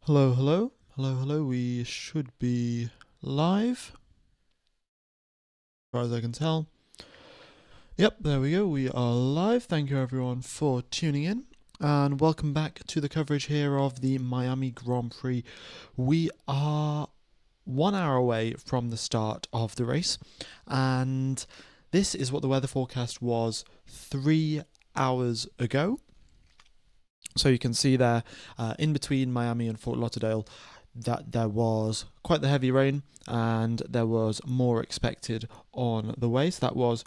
Hello, hello, hello, hello. We should be live, as far as I can tell. Yep, there we go. We are live. Thank you, everyone, for tuning in. And welcome back to the coverage here of the Miami Grand Prix. We are 1 hour away from the start of the race. And this is what the weather forecast was 3 hours ago. So you can see there, in between Miami and Fort Lauderdale, that there was quite the heavy rain and there was more expected on the way. So that was,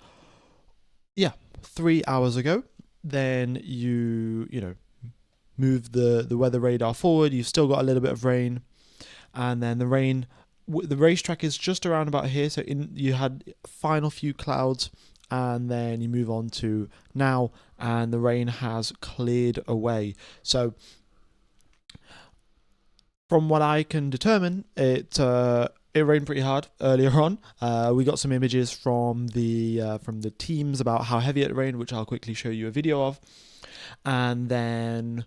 3 hours ago. Then you move the weather radar forward. You've still got a little bit of rain, and then the rain. The racetrack is just around about here. So you had final few clouds, and then you move on to now, and the rain has cleared away. So from what I can determine, it rained pretty hard earlier on. We got some images from the teams about how heavy it rained, which I'll quickly show you a video of, and then.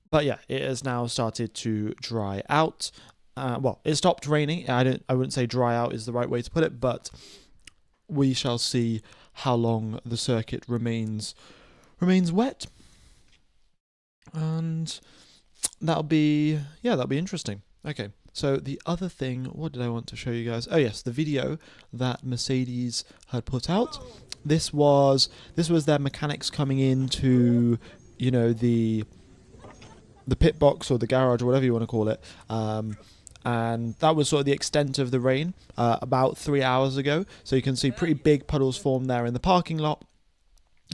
But yeah, it has now started to dry out. Well, it stopped raining. I wouldn't say dry out is the right way to put it, but we shall see how long the circuit remains wet, and that'll be interesting. Okay, so the other thing, what did I want to show you guys? Oh yes, the video that Mercedes had put out. This was their mechanics coming into, the pit box or the garage or whatever you want to call it. And that was sort of the extent of the rain about 3 hours ago. So you can see pretty big puddles formed there in the parking lot.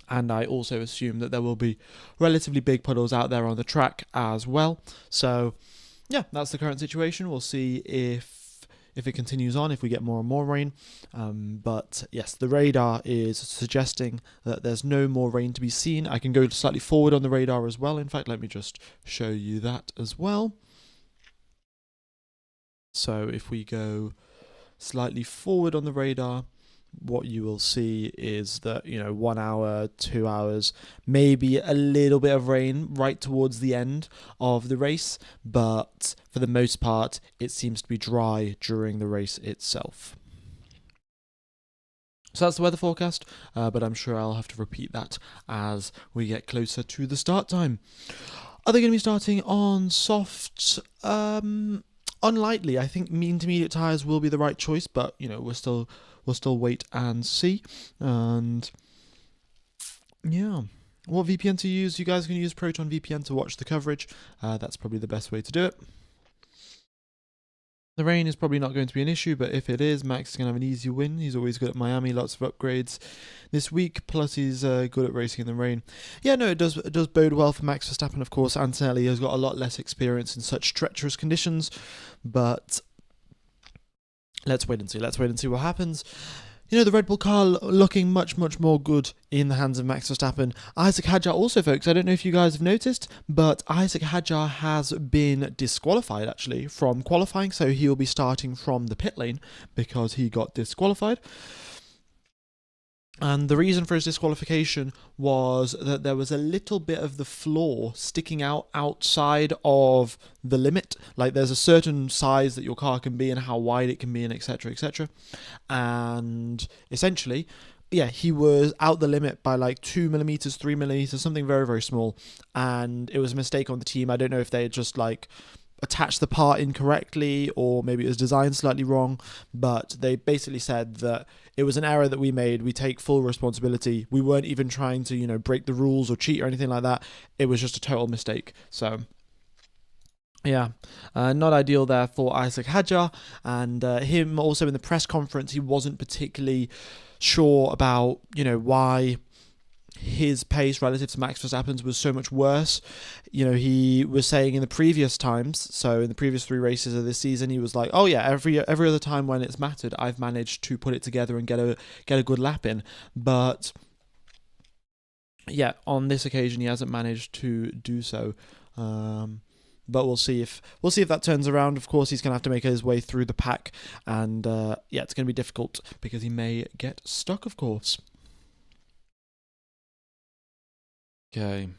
And I also assume that there will be relatively big puddles out there on the track as well. So yeah, that's the current situation. We'll see if it continues on, if we get more and more rain. But yes, the radar is suggesting that there's no more rain to be seen. I can go slightly forward on the radar as well. In fact, let me just show you that as well. So if we go slightly forward on the radar, what you will see is that, 1 hour, 2 hours, maybe a little bit of rain right towards the end of the race, but for the most part, it seems to be dry during the race itself. So that's the weather forecast, but I'm sure I'll have to repeat that as we get closer to the start time. Are they going to be starting on softs? Unlikely. I think intermediate tyres will be the right choice, but we'll still wait and see. And yeah, what VPN to use? You guys can use Proton VPN to watch the coverage. That's probably the best way to do it. The rain is probably not going to be an issue, but if it is, Max is going to have an easy win. He's always good at Miami, lots of upgrades this week, plus he's good at racing in the rain. Yeah, no, it does bode well for Max Verstappen, of course. Antonelli has got a lot less experience in such treacherous conditions, but let's wait and see what happens. The Red Bull car looking much, much more good in the hands of Max Verstappen. Isaac Hadjar also, folks, I don't know if you guys have noticed, but Isaac Hadjar has been disqualified, actually, from qualifying, so he'll be starting from the pit lane because he got disqualified. And the reason for his disqualification was that there was a little bit of the floor sticking out outside of the limit. Like there's a certain size that your car can be and how wide it can be and etc, etc. And essentially, yeah, he was out the limit by like 2 millimeters, 3 millimeters, something very, very small. And it was a mistake on the team. I don't know if they had just attached the part incorrectly or maybe it was designed slightly wrong, but they basically said that it was an error that we made. We take full responsibility. We weren't even trying to, break the rules or cheat or anything like that. It was just a total mistake. So yeah, not ideal there for Isaac Hadjar. And him also in the press conference, he wasn't particularly sure about, why his pace relative to Max Verstappen's was so much worse. He was saying in the previous times, so in the previous 3 races of this season, he was like, oh yeah, every other time when it's mattered, I've managed to put it together and get a good lap in. But yeah, on this occasion, he hasn't managed to do so. But we'll see if that turns around. Of course, he's going to have to make his way through the pack, and yeah, it's going to be difficult because he may get stuck, of course. Okay.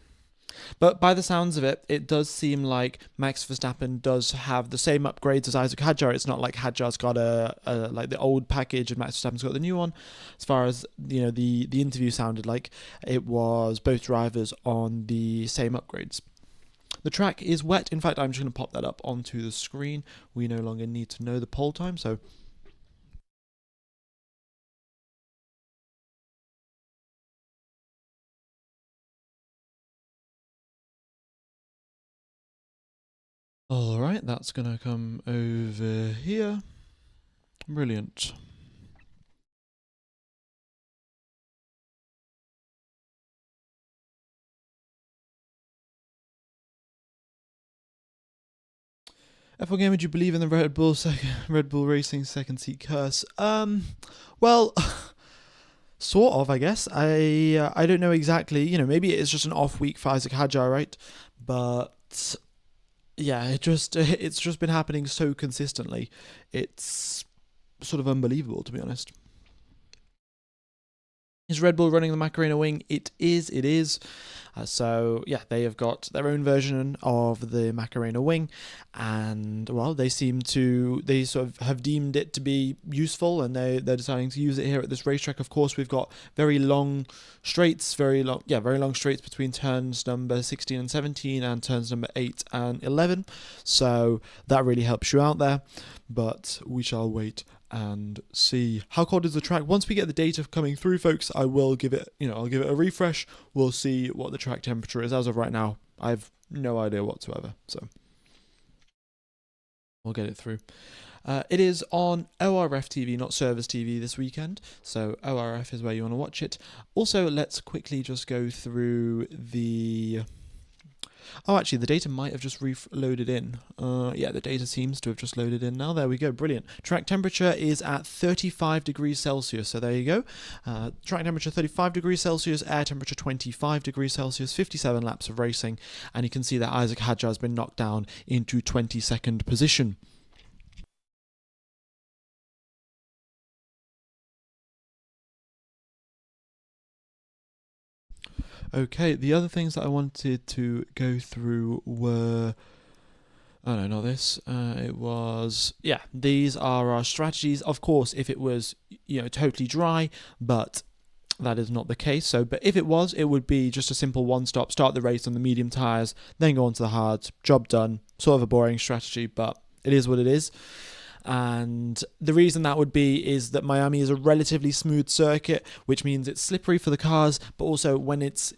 But by the sounds of it, it does seem like Max Verstappen does have the same upgrades as Isaac Hadjar. It's not like Hadjar's got a like the old package and Max Verstappen's got the new one. As far as the interview sounded like, it was both drivers on the same upgrades. The track is wet. In fact, I'm just going to pop that up onto the screen. We no longer need to know the pole time, so all right, that's going to come over here. Brilliant. F1 Gamer, do you believe in the Red Bull Racing second seat curse? Well, sort of, I guess. I don't know exactly. Maybe it's just an off week for Isaac Hadjar, right? But yeah, it's just been happening so consistently. It's sort of unbelievable, to be honest. Is Red Bull running the Macarena wing? It is. So yeah, they have got their own version of the Macarena wing, and well, they sort of have deemed it to be useful, and they're deciding to use it here at this racetrack. Of course, we've got very long straights between turns number 16 and 17 and turns number 8 and 11. So that really helps you out there, but we shall wait and see. How cold is the track? Once we get the data coming through, folks, I'll give it a refresh. We'll see what the track temperature is. As of right now, I've no idea whatsoever, so we'll get it through. It is on ORF TV, not Service TV, this weekend, so ORF is where you want to watch it. Also, let's quickly just go through the... Oh, actually, the data might have just loaded in. Yeah, the data seems to have just loaded in now. There we go. Brilliant. Track temperature is at 35 degrees Celsius. So there you go. Track temperature 35 degrees Celsius, air temperature 25 degrees Celsius, 57 laps of racing. And you can see that Isaac Hadjar has been knocked down into 22nd position. Okay, the other things that I wanted to go through were... Oh no, not this. It was... Yeah, these are our strategies. Of course, if it was, totally dry, but that is not the case. But if it was, it would be just a simple one-stop, start the race on the medium tyres, then go on to the hards, job done. Sort of a boring strategy, but it is what it is. And the reason that would be is that Miami is a relatively smooth circuit, which means it's slippery for the cars, but also when it's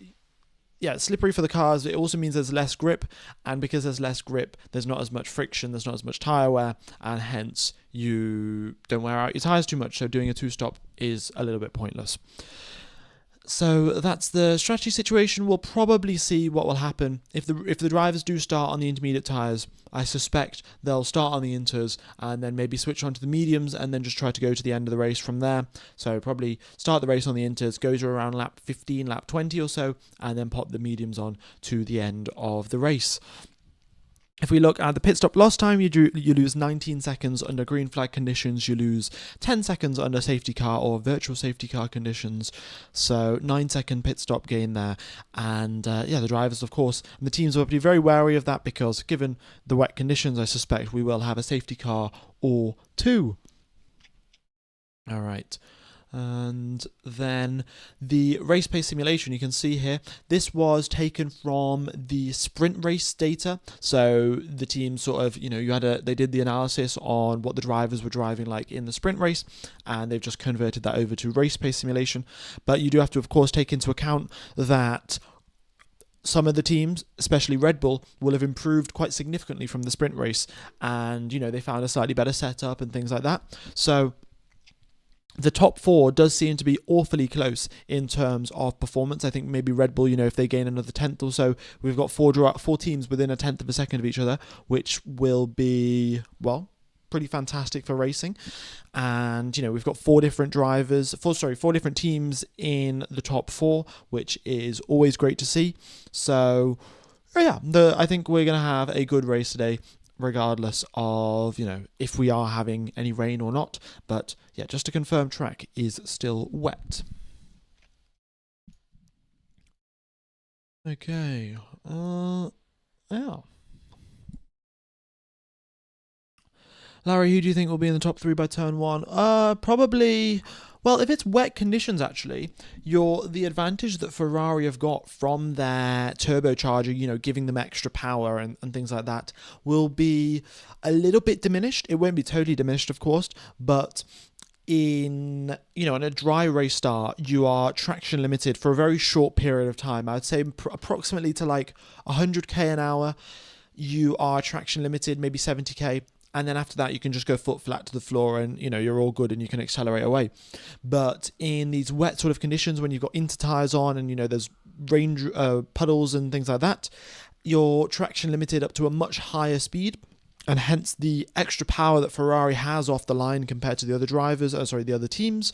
slippery for the cars, it also means there's less grip, and because there's less grip, there's not as much friction, there's not as much tyre wear, and hence you don't wear out your tyres too much, so doing a two-stop is a little bit pointless. So that's the strategy situation. We'll probably see what will happen if the drivers do start on the intermediate tyres. I suspect they'll start on the inters and then maybe switch on to the mediums and then just try to go to the end of the race from there. So probably start the race on the inters, go to around lap 15, lap 20 or so, and then pop the mediums on to the end of the race. If we look at the pit stop loss time, you lose 19 seconds under green flag conditions, you lose 10 seconds under safety car or virtual safety car conditions, so 9-second pit stop gain there. And the drivers, of course, and the teams will be very wary of that because given the wet conditions, I suspect we will have a safety car or two. All right. And then the race pace simulation, you can see here, this was taken from the sprint race data. So the team sort of, they did the analysis on what the drivers were driving like in the sprint race, and they've just converted that over to race pace simulation. But you do have to, of course, take into account that some of the teams, especially Red Bull, will have improved quite significantly from the sprint race, and, they found a slightly better setup and things like that. So the top four does seem to be awfully close in terms of performance. I think maybe Red Bull, if they gain another tenth or so, we've got four teams within a tenth of a second of each other, which will be, well, pretty fantastic for racing. And, we've got four different teams in the top four, which is always great to see. So, yeah, I think we're going to have a good race today, regardless of, if we are having any rain or not. But yeah, just to confirm, track is still wet. Okay, Yeah. Larry, who do you think will be in the top three by turn one? Probably. Well, if it's wet conditions, actually, the advantage that Ferrari have got from their turbocharger, giving them extra power and things like that, will be a little bit diminished. It won't be totally diminished, of course, but in a dry race start, you are traction limited for a very short period of time. I would say approximately to like 100k an hour. You are traction limited, maybe 70k, and then after that you can just go foot flat to the floor and you're all good and you can accelerate away. But in these wet sort of conditions, when you've got inter tires on and there's rain puddles and things like that, you're traction limited up to a much higher speed, and hence the extra power that Ferrari has off the line compared to the other teams.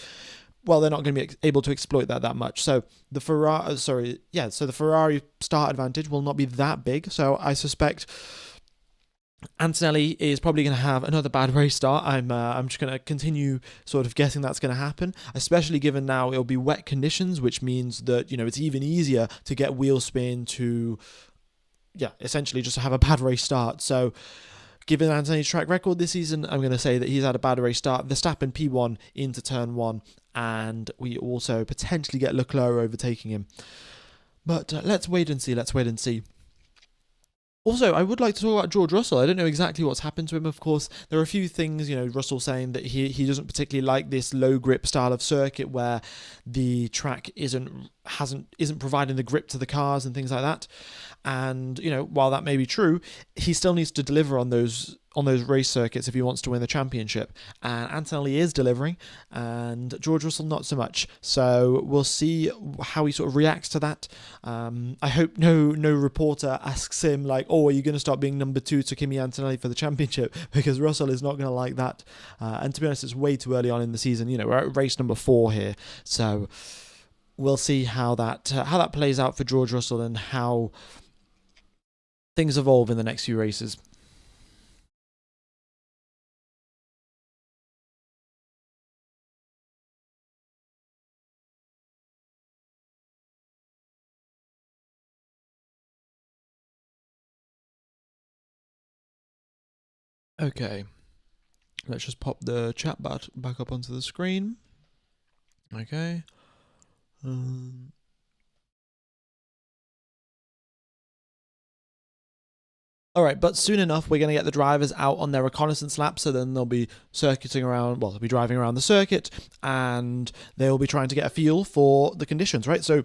Well, they're not going to be able to exploit that much. So the Ferrari start advantage will not be that big. So I suspect Antonelli is probably going to have another bad race start. I'm just going to continue sort of guessing that's going to happen, especially given now it'll be wet conditions, which means that it's even easier to get wheel spin to, essentially just have a bad race start. So given Antonelli's track record this season, I'm going to say that he's had a bad race start. Verstappen P1 into turn one, and we also potentially get Leclerc overtaking him. But let's wait and see. Also, I would like to talk about George Russell. I don't know exactly what's happened to him. Of course, there are a few things. Russell saying that he doesn't particularly like this low grip style of circuit where the track isn't providing the grip to the cars and things like that. And while that may be true, he still needs to deliver on those race circuits if he wants to win the championship. And Antonelli is delivering, and George Russell not so much. So we'll see how he sort of reacts to that. I hope no reporter asks him like, "Oh, are you going to start being number 2 to Kimi Antonelli for the championship?" Because Russell is not going to like that. And to be honest, it's way too early on in the season. We're at race number 4 here, so we'll see how that plays out for George Russell and how things evolve in the next few races. Okay, let's just pop the chat back up onto the screen. Okay. All right, but soon enough, we're going to get the drivers out on their reconnaissance laps, so then they'll be circuiting around, they'll be driving around the circuit, and they'll be trying to get a feel for the conditions, right? So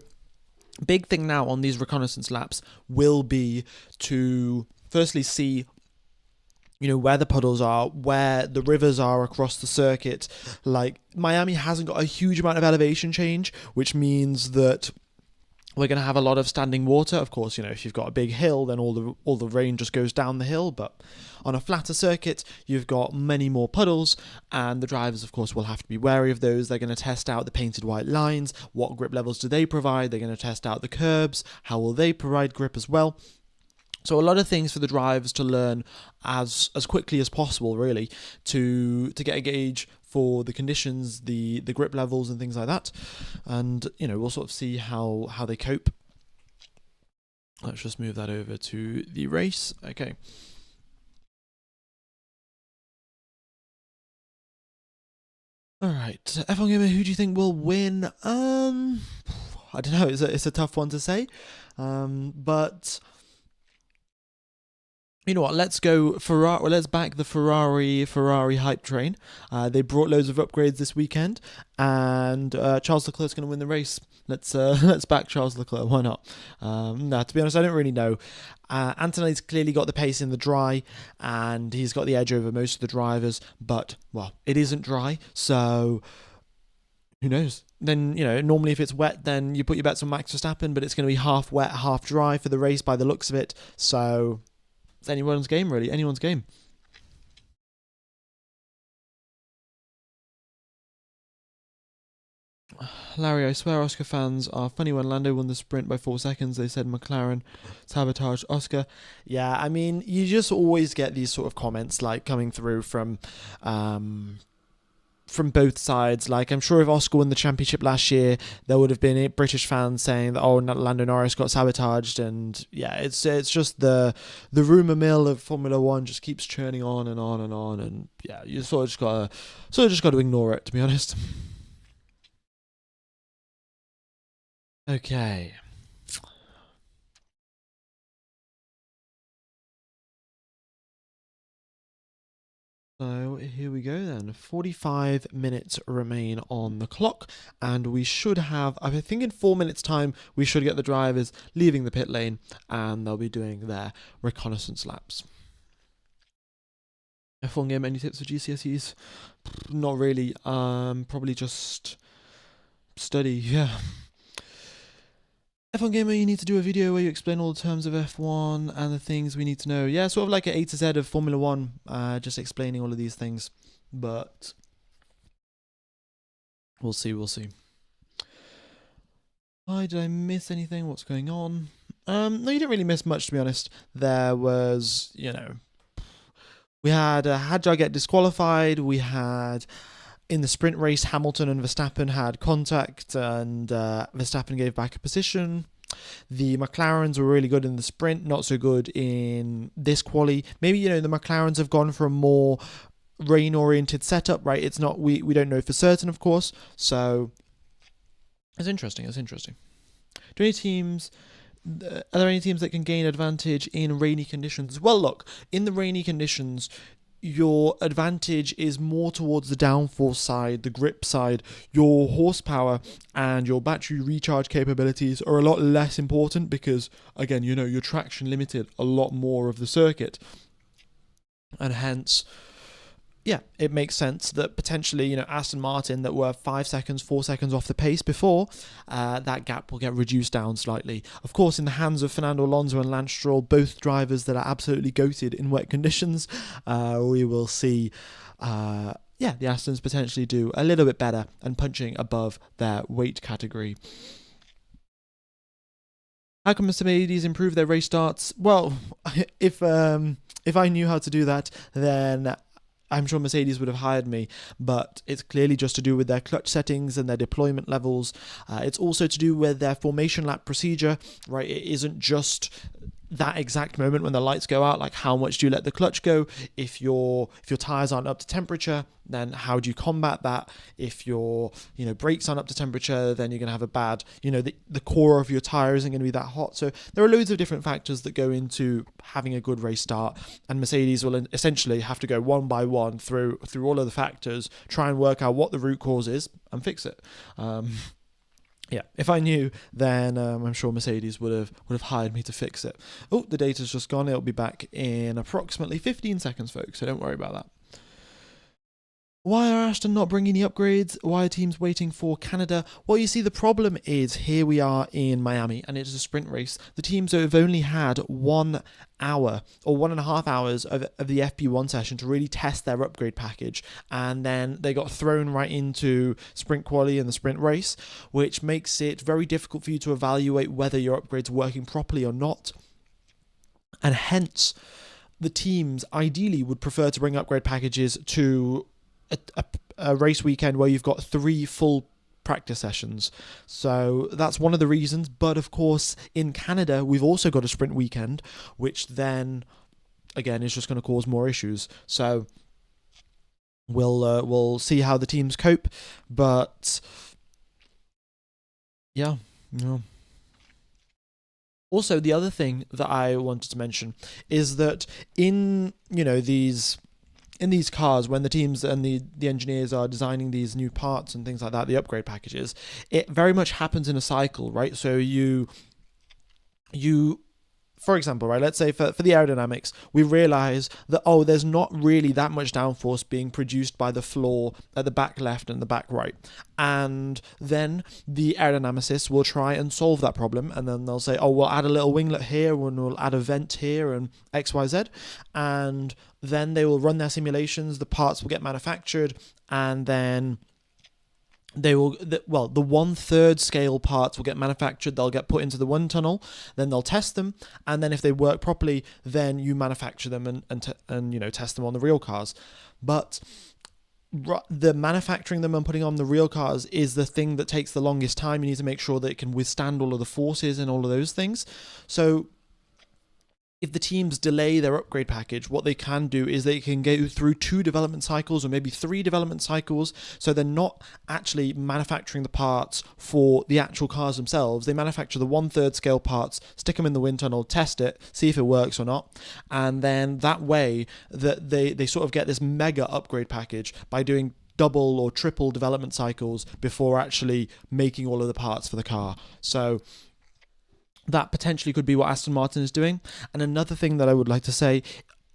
big thing now on these reconnaissance laps will be to firstly see where the puddles are, where the rivers are across the circuit. Like, Miami hasn't got a huge amount of elevation change, which means that we're going to have a lot of standing water. Of course, if you've got a big hill, then all the rain just goes down the hill. But on a flatter circuit, you've got many more puddles, and the drivers, of course, will have to be wary of those. They're going to test out the painted white lines. What grip levels do they provide? They're going to test out the curbs. How will they provide grip as well? So a lot of things for the drivers to learn as quickly as possible, really, to get a gauge for the conditions, the grip levels and things like that. And, we'll sort of see how they cope. Let's just move that over to the race. Okay. All right, F1 Gamer, who do you think will win? I don't know. It's a tough one to say, but you know what? Let's go Ferrari. Well, let's back the Ferrari hype train. They brought loads of upgrades this weekend, and Charles Leclerc's going to win the race. Let's back Charles Leclerc. Why not? To be honest, I don't really know. Antonelli's clearly got the pace in the dry, and he's got the edge over most of the drivers. But it isn't dry, so who knows? Then, normally if it's wet, then you put your bets on Max Verstappen, but it's going to be half wet, half dry for the race by the looks of it. So it's anyone's game, really. Anyone's game. Larry, I swear Oscar fans are funny. When Lando won the sprint by 4 seconds, they said McLaren sabotaged Oscar. Yeah, I mean, you just always get these sort of comments like coming through from from both sides. Like, I'm sure if Oscar won the championship last year, there would have been British fans saying that, oh, Lando Norris got sabotaged, and yeah, it's just the rumor mill of Formula One just keeps churning on and on and on, and yeah, you sort of just got to ignore it, to be honest. Okay. So here we go then. 45 minutes remain on the clock, and we should have, I think in 4 minutes' time, we should get the drivers leaving the pit lane, and they'll be doing their reconnaissance laps. F1 game, any tips for GCSEs? Not really. Probably just study, yeah. F1 Gamer, you need to do a video where you explain all the terms of F1 and the things we need to know. Yeah, sort of like an A to Z of Formula 1, just explaining all of these things. But we'll see. Why did I miss anything? What's going on? No, you didn't really miss much, to be honest. There was, we had Hadjar get disqualified. We had, in the sprint race, Hamilton and Verstappen had contact, and Verstappen gave back a position. The McLarens were really good in the sprint, not so good in this quali. Maybe, the McLarens have gone for a more rain-oriented setup, right? It's not, we don't know for certain, of course. So it's interesting. Are there any teams that can gain advantage in rainy conditions? Well, look, in the rainy conditions, your advantage is more towards the downforce side, the grip side. Your horsepower and your battery recharge capabilities are a lot less important because, again, you're traction limited a lot more of the circuit. And hence, yeah, it makes sense that potentially, Aston Martin, that were 5 seconds, 4 seconds off the pace before, that gap will get reduced down slightly. Of course, in the hands of Fernando Alonso and Lance Stroll, both drivers that are absolutely goated in wet conditions, we will see, the Astons potentially do a little bit better and punching above their weight category. How can Mercedes improve their race starts? Well, if I knew how to do that, then I'm sure Mercedes would have hired me, but it's clearly just to do with their clutch settings and their deployment levels. It's also to do with their formation lap procedure, right? It isn't just that exact moment when the lights go out, like how much do you let the clutch go? If your tires aren't up to temperature, then how do you combat that? If your brakes aren't up to temperature, then you're going to have a bad, the core of your tire isn't going to be that hot. So there are loads of different factors that go into having a good race start, and Mercedes will essentially have to go one by one through all of the factors, try and work out what the root cause is and fix it. Yeah, if I knew, then I'm sure Mercedes would have hired me to fix it. Oh, the data's just gone. It'll be back in approximately 15 seconds, folks, so don't worry about that. Why are Aston not bringing the upgrades? Why are teams waiting for Canada? Well, you see, the problem is here we are in Miami, and it's a sprint race. The teams have only had 1 hour or 1.5 hours of the FP1 session to really test their upgrade package, and then they got thrown right into sprint quali and the sprint race, which makes it very difficult for you to evaluate whether your upgrade's working properly or not. And hence, the teams ideally would prefer to bring upgrade packages to a race weekend where you've got 3 full practice sessions. So that's one of the reasons. But of course, in Canada, we've also got a sprint weekend, which then, again, is just going to cause more issues. So we'll see how the teams cope. But yeah. Also, the other thing that I wanted to mention is that in these cars, when the teams and the engineers are designing these new parts and things like that, the upgrade packages, it very much happens in a cycle, right? So you for example, right, let's say for the aerodynamics, we realize that, there's not really that much downforce being produced by the floor at the back left and the back right. And then the aerodynamicists will try and solve that problem, and then they'll say, we'll add a little winglet here, and we'll add a vent here, and X, Y, Z. And then they will run their simulations, the parts will get manufactured, and then the 1/3 scale parts will get manufactured, they'll get put into the wind tunnel, then they'll test them, and then if they work properly, then you manufacture them and test them on the real cars. But the manufacturing them and putting on the real cars is the thing that takes the longest time. You need to make sure that it can withstand all of the forces and all of those things. So if the teams delay their upgrade package, what they can do is they can go through 2 development cycles or maybe 3 development cycles. So they're not actually manufacturing the parts for the actual cars themselves. They manufacture the 1/3 scale parts, stick them in the wind tunnel, test it, see if it works or not. And then that way that they sort of get this mega upgrade package by doing double or triple development cycles before actually making all of the parts for the car. So that potentially could be what Aston Martin is doing. And another thing that I would like to say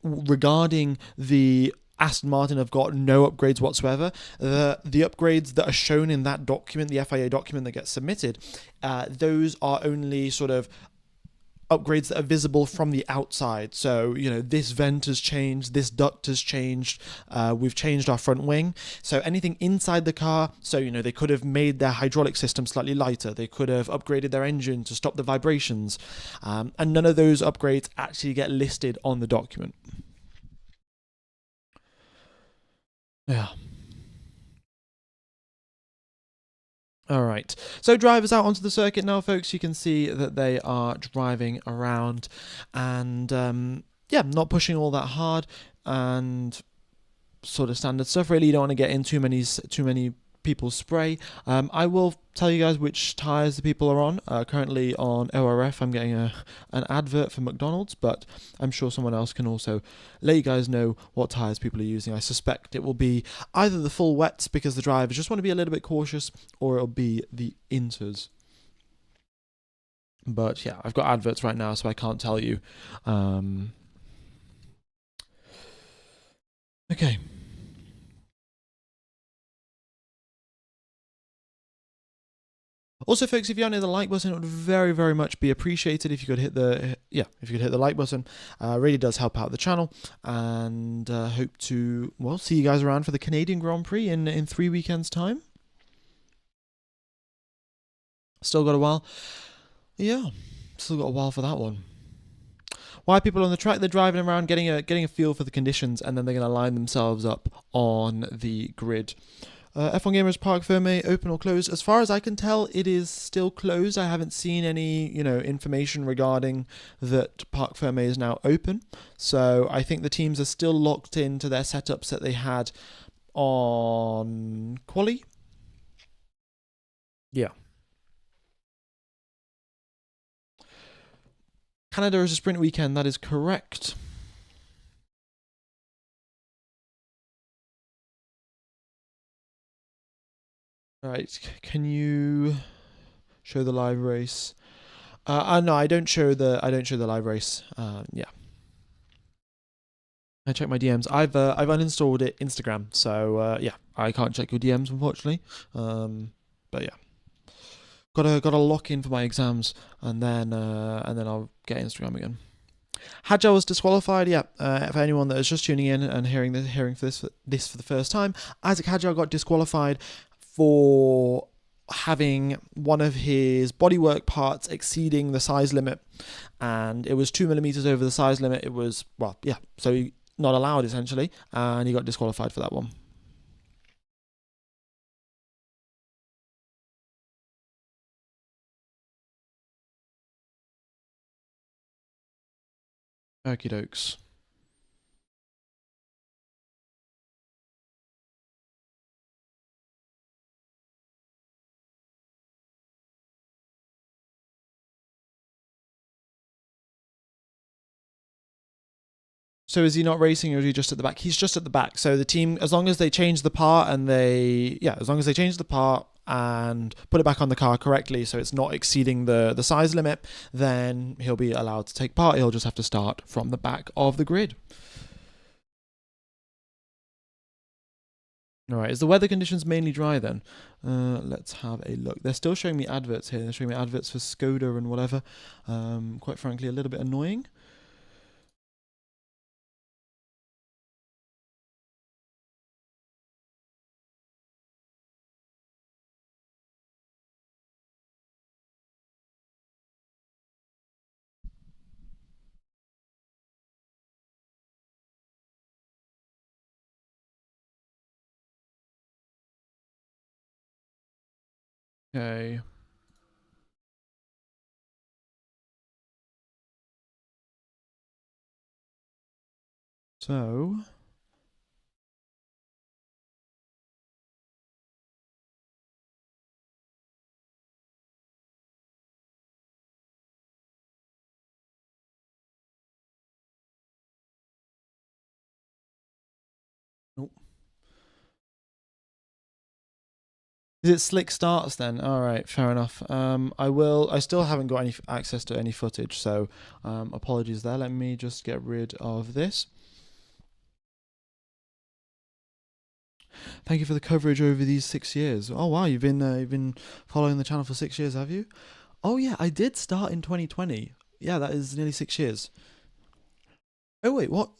regarding the Aston Martin have got no upgrades whatsoever. The upgrades that are shown in that document, the FIA document that gets submitted, those are only sort of upgrades that are visible from the outside. So, this vent has changed, this duct has changed, we've changed our front wing. So anything inside the car, so, they could have made their hydraulic system slightly lighter, they could have upgraded their engine to stop the vibrations, and none of those upgrades actually get listed on the document. Yeah. All right. So drivers out onto the circuit now, folks. You can see that they are driving around and, not pushing all that hard and sort of standard stuff. Really, you don't want to get in too many people spray. I will tell you guys which tires the people are on. Currently on ORF, I'm getting an advert for McDonald's, but I'm sure someone else can also let you guys know what tires people are using. I suspect it will be either the full wets because the drivers just want to be a little bit cautious, or it'll be the inters. But yeah, I've got adverts right now, so I can't tell you. Okay. Also, folks, if you haven't hit the like button, it would very, very much be appreciated if you could hit the like button. Really does help out the channel, and hope to see you guys around for the Canadian Grand Prix in 3 weekends' time. Still got a while. Yeah, still got a while for that one. Why people on the track? They're driving around, getting a feel for the conditions, and then they're going to line themselves up on the grid. F1 Gamers Parc Ferme open or closed? As far as I can tell, it is still closed. I haven't seen any, information regarding that Parc Ferme is now open. So I think the teams are still locked into their setups that they had on Quali. Yeah. Canada is a sprint weekend. That is correct. All right. Can you show the live race? No, I don't show the live race. Yeah. I check my DMs. I've uninstalled it Instagram, so I can't check your DMs unfortunately. But yeah, gotta lock in for my exams, and then I'll get Instagram again. Hadjar was disqualified. Yeah, for anyone that is just tuning in and hearing for this for the first time, Isaac Hadjar got disqualified for having one of his bodywork parts exceeding the size limit, and it was 2mm over the size limit. It was so he not allowed essentially, and he got disqualified for that one. Okie dokes. So is he not racing, or is he just at the back? He's just at the back. So the team, as long as they change the part and and put it back on the car correctly, so it's not exceeding the size limit, then he'll be allowed to take part. He'll just have to start from the back of the grid. All right, is the weather conditions mainly dry then? Let's have a look. They're still showing me adverts here. They're showing me adverts for Skoda and whatever. Quite frankly, a little bit annoying. Okay. So oh. Is it slick starts then? All right, fair enough. I still haven't got any access to any footage, so apologies there. Let me just get rid of this. Thank you for the coverage over these 6 years. Oh wow, you've been following the channel for 6 years, have you? Oh yeah, I did start in 2020. Yeah, that is nearly 6 years. Oh wait, what?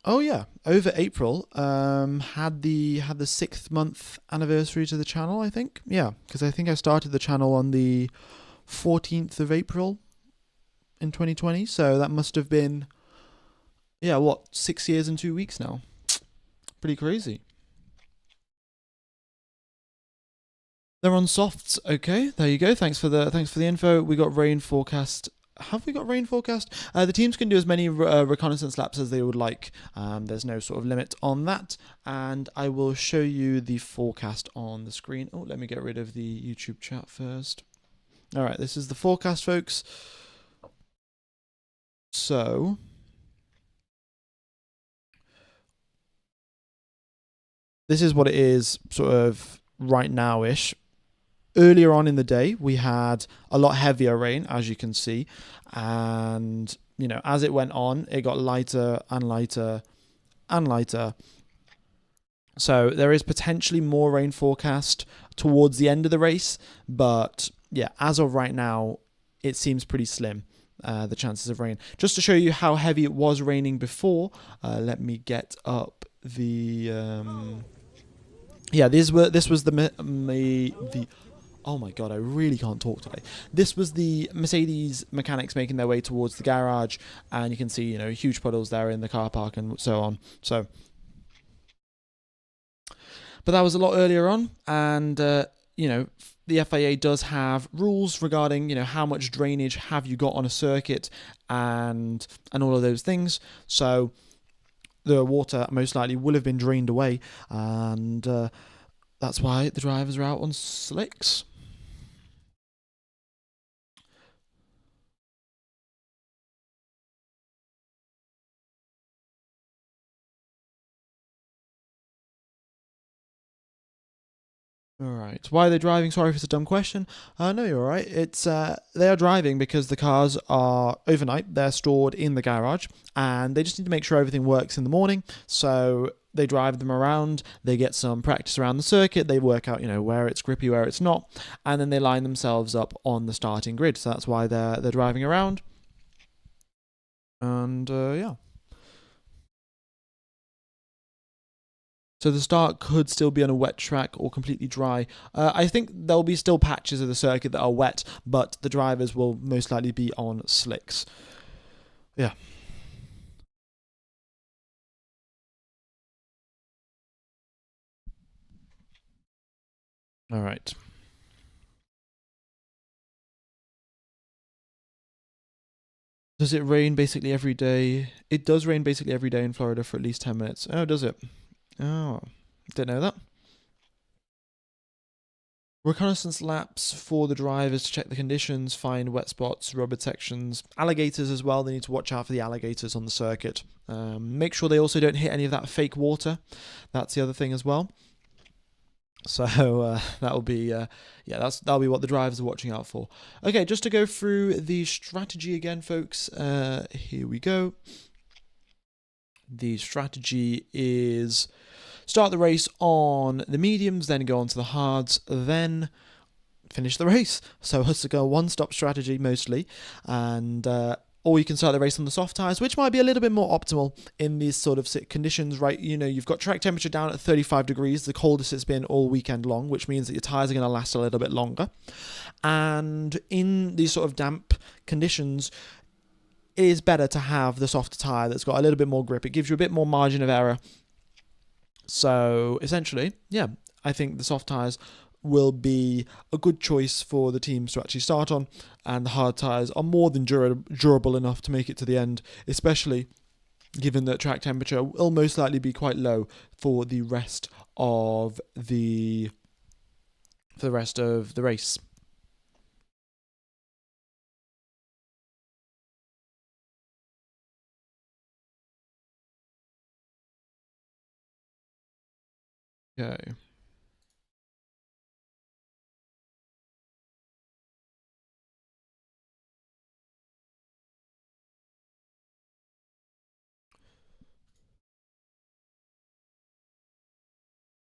Oh yeah, over April. Had the 6th-month anniversary to the channel. I think. Yeah, because I think I started the channel on the 14th of April in 2020. So that must have been, yeah, what, 6 years and 2 weeks now. Pretty crazy. They're on softs. Okay, there you go. Thanks for the info. We got rain forecast. Have we got rain forecast? The teams can do as many reconnaissance laps as they would like. There's no sort of limit on that. And I will show you the forecast on the screen. Oh, let me get rid of the YouTube chat first. All right, this is the forecast, folks. So this is what it is sort of right now-ish. Earlier on in the day, we had a lot heavier rain, as you can see. And, you know, as it went on, it got lighter and lighter and lighter. So there is potentially more rain forecast towards the end of the race. But, yeah, as of right now, it seems pretty slim, the chances of rain. Just to show you how heavy it was raining before, let me get up the... yeah, this was the oh my god, I really can't talk today. This was the Mercedes mechanics making their way towards the garage, and you can see, you know, huge puddles there in the car park and so on. So, but that was a lot earlier on, and you know, the FIA does have rules regarding, you know, how much drainage have you got on a circuit, and all of those things. So the water most likely will have been drained away, and that's why the drivers are out on slicks. All right. Why are they driving? Sorry if it's a dumb question. No, you're all right. It's they are driving because the cars are overnight. They're stored in the garage, and they just need to make sure everything works in the morning. So they drive them around. They get some practice around the circuit. They work out, you know, where it's grippy, where it's not, and then they line themselves up on the starting grid. So that's why they're driving around. And yeah. So the start could still be on a wet track or completely dry. I think there'll be still patches of the circuit that are wet, but the drivers will most likely be on slicks. Yeah. All right. Does it rain basically every day? It does rain basically every day in Florida for at least 10 minutes. Oh, does it? Oh, didn't know that. Reconnaissance laps for the drivers to check the conditions, find wet spots, rubber sections, alligators as well. They need to watch out for the alligators on the circuit. Make sure they also don't hit any of that fake water. That's the other thing as well. So that'll be that'll be what the drivers are watching out for. Okay, just to go through the strategy again, folks. Here we go. The strategy is start the race on the mediums, then go on to the hards, then finish the race. So it's a one-stop strategy mostly, and or you can start the race on the soft tyres, which might be a little bit more optimal in these sort of conditions, right? You know, you've got track temperature down at 35 degrees, the coldest it's been all weekend long, which means that your tyres are going to last a little bit longer. And in these sort of damp conditions, it is better to have the softer tyre that's got a little bit more grip. It gives you a bit more margin of error. So essentially, yeah, I think the soft tyres will be a good choice for the teams to actually start on, and the hard tyres are more than durable enough to make it to the end, especially given that track temperature will most likely be quite low for the rest of the race. Okay.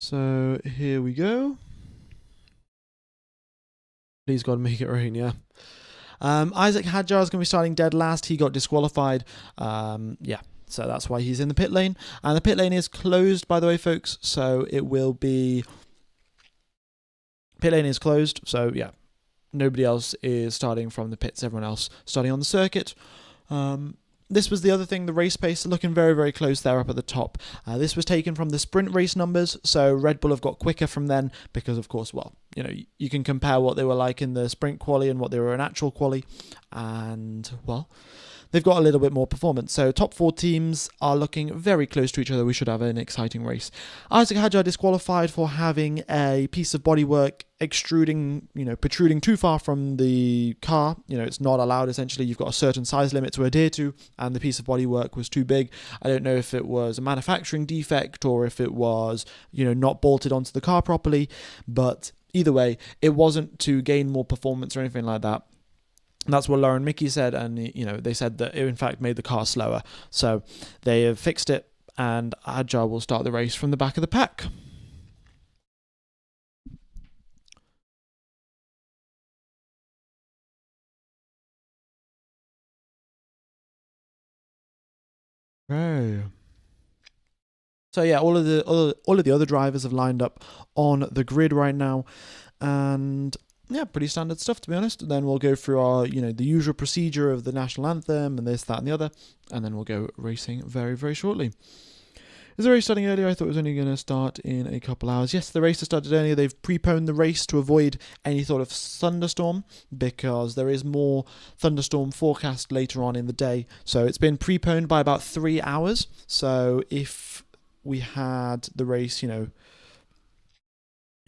So here we go. Please God make it rain, yeah. Isaac Hadjar is going to be starting dead last. He got disqualified. Yeah, so that's why he's in the pit lane. And the pit lane is closed, by the way, folks. So it will be... Pit lane is closed, so yeah. Nobody else is starting from the pits. Everyone else starting on the circuit. This was the other thing, the race pace, looking very, very close there up at the top. This was taken from the sprint race numbers, so Red Bull have got quicker from then because, of course, well, you know, you can compare what they were like in the sprint quali and what they were in actual quali, and, well, they've got a little bit more performance. So top 4 teams are looking very close to each other. We should have an exciting race. Isaac Hadjar disqualified for having a piece of bodywork protruding too far from the car. You know, it's not allowed, essentially. You've got a certain size limit to adhere to, and the piece of bodywork was too big. I don't know if it was a manufacturing defect or if it was, not bolted onto the car properly, but either way, it wasn't to gain more performance or anything like that. That's what Lauren Mickey said, and they said that it in fact made the car slower. So they have fixed it, and Hadjar will start the race from the back of the pack. Okay. So yeah, all of the other drivers have lined up on the grid right now, and yeah, pretty standard stuff, to be honest. And then we'll go through our, the usual procedure of the national anthem and this, that, and the other, and then we'll go racing very, very shortly. Is the race starting earlier? I thought it was only going to start in a couple hours. Yes, the race has started earlier. They've preponed the race to avoid any sort of thunderstorm because there is more thunderstorm forecast later on in the day. So it's been preponed by about 3 hours. So if we had the race,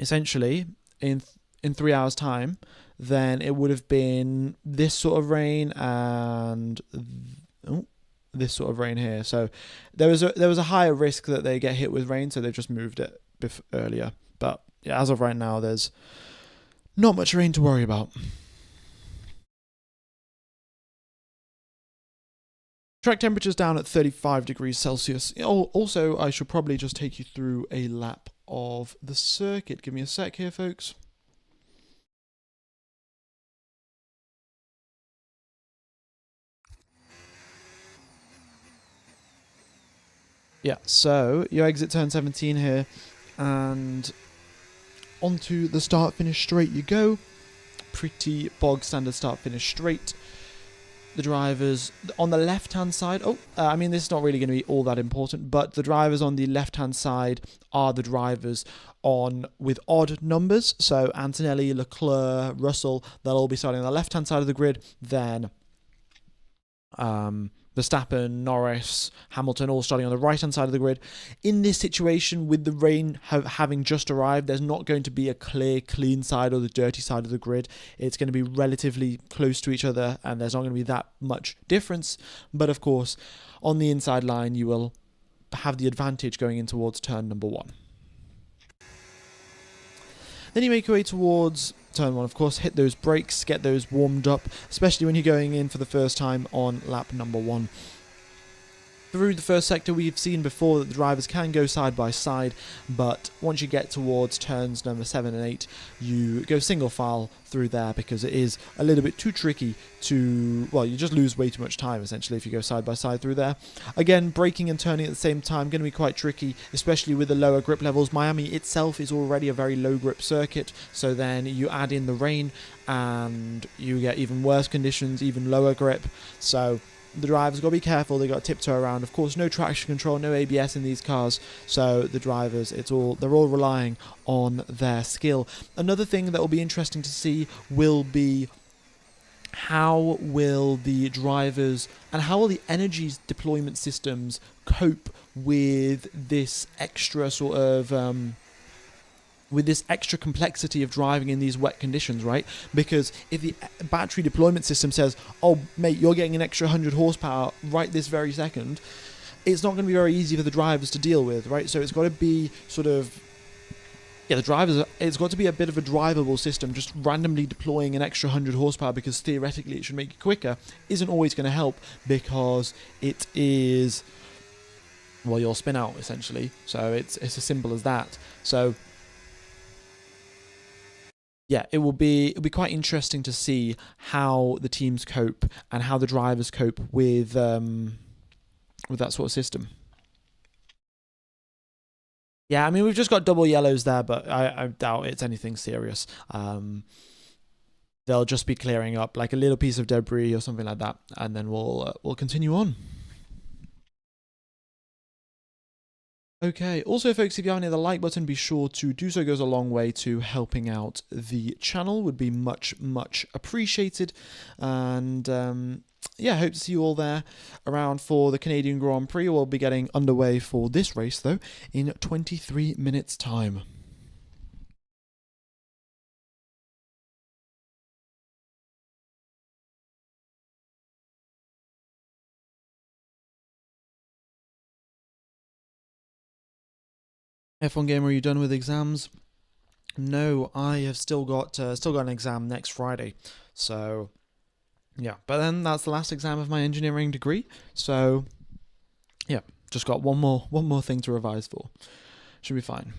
essentially in 3 hours' time, then it would have been this sort of rain and this sort of rain here. So there was a higher risk that they get hit with rain, so they've just moved it earlier. But yeah, as of right now, there's not much rain to worry about. Track temperature's down at 35 degrees Celsius. Also, I should probably just take you through a lap of the circuit. Give me a sec here, folks. Yeah, so you exit turn 17 here, and onto the start-finish straight you go. Pretty bog standard start-finish straight. The drivers on the left-hand side, this is not really going to be all that important, but the drivers on the left-hand side are the drivers with odd numbers. So Antonelli, Leclerc, Russell, they'll all be starting on the left-hand side of the grid. Then Verstappen, Norris, Hamilton all starting on the right-hand side of the grid. In this situation, with the rain having just arrived, there's not going to be a clear, clean side or the dirty side of the grid. It's going to be relatively close to each other, and there's not going to be that much difference. But of course, on the inside line, you will have the advantage going in towards turn number 1. Then you make your way towards turn 1, of course, hit those brakes, get those warmed up, especially when you're going in for the first time on lap number 1. Through the first sector, we've seen before that the drivers can go side by side, but once you get towards turns number 7 and 8, you go single file through there because it is a little bit too tricky you just lose way too much time, essentially, if you go side by side through there. Again, braking and turning at the same time, going to be quite tricky, especially with the lower grip levels. Miami itself is already a very low grip circuit, so then you add in the rain, and you get even worse conditions, even lower grip, so the drivers got to be careful. They got to tiptoe around. Of course, no traction control, no ABS in these cars. So the drivers, they're all relying on their skill. Another thing that will be interesting to see will be how will the drivers and how will the energy deployment systems cope with this extra sort of with this extra complexity of driving in these wet conditions, right? Because if the battery deployment system says, oh mate, you're getting an extra 100 horsepower right this very second, it's not going to be very easy for the drivers to deal with, right? So it's got to be sort of, it's got to be a bit of a drivable system. Just randomly deploying an extra 100 horsepower because theoretically it should make it quicker isn't always going to help, because it is, well, you'll spin out essentially. So it's as simple as that. So yeah, it'll be quite interesting to see how the teams cope and how the drivers cope with that sort of system. Yeah, I mean, we've just got double yellows there, but I doubt it's anything serious. They'll just be clearing up like a little piece of debris or something like that, and then we'll continue on. Okay, also folks, if you haven't hit the like button, be sure to do so. It goes a long way to helping out the channel. Would be much appreciated. And yeah, hope to see you all there around for the Canadian Grand Prix. We'll be getting underway for this race though in 23 minutes time. F1 Gamer, are you done with exams? No, I have still got an exam next Friday. So yeah, but then that's the last exam of my engineering degree. So yeah, just got one more thing to revise for. Should be fine.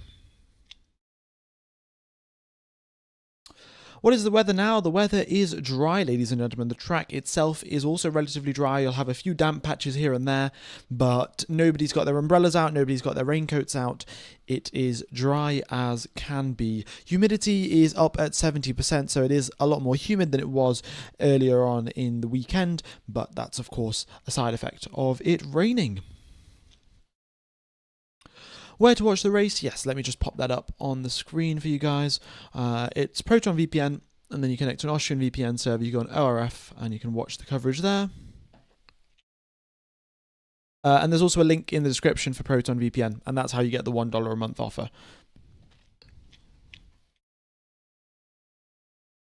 What is the weather now? The weather is dry, ladies and gentlemen. The track itself is also relatively dry. You'll have a few damp patches here and there, but nobody's got their umbrellas out. Nobody's got their raincoats out. It is dry as can be. Humidity is up at 70%, so it is a lot more humid than it was earlier on in the weekend, but that's, of course, a side effect of it raining. Where to watch the race? Yes, let me just pop that up on the screen for you guys. It's Proton VPN, and then you connect to an Austrian VPN server. You go on ORF, and you can watch the coverage there. And there's also a link in the description for Proton VPN, and that's how you get the $1 a month offer.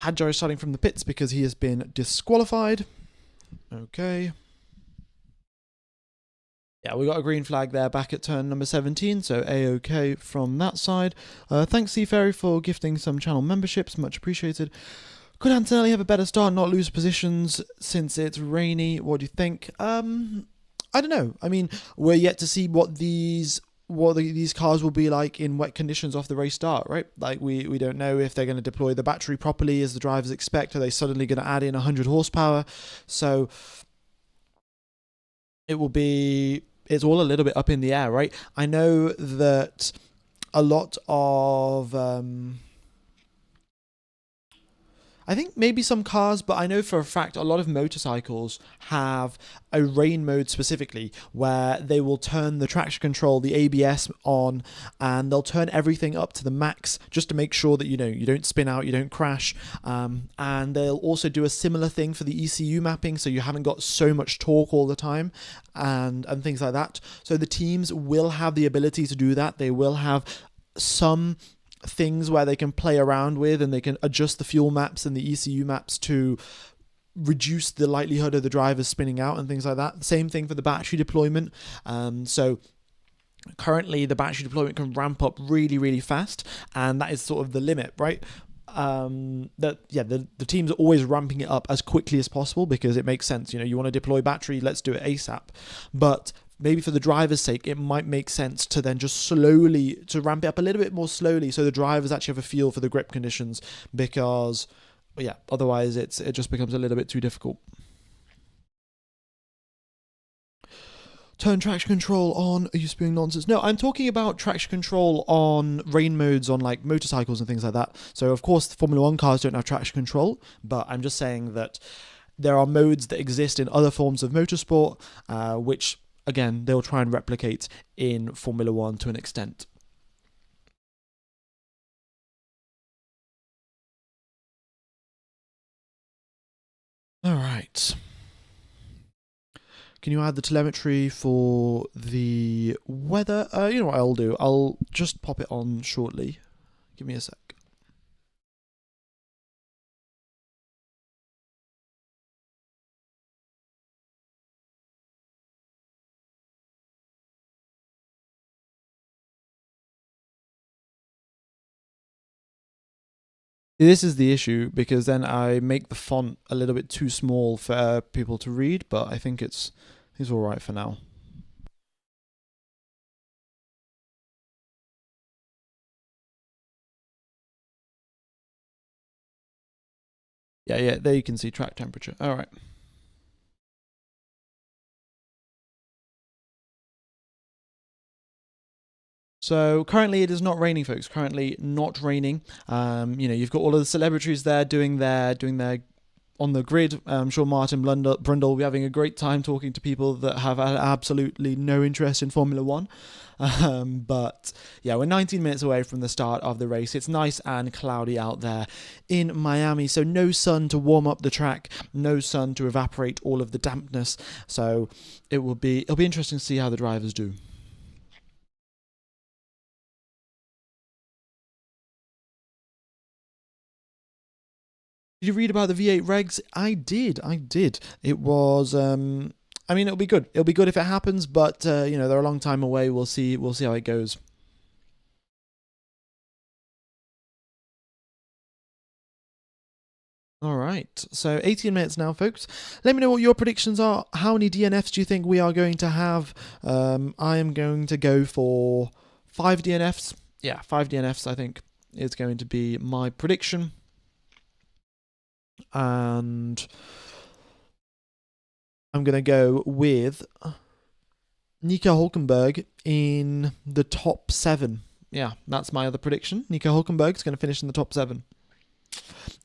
Hadjar is starting from the pits because he has been disqualified. Okay. Yeah, we got a green flag there back at turn number 17, so A-OK from that side. Thanks, Seaferry, for gifting some channel memberships, much appreciated. Could Antonelli have a better start, not lose positions since it's rainy? What do you think? I don't know. I mean, we're yet to see what these cars will be like in wet conditions off the race start, right? Like, we don't know if they're going to deploy the battery properly as the drivers expect. Are they suddenly going to add in 100 horsepower? So it's all a little bit up in the air, right? I know that a lot of I think maybe some cars, but I know for a fact a lot of motorcycles have a rain mode specifically where they will turn the traction control, the ABS on, and they'll turn everything up to the max just to make sure that, you don't spin out, you don't crash. And they'll also do a similar thing for the ECU mapping, so you haven't got so much torque all the time and things like that. So the teams will have the ability to do that. They will have some things where they can play around with, and they can adjust the fuel maps and the ECU maps to reduce the likelihood of the drivers spinning out and things like that. Same thing for the battery deployment. So currently the battery deployment can ramp up really fast, and that is sort of the limit, right? The teams are always ramping it up as quickly as possible because it makes sense. You want to deploy battery, let's do it ASAP. But maybe for the driver's sake, it might make sense to then just to ramp it up a little bit more slowly so the drivers actually have a feel for the grip conditions, because, yeah, otherwise it just becomes a little bit too difficult. Turn traction control on. Are you spewing nonsense? No, I'm talking about traction control on rain modes on like motorcycles and things like that. So of course the Formula 1 cars don't have traction control, but I'm just saying that there are modes that exist in other forms of motorsport, which, again, they'll try and replicate in Formula One to an extent. All right. Can you add the telemetry for the weather? You know what I'll do? I'll just pop it on shortly. Give me a sec. This is the issue, because then I make the font a little bit too small for people to read, but I think it's all right for now. Yeah, there you can see track temperature. All right. So currently it is not raining, folks. Currently not raining. You've got all of the celebrities there doing their on the grid. I'm sure Martin Brundle will be having a great time talking to people that have absolutely no interest in Formula One. But yeah, we're 19 minutes away from the start of the race. It's nice and cloudy out there in Miami, so no sun to warm up the track, no sun to evaporate all of the dampness. So it'll be interesting to see how the drivers do. Did you read about the V8 regs? I did. It was. It'll be good. It'll be good if it happens, but they're a long time away. We'll see. We'll see how it goes. All right. So 18 minutes now, folks. Let me know what your predictions are. How many DNFs do you think we are going to have? I am going to go for 5 DNFs. Yeah, 5 DNFs. I think is going to be my prediction. And I'm going to go with Nico Hulkenberg in the top 7. Yeah, that's my other prediction. Nico Hulkenberg is going to finish in the top 7.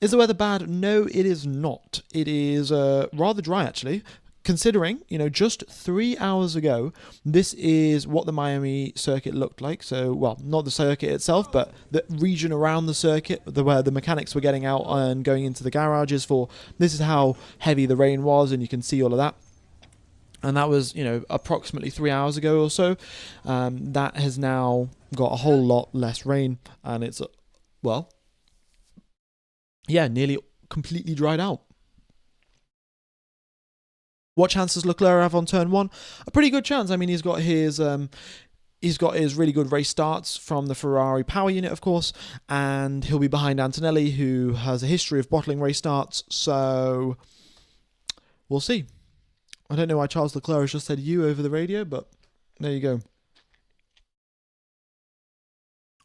Is the weather bad? No, it is not. It is rather dry, actually. Considering, just 3 hours ago, this is what the Miami circuit looked like. So, well, not the circuit itself, but the region around the circuit, where the mechanics were getting out and going into the garages for. This is how heavy the rain was, and you can see all of that. And that was, approximately 3 hours ago or so. That has now got a whole lot less rain, and it's, nearly completely dried out. What chance does Leclerc have on turn 1? A pretty good chance. I mean, he's got his really good race starts from the Ferrari power unit, of course, and he'll be behind Antonelli, who has a history of bottling race starts. So we'll see. I don't know why Charles Leclerc has just said "you" over the radio, but there you go.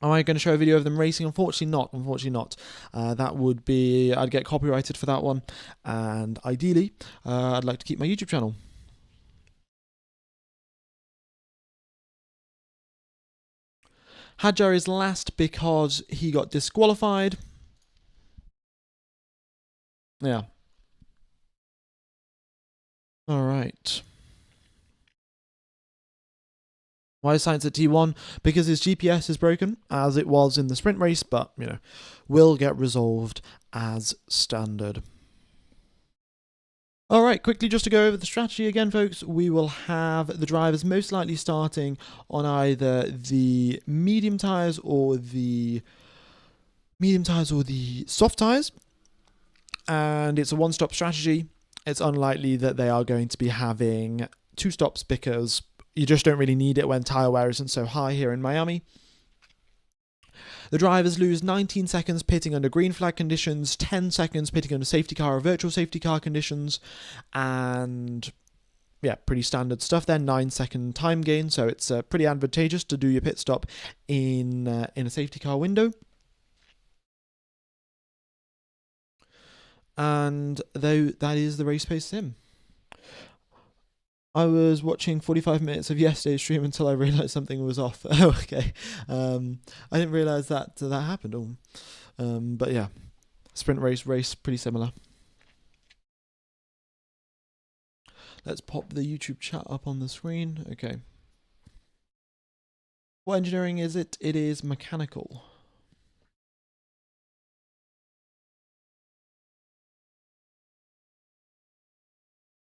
Am I going to show a video of them racing? Unfortunately not. That would be... I'd get copyrighted for that one. And ideally, I'd like to keep my YouTube channel. Hadjar is last because he got disqualified. Yeah. All right. Why is Sainz at T1? Because his GPS is broken, as it was in the sprint race, but, will get resolved as standard. All right, quickly just to go over the strategy again, folks, we will have the drivers most likely starting on either the medium tyres or the soft tyres, and it's a one-stop strategy. It's unlikely that they are going to be having 2 stops because you just don't really need it when tyre wear isn't so high here in Miami. The drivers lose 19 seconds pitting under green flag conditions, 10 seconds pitting under safety car or virtual safety car conditions, and yeah, pretty standard stuff there, 9-second time gain, so it's pretty advantageous to do your pit stop in a safety car window. And though that is the race pace sim. I was watching 45 minutes of yesterday's stream until I realised something was off. Oh, okay. I didn't realise that happened. But yeah, sprint race, pretty similar. Let's pop the YouTube chat up on the screen. Okay. What engineering is it? It is mechanical.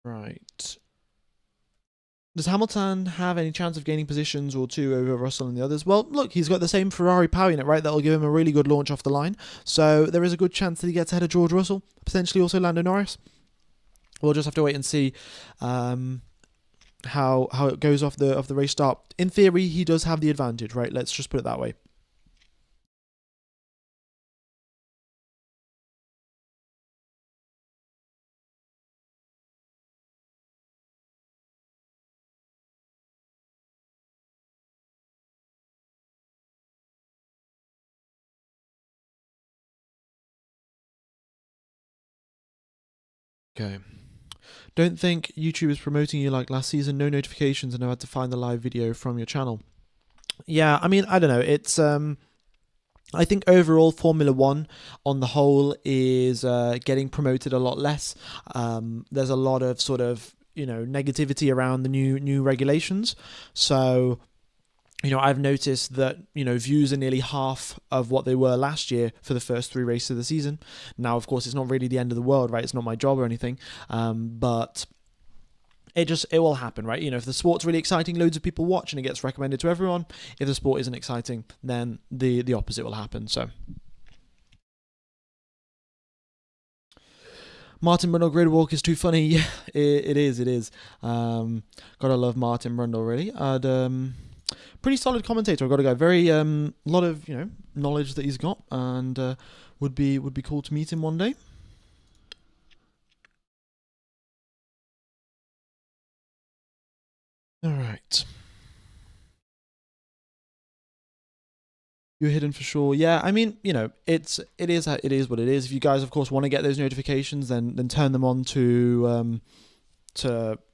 Right. Does Hamilton have any chance of gaining positions or two over Russell and the others? Well, look, he's got the same Ferrari power unit, right? That'll give him a really good launch off the line. So there is a good chance that he gets ahead of George Russell, potentially also Lando Norris. We'll just have to wait and see how it goes off the race start. In theory, he does have the advantage, right? Let's just put it that way. Okay. Don't think YouTube is promoting you like last season. No notifications, and I had to find the live video from your channel. Yeah, I mean, I don't know. It's I think overall Formula One on the whole is getting promoted a lot less. There's a lot of sort of negativity around the new regulations. So I've noticed that views are nearly half of what they were last year for the first 3 races of the season. Now, of course, it's not really the end of the world, right? It's not my job or anything, but it will happen, right? If the sport's really exciting, loads of people watch and it gets recommended to everyone. If the sport isn't exciting, then the opposite will happen. So Martin Brundle grid walk is too funny. Yeah, it is. Gotta love Martin Brundle, really. And pretty solid commentator. I've got a guy. Very lot of knowledge that he's got, and would be cool to meet him one day. All right. You're hidden for sure. Yeah, I mean, it is what it is. If you guys, of course, want to get those notifications, then turn them on to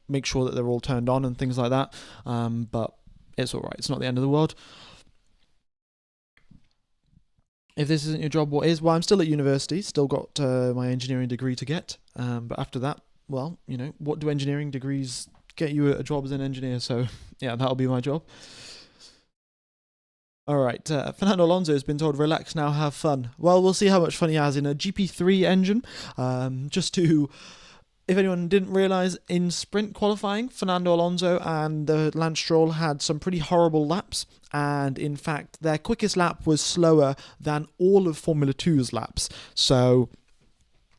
make sure that they're all turned on and things like that. But it's all right. It's not the end of the world. If this isn't your job, what is? Well, I'm still at university. Still got my engineering degree to get. But after that, well, what do engineering degrees get you a job as an engineer? So yeah, that'll be my job. All right, Fernando Alonso has been told, relax now, have fun. Well, we'll see how much fun he has in a GP3 engine. Just to, if anyone didn't realise, in sprint qualifying, Fernando Alonso and Lance Stroll had some pretty horrible laps. And in fact, their quickest lap was slower than all of Formula 2's laps. So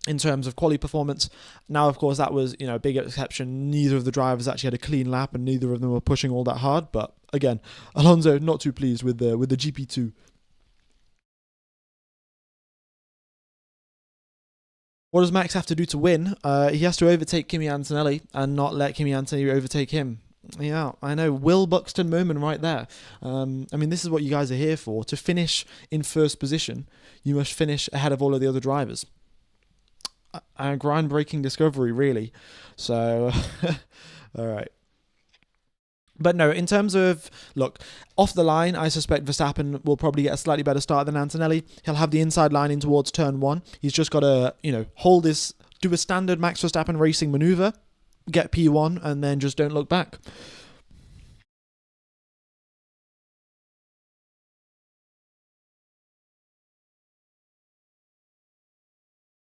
in terms of quality performance. Now, of course, that was a big exception. Neither of the drivers actually had a clean lap, and neither of them were pushing all that hard. But again, Alonso not too pleased with the GP2. What does Max have to do to win? He has to overtake Kimi Antonelli and not let Kimi Antonelli overtake him. Yeah, I know. Will Buxton moment right there. I mean, this is what you guys are here for. To finish in first position, you must finish ahead of all of the other drivers. A groundbreaking discovery, really. So, all right. But no, in terms of, look, off the line, I suspect Verstappen will probably get a slightly better start than Antonelli. He'll have the inside line in towards turn 1. He's just got to, hold this, do a standard Max Verstappen racing maneuver, get P1, and then just don't look back.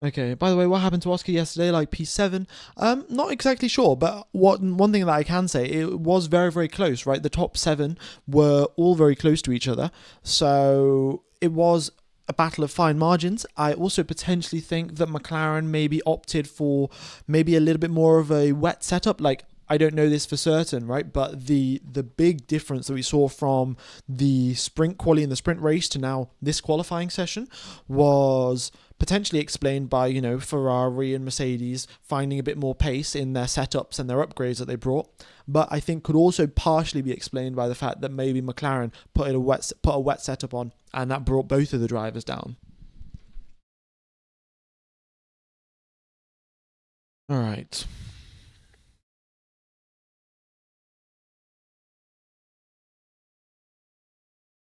Okay, by the way, what happened to Oscar yesterday, like P7? Not exactly sure, but one thing that I can say, it was very, very close, right? The top 7 were all very close to each other, so it was a battle of fine margins. I also potentially think that McLaren maybe opted for maybe a little bit more of a wet setup, like I don't know this for certain, right? But the big difference that we saw from the sprint quali and the sprint race to now this qualifying session was potentially explained by, Ferrari and Mercedes finding a bit more pace in their setups and their upgrades that they brought. But I think could also partially be explained by the fact that maybe McLaren put a wet setup on, and that brought both of the drivers down. All right.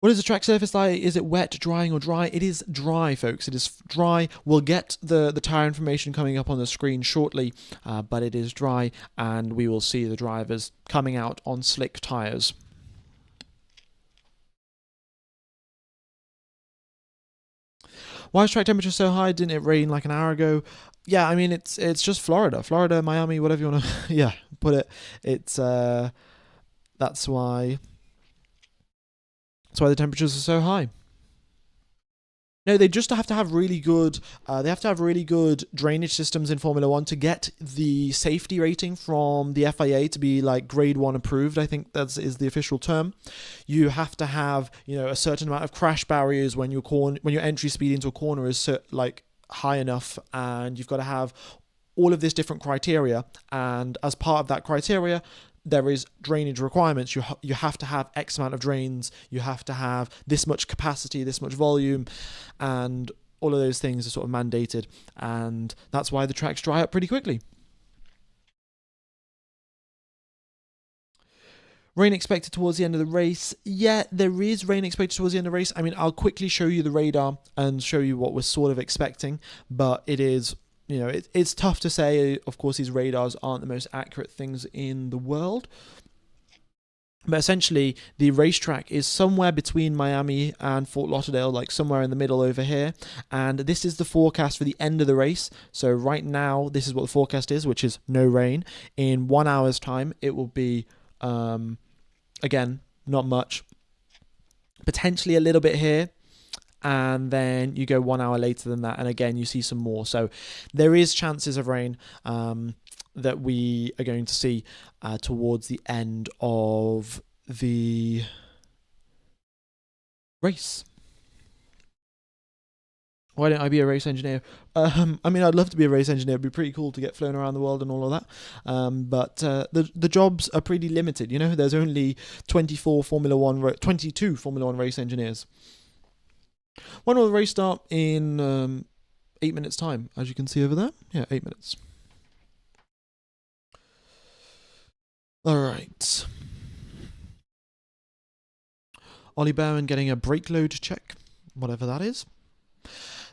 What is the track surface like? Is it wet, drying, or dry? It is dry, folks. It is dry. We'll get the tire information coming up on the screen shortly, but it is dry, and we will see the drivers coming out on slick tires. Why is track temperature so high? Didn't it rain like an hour ago? Yeah, I mean it's just Florida, Miami, whatever you want to yeah put it. It's that's why the temperatures are so high. No, they just have to have really good. They have to have really good drainage systems in Formula One to get the safety rating from the FIA to be like Grade 1 approved. I think that is the official term. You have to have a certain amount of crash barriers when your entry speed into a corner is like high enough, and you've got to have all of this different criteria. And as part of that criteria, there is drainage requirements. You have to have X amount of drains. You have to have this much capacity, this much volume, and all of those things are sort of mandated. And that's why the tracks dry up pretty quickly. Rain expected towards the end of the race. Yeah, there is rain expected towards the end of the race. I mean, I'll quickly show you the radar and show you what we're sort of expecting, but it is it's tough to say. Of course, these radars aren't the most accurate things in the world. But essentially, the racetrack is somewhere between Miami and Fort Lauderdale, like somewhere in the middle over here. And this is the forecast for the end of the race. So right now, this is what the forecast is, which is no rain. In 1 hour's time, it will be, again, not much. Potentially a little bit here. And then you go 1 hour later than that, and again you see some more. So there is chances of rain that we are going to see towards the end of the race. Why don't I be a race engineer? I mean, I'd love to be a race engineer. It'd be pretty cool to get flown around the world and all of that. But the jobs are pretty limited. There's only 22 Formula One race engineers. When will the race start? In 8 minutes' time, as you can see over there. Yeah, 8 minutes. All right. Ollie Bowen getting a brake load check, whatever that is.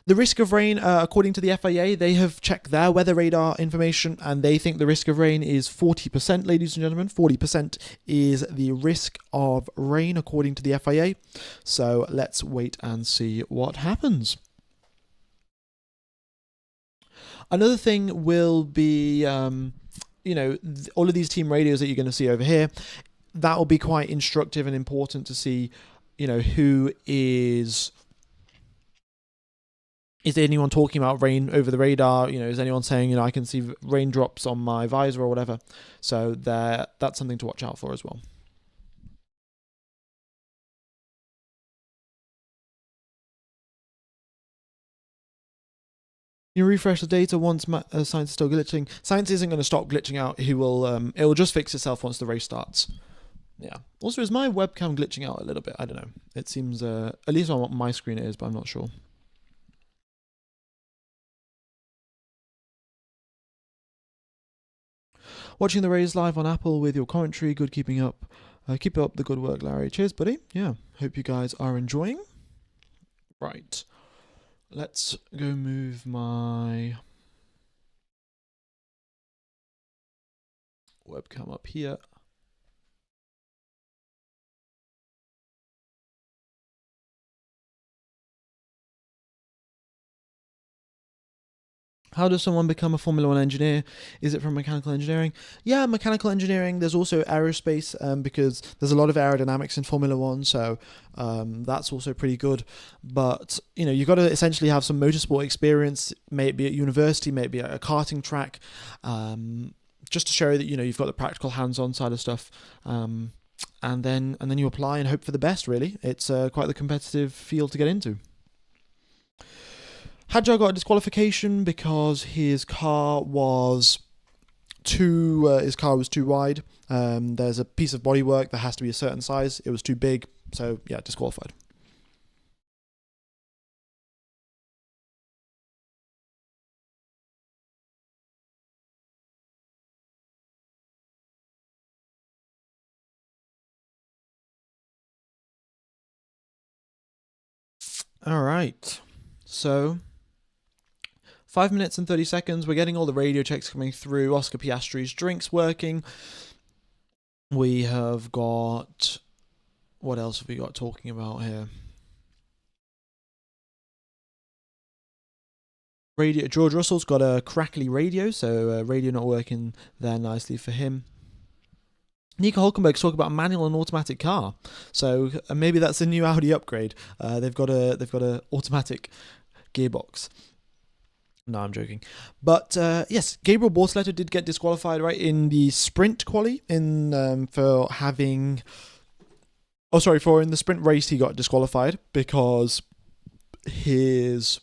The risk of rain, according to the FIA, they have checked their weather radar information, and they think the risk of rain is 40%, ladies and gentlemen. 40% is the risk of rain, according to the FIA. So let's wait and see what happens. Another thing will be, all of these team radios that you're going to see over here. That will be quite instructive and important to see, who is anyone talking about rain over the radar? Is anyone saying, I can see raindrops on my visor or whatever? So that's something to watch out for as well. You refresh the data once science is still glitching. Science isn't going to stop glitching out. It will just fix itself once the race starts. Yeah. Also, is my webcam glitching out a little bit? I don't know. It seems, at least on my screen it is, but I'm not sure. Watching the race live on Apple with your commentary. Good keeping up. Keep up the good work, Larry. Cheers, buddy. Yeah. Hope you guys are enjoying. Right. Let's go move my webcam up here. How does someone become a Formula One engineer? Is it from mechanical engineering? Yeah, mechanical engineering. There's also aerospace because there's a lot of aerodynamics in Formula One, so that's also pretty good. But you've got to essentially have some motorsport experience, maybe at university, maybe at a karting track, just to show that you've got the practical hands-on side of stuff. And then you apply and hope for the best. Really, it's quite the competitive field to get into. Hadjar got a disqualification because his car was too wide. There's a piece of bodywork that has to be a certain size. It was too big, so yeah, disqualified. All right. So 5 minutes and 30 seconds. We're getting all the radio checks coming through. Oscar Piastri's drinks working. We have got... What else have we got talking about here? Radio. George Russell's got a crackly radio, so radio not working there nicely for him. Nico Hulkenberg's talking about a manual and automatic car, so maybe that's a new Audi upgrade. They've got a automatic gearbox. No, I'm joking. But yes, Gabriel Bortoleto did get disqualified right in the sprint quali for having. In the sprint race he got disqualified because his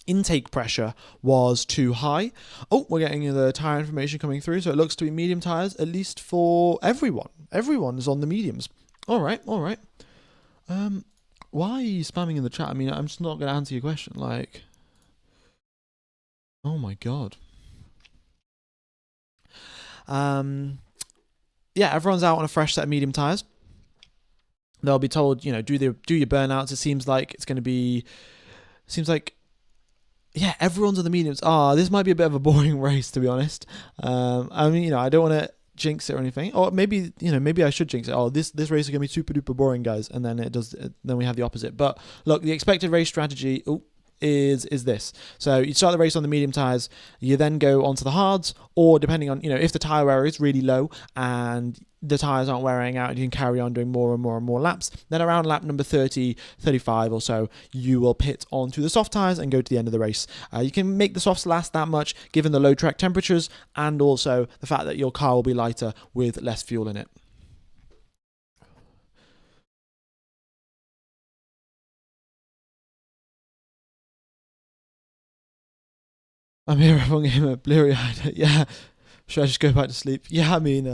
intake pressure was too high. Oh, we're getting the tyre information coming through, so it looks to be medium tyres, at least for everyone. Everyone is on the mediums. All right. Why are you spamming in the chat? I mean, I'm just not going to answer your question. Like, oh my god. Yeah, everyone's out on a fresh set of medium tyres. They'll be told, do your burnouts. It seems like it's going to be. Yeah, everyone's on the mediums. This might be a bit of a boring race, to be honest. I mean, I don't want to jinx it or anything. Or maybe, maybe I should jinx it. This race is going to be super duper boring, guys. And then then we have the opposite. But look, the expected race strategy is this. So you start the race on the medium tyres. You then go onto the hards, or depending on, if the tyre wear is really low and the tyres aren't wearing out, you can carry on doing more and more and more laps. Then around lap number 30, 35 or so, you will pit onto the soft tyres and go to the end of the race. You can make the softs last that much given the low track temperatures and also the fact that your car will be lighter with less fuel in it. I'm here, everyone gamer, blurry-eyed. Yeah. Should I just go back to sleep? Yeah, I mean,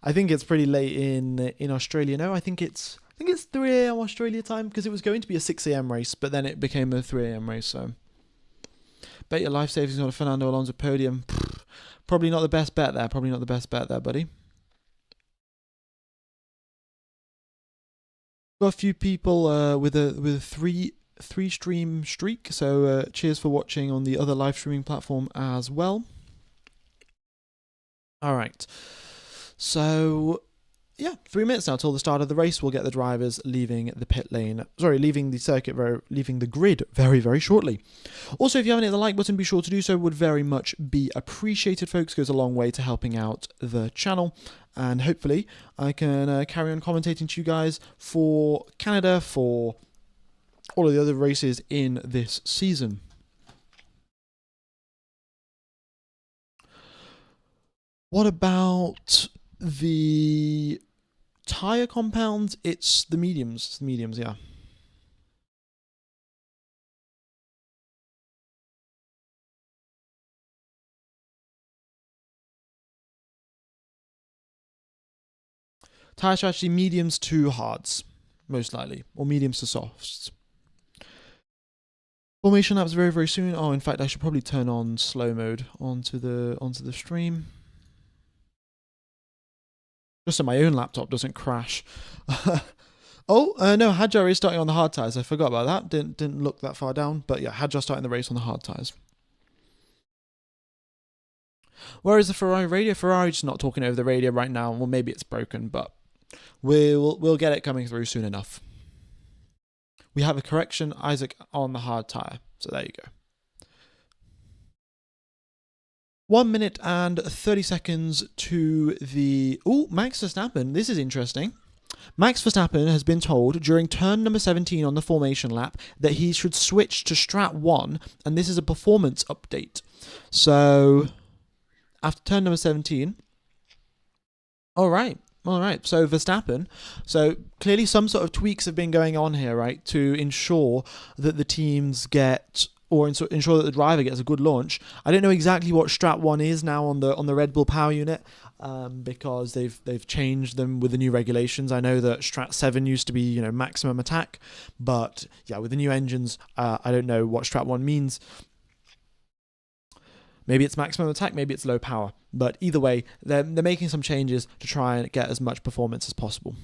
I think it's pretty late in Australia. No, I think it's 3 a.m. Australia time because it was going to be a 6 a.m. race, but then it became a 3 a.m. race. So, bet your life savings on a Fernando Alonso podium. Probably not the best bet there. Buddy. Got a few people with a three stream streak. So cheers for watching on the other live streaming platform as well. All right. So, yeah, 3 minutes now till the start of the race. We'll get the drivers leaving the circuit, leaving the grid very, very shortly. Also, if you haven't hit the like button, be sure to do so. Would very much be appreciated, folks. Goes a long way to helping out the channel. And hopefully, I can carry on commentating to you guys for Canada, for all of the other races in this season. What about the tyre compounds? It's the mediums. Yeah. Tyre strategy, mediums to hards, most likely, or mediums to softs. Formation laps very, very soon. Oh, in fact, I should probably turn on slow mode onto the stream. Just so my own laptop doesn't crash. No, Hadjar is starting on the hard tyres. I forgot about that. Didn't look that far down. But yeah, Hadjar starting the race on the hard tyres. Where is the Ferrari radio? Ferrari's just not talking over the radio right now. Well, maybe it's broken, but we'll get it coming through soon enough. We have a correction, Isaac, on the hard tyre. So there you go. 1 minute and 30 seconds to the... Max Verstappen. This is interesting. Max Verstappen has been told during turn number 17 on the formation lap that he should switch to Strat 1, and this is a performance update. So, after turn number 17... All right. So Verstappen. So clearly some sort of tweaks have been going on here, right, to ensure that the teams get... or ensure that the driver gets a good launch. I don't know exactly what Strat 1 is now on the Red Bull power unit because they've changed them with the new regulations. I know that Strat 7 used to be maximum attack, but yeah, with the new engines, I don't know what Strat 1 means. Maybe it's maximum attack, maybe it's low power. But either way, they're making some changes to try and get as much performance as possible.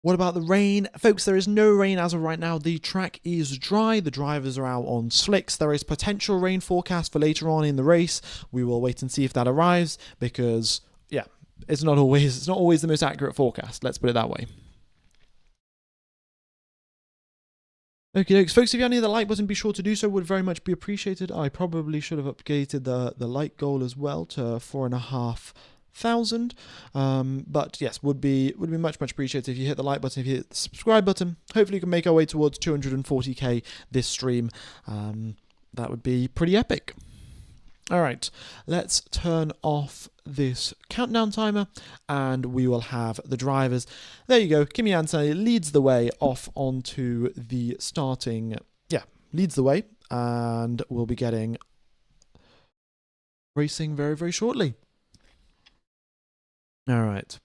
What about the rain? Folks, there is no rain as of right now. The track is dry. The drivers are out on slicks. There is potential rain forecast for later on in the race. We will wait and see if that arrives because, yeah, it's not always the most accurate forecast. Let's put it that way. Okay, folks, if you have any of the like button, be sure to do so. Would very much be appreciated. I probably should have updated the like goal as well to 4,500. But yes, would be much appreciated if you hit the like button, if you hit the subscribe button. Hopefully, you can make our way towards 240k this stream. That would be pretty epic. All right, let's turn off this countdown timer and we will have the drivers. There you go. Kimi Antonelli leads the way off onto the starting, leads the way, and we'll be getting racing very shortly. All right.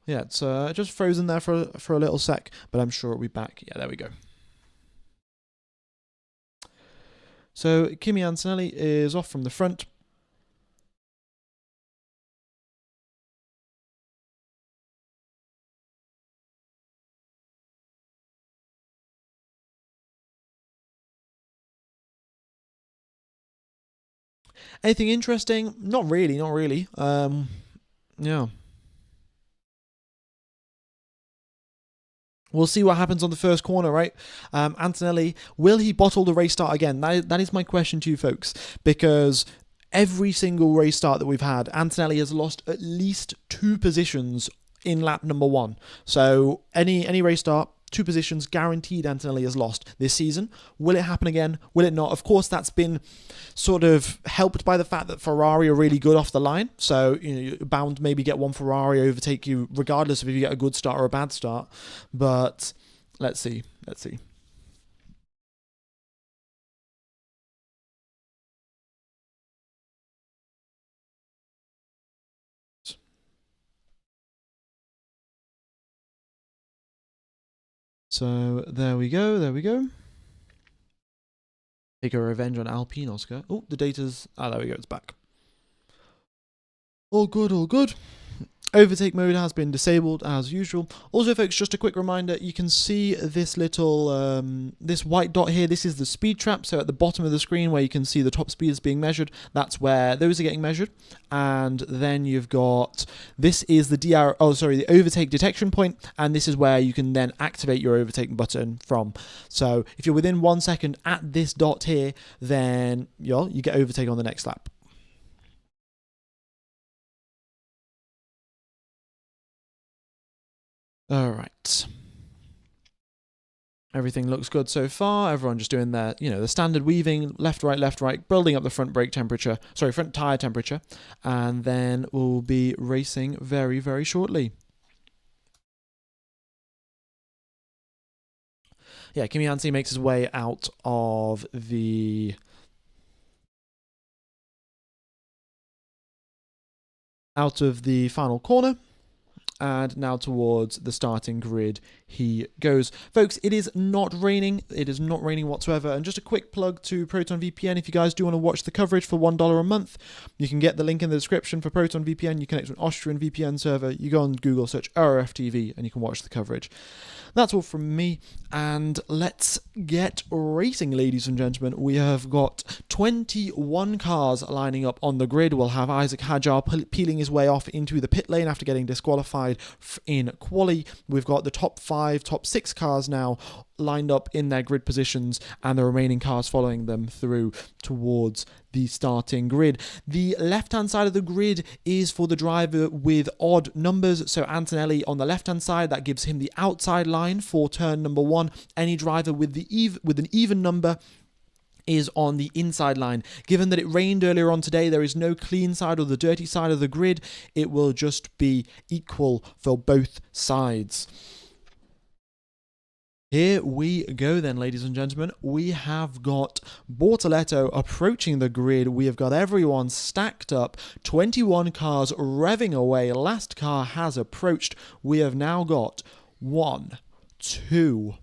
Yeah, it's just frozen there for a little sec, but I'm sure it'll be back. Yeah, there we go. So Kimi Antonelli is off from the front. Anything interesting? Not really. Yeah. We'll see what happens on the first corner, right? Antonelli, will he bottle the race start again? That is my question to you folks, because every single race start that we've had, Antonelli has lost at least 2 positions in lap number 1. So any race start, 2 positions guaranteed Antonelli has lost this season. Will it happen again? Will it not? Of course, that's been sort of helped by the fact that Ferrari are really good off the line. So you're bound to maybe get one Ferrari overtake you regardless of if you get a good start or a bad start. But let's see. So there we go. Take a revenge on Alpine, Oscar. Oh, the data's... there we go, it's back. All good. Overtake mode has been disabled as usual. Also, folks, just a quick reminder, you can see this little, this white dot here. This is the speed trap. So at the bottom of the screen where you can see the top speeds being measured, that's where those are getting measured. And then you've got, this is the the overtake detection point, and this is where you can then activate your overtake button from. So if you're within 1 second at this dot here, then you get overtake on the next lap. All right. Everything looks good so far. Everyone just doing their, the standard weaving, left, right, building up the front tire temperature. And then we'll be racing very shortly. Yeah, Kimi Antonelli makes his way out of the... final corner. And now towards the starting grid he goes. Folks, it is not raining. It is not raining whatsoever. And just a quick plug to Proton VPN. If you guys do want to watch the coverage for $1 a month, you can get the link in the description for Proton VPN. You connect to an Austrian VPN server. You go on Google, search ORF TV, and you can watch the coverage. That's all from me, and let's get racing, ladies and gentlemen. We have got 21 cars lining up on the grid. We'll have Isaac Hadjar peeling his way off into the pit lane after getting disqualified in quali. We've got the top 6 cars now lined up in their grid positions, and the remaining cars following them through towards the starting grid. The left-hand side of the grid is for the driver with odd numbers. So Antonelli on the left-hand side, that gives him the outside line for turn number 1. Any driver with an even number is on the inside line. Given that it rained earlier on today, there is no clean side or the dirty side of the grid. It will just be equal for both sides. Here we go then, ladies and gentlemen. We have got Bortoleto approaching the grid. We have got everyone stacked up. 21 cars revving away. Last car has approached. We have now got 1, 2...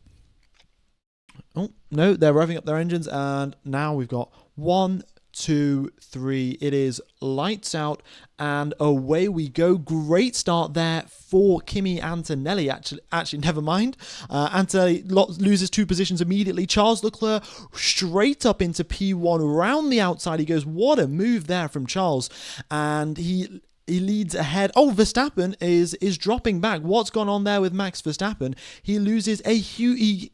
Oh, no, they're revving up their engines, and now we've got 1, 2, 3. It is lights out and away we go. Great start there for Kimi Antonelli. Actually, never mind. Antonelli loses 2 positions immediately. Charles Leclerc straight up into P1 around the outside. He goes, what a move there from Charles, and he leads ahead. Oh, Verstappen is dropping back. What's gone on there with Max Verstappen? He loses a huge,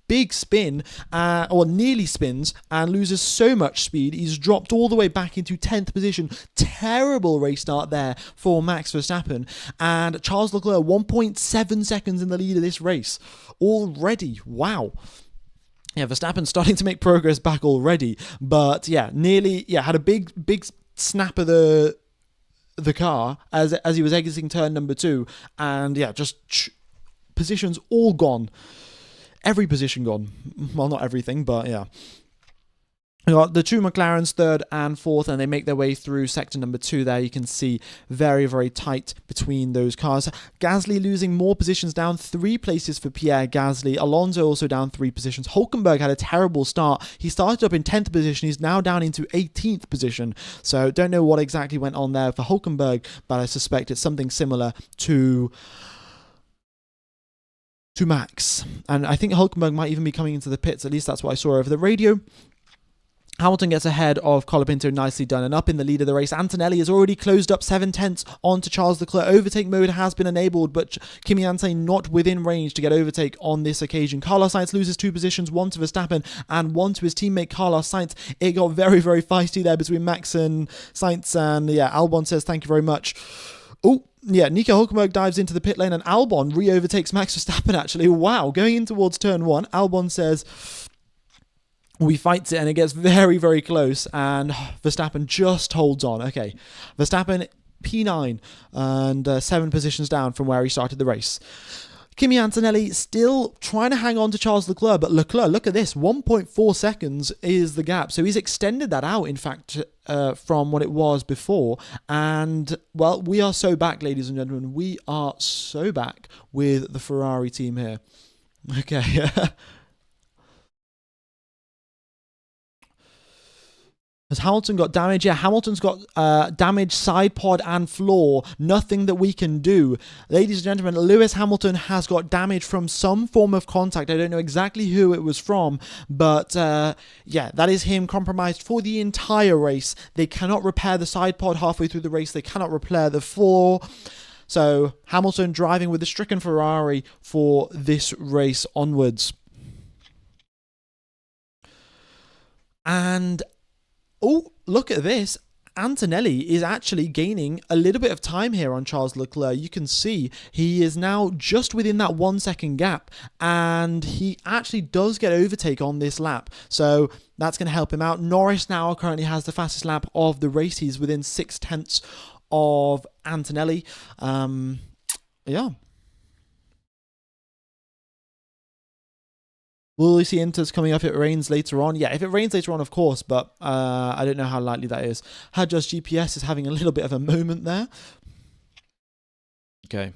big spin, or nearly spins, and loses so much speed. He's dropped all the way back into 10th position. Terrible race start there for Max Verstappen. And Charles Leclerc, 1.7 seconds in the lead of this race already. Wow. Yeah, Verstappen starting to make progress back already. But yeah, had a big snap of the car as he was exiting turn number 2, and just positions all gone, every position gone. Well, not everything, but yeah. We got the 2 McLarens, 3rd and 4th, and they make their way through sector number 2 there. You can see very, very tight between those cars. Gasly losing more positions, down 3 places for Pierre Gasly. Alonso also down 3 positions. Hulkenberg had a terrible start. He started up in 10th position. He's now down into 18th position. So don't know what exactly went on there for Hulkenberg, but I suspect it's something similar to Max. And I think Hulkenberg might even be coming into the pits. At least that's what I saw over the radio. Hamilton gets ahead of Colapinto, nicely done, and up in the lead of the race. Antonelli has already closed up 7/10 onto Charles Leclerc. Overtake mode has been enabled, but Kimi Antonelli not within range to get overtake on this occasion. Carlos Sainz loses 2 positions, 1 to Verstappen and 1 to his teammate Carlos Sainz. It got very, very feisty there between Max and Sainz, and Albon says thank you very much. Oh, yeah, Nico Hulkenberg dives into the pit lane and Albon re-overtakes Max Verstappen, actually. Wow, going in towards turn 1, Albon says we fights it, and it gets very, very close, and Verstappen just holds on. Okay, Verstappen P9 and 7 positions down from where he started the race. Kimi Antonelli still trying to hang on to Charles Leclerc, but Leclerc, look at this, 1.4 seconds is the gap. So he's extended that out, in fact, from what it was before. And, well, we are so back, ladies and gentlemen. We are so back with the Ferrari team here. Okay, Has Hamilton got damage? Yeah, Hamilton's got damaged side pod and floor. Nothing that we can do. Ladies and gentlemen, Lewis Hamilton has got damage from some form of contact. I don't know exactly who it was from, but that is him compromised for the entire race. They cannot repair the side pod halfway through the race. They cannot repair the floor. So Hamilton driving with the stricken Ferrari for this race onwards. And oh, look at this. Antonelli is actually gaining a little bit of time here on Charles Leclerc. You can see he is now just within that 1 second gap, and he actually does get overtake on this lap. So that's going to help him out. Norris now currently has the fastest lap of the race. He's within 6/10 of Antonelli. Will we see Inters coming up if it rains later on? Yeah, if it rains later on, of course, but I don't know how likely that is. Hadjas GPS is having a little bit of a moment there. Okay.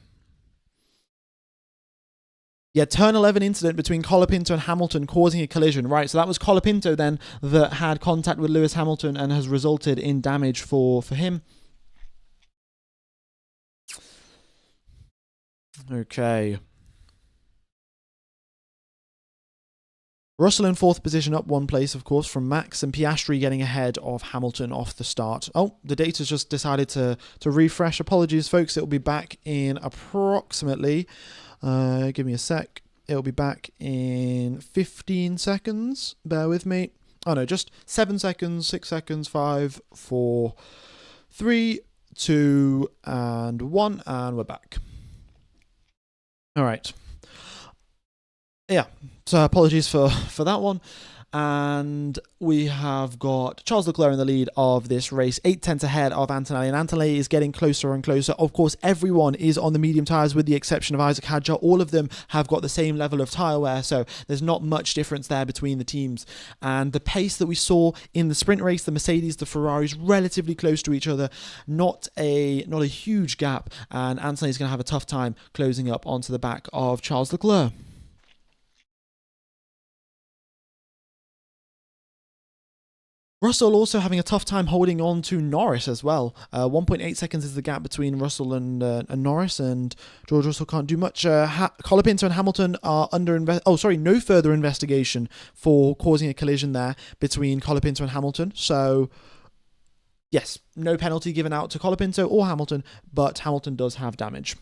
Yeah, turn 11 incident between Colapinto and Hamilton causing a collision. Right, so that was Colapinto then that had contact with Lewis Hamilton and has resulted in damage for him. Okay. Russell in 4th position, up 1 place, of course, from Max, and Piastri getting ahead of Hamilton off the start. Oh, the data's just decided to refresh. Apologies, folks. It'll be back in approximately, give me a sec. It'll be back in 15 seconds. Bear with me. Oh, no, just 7 seconds, 6 seconds, 5, 4, 3, 2, and 1, and we're back. All right. Yeah, so apologies for that one. And we have got Charles Leclerc in the lead of this race, 8/10 ahead of Antonelli, and Antonelli is getting closer and closer. Of course, everyone is on the medium tyres with the exception of Isaac Hadjar. All of them have got the same level of tyre wear, so there's not much difference there between the teams. And the pace that we saw in the sprint race, the Mercedes, the Ferraris, relatively close to each other, not a huge gap, and Antonelli's going to have a tough time closing up onto the back of Charles Leclerc. Russell also having a tough time holding on to Norris as well. 1.8 seconds is the gap between Russell and Norris, and George Russell can't do much. Colapinto and Hamilton are under no further investigation for causing a collision there between Colapinto and Hamilton. So, yes, no penalty given out to Colapinto or Hamilton, but Hamilton does have damage.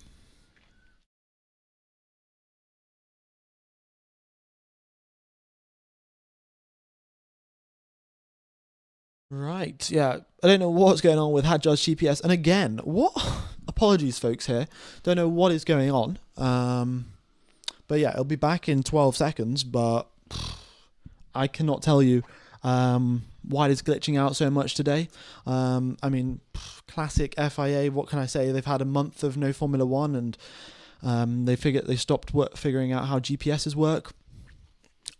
Right, yeah. I don't know what's going on with Hadjar's GPS. And again, what? Apologies, folks, here. Don't know what is going on. But yeah, it'll be back in 12 seconds, but I cannot tell you why it's glitching out so much today. I mean, classic FIA, what can I say? They've had a month of no Formula One, and they stopped figuring out how GPSs work.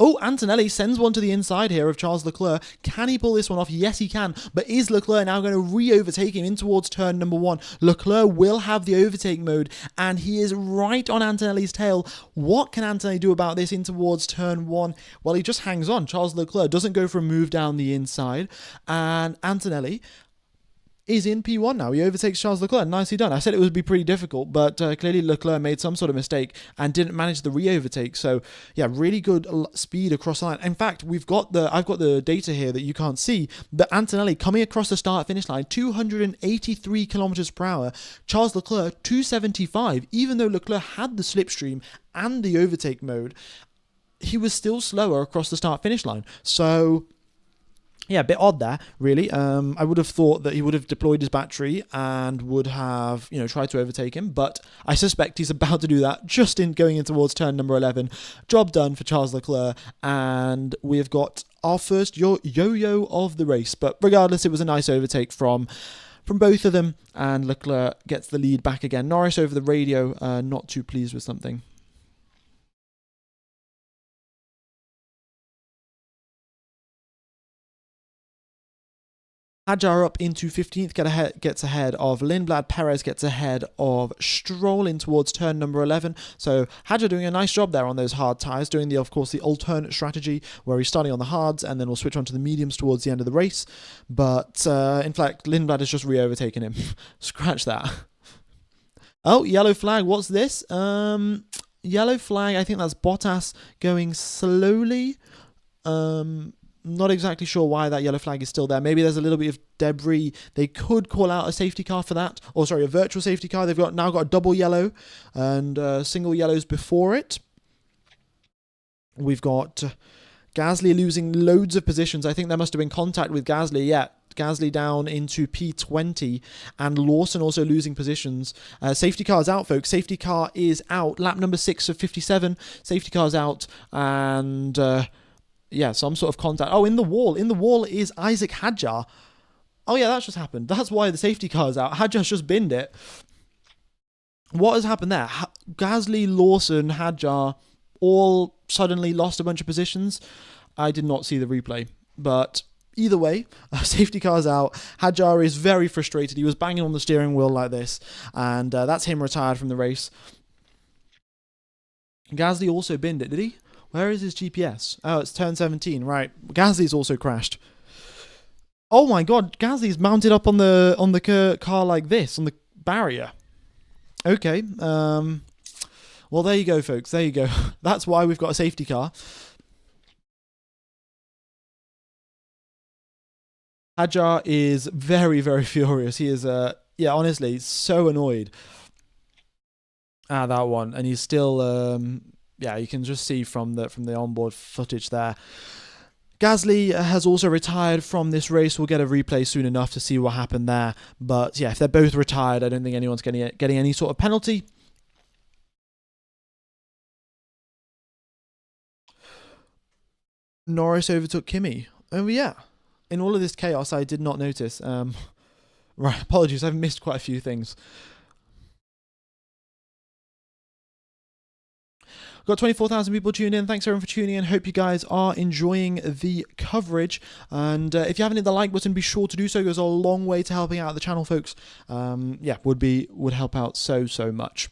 Oh, Antonelli sends one to the inside here of Charles Leclerc. Can he pull this one off? Yes, he can. But is Leclerc now going to re-overtake him in towards turn number 1? Leclerc will have the overtake mode, and he is right on Antonelli's tail. What can Antonelli do about this in towards turn 1? Well, he just hangs on. Charles Leclerc doesn't go for a move down the inside, and Antonelli is in P1 now. He overtakes Charles Leclerc. Nicely done. I said it would be pretty difficult, but clearly Leclerc made some sort of mistake and didn't manage the re-overtake. So yeah, really good speed across the line. In fact, I've got the data here that you can't see, but Antonelli coming across the start-finish line, 283 kilometers per hour. Charles Leclerc, 275. Even though Leclerc had the slipstream and the overtake mode, he was still slower across the start-finish line. So yeah, a bit odd there, really. I would have thought that he would have deployed his battery and would have, tried to overtake him, but I suspect he's about to do that just in going in towards turn number 11. Job done for Charles Leclerc, and we've got our first yo-yo of the race. But regardless, it was a nice overtake from both of them, and Leclerc gets the lead back again. Norris over the radio, not too pleased with something. Hadjar up into 15th, gets ahead of Lindblad. Perez gets ahead of Stroll in towards turn number 11. So Hadjar doing a nice job there on those hard tyres, doing the alternate strategy where he's starting on the hards and then we'll switch on to the mediums towards the end of the race. But in fact, Lindblad has just re-overtaken him. Scratch that. Oh, yellow flag. What's this? Yellow flag. I think that's Bottas going slowly. Not exactly sure why that yellow flag is still there. Maybe there's a little bit of debris. They could call out a safety car for that. Or sorry, a virtual safety car. They've now got a double yellow and single yellows before it. We've got Gasly losing loads of positions. I think there must have been contact with Gasly. Yeah, Gasly down into P20 and Lawson also losing positions. Safety car's out, folks. Safety car is out. Lap number 6 of 57. Safety car's out and... yeah, some sort of contact. Oh, in the wall. In the wall is Isaac Hadjar. Oh, yeah, that's just happened. That's why the safety car's out. Hadjar's just binned it. What has happened there? Gasly, Lawson, Hadjar all suddenly lost a bunch of positions. I did not see the replay. But either way, safety car's out. Hadjar is very frustrated. He was banging on the steering wheel like this. And that's him retired from the race. Gasly also binned it, did he? Where is his GPS? Oh, it's turn 17. Right. Gasly's also crashed. Oh my god, Gasly's mounted up on the car like this, on the barrier. Okay. Well, there you go, folks. There you go. That's why we've got a safety car. Hadjar is very, very furious. He is, honestly, so annoyed. That one. And he's still... yeah, you can just see from the onboard footage there. Gasly has also retired from this race. We'll get a replay soon enough to see what happened there. But yeah, if they're both retired, I don't think anyone's getting any sort of penalty. Norris overtook Kimi. Oh yeah. In all of this chaos, I did not notice. Right, apologies, I've missed quite a few things. Got 24,000 people tuned in. Thanks everyone for tuning in. Hope you guys are enjoying the coverage. And if you haven't hit the like button, be sure to do so. It goes a long way to helping out the channel, folks. Yeah, would help out so much.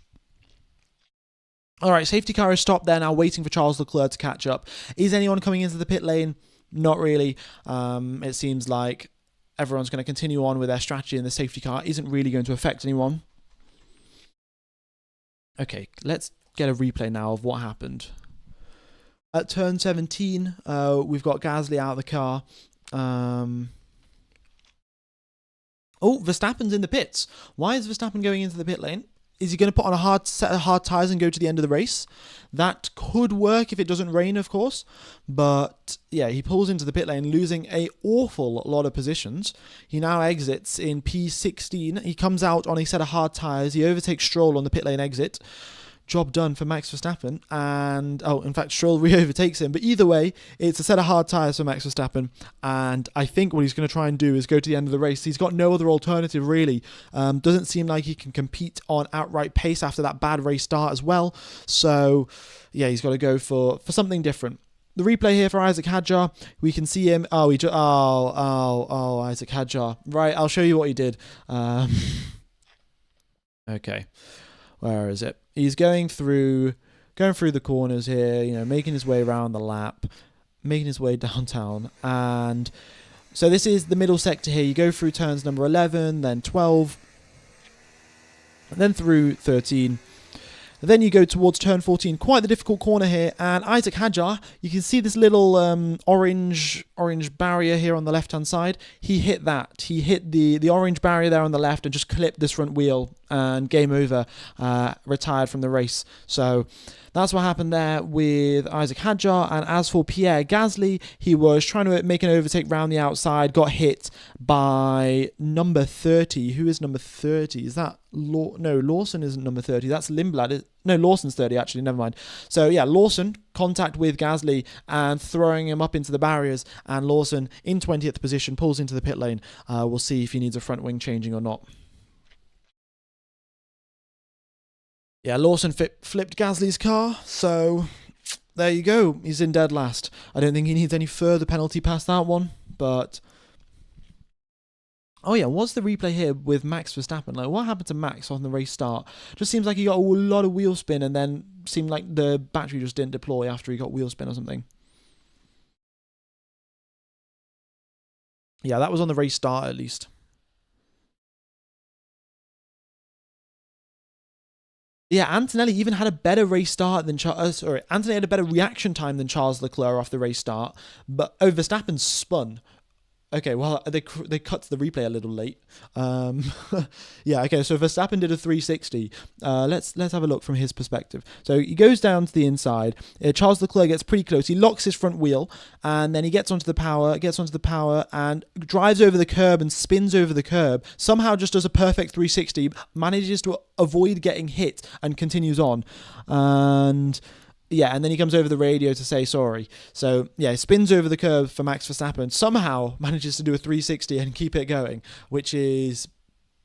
All right, safety car is stopped there now, waiting for Charles Leclerc to catch up. Is anyone coming into the pit lane? Not really. It seems like everyone's going to continue on with their strategy, and the safety car isn't really going to affect anyone. Okay, let's get a replay now of what happened. At turn 17, we've got Gasly out of the car. Verstappen's in the pits. Why is Verstappen going into the pit lane? Is he going to put on a set of hard tyres and go to the end of the race? That could work if it doesn't rain, of course. But yeah, he pulls into the pit lane, losing an awful lot of positions. He now exits in P16. He comes out on a set of hard tyres. He overtakes Stroll on the pit lane exit. Job done for Max Verstappen. And, in fact, Stroll re-overtakes him. But either way, it's a set of hard tyres for Max Verstappen. And I think what he's going to try and do is go to the end of the race. He's got no other alternative, really. Doesn't seem like he can compete on outright pace after that bad race start as well. So, yeah, he's got to go for something different. The replay here for Isaac Hadjar, we can see him. Isaac Hadjar. Right, I'll show you what he did. Okay. Where is it? He's going through the corners here, making his way around the lap, making his way downtown. And so this is the middle sector here. You go through turns number 11, then 12, and then through 13. And then you go towards turn 14, quite the difficult corner here. And Isaac Hadjar, you can see this little orange barrier here on the left-hand side. He hit that. He hit the orange barrier there on the left and just clipped this front wheel, and game over, retired from the race. So that's what happened there with Isaac Hadjar. And as for Pierre Gasly, he was trying to make an overtake round the outside, got hit by number 30. Who is number 30? Is that no, Lawson isn't number 30. That's Lindblad. No, Lawson's 30, actually. Never mind. So, yeah, Lawson, contact with Gasly and throwing him up into the barriers. And Lawson, in 20th position, pulls into the pit lane. We'll see if he needs a front wing changing or not. Yeah, Lawson flipped Gasly's car, so there you go. He's in dead last. I don't think he needs any further penalty past that one, but... Oh yeah, what's the replay here with Max Verstappen? Like, what happened to Max on the race start? Just seems like he got a lot of wheel spin, and then seemed like the battery just didn't deploy after he got wheel spin or something. Yeah, that was on the race start at least. Yeah, Antonelli even had a better race start than Antonelli had a better reaction time than Charles Leclerc off the race start, but Verstappen spun. Okay, well, they cut to the replay a little late. Yeah, okay, so Verstappen did a 360. Let's have a look from his perspective. So he goes down to the inside. Charles Leclerc gets pretty close. He locks his front wheel, and then he gets onto the power, and drives over the curb and spins over the curb. Somehow just does a perfect 360, manages to avoid getting hit, and continues on. And... yeah, and then he comes over the radio to say sorry. So, yeah, spins over the curve for Max Verstappen, somehow manages to do a 360 and keep it going, which is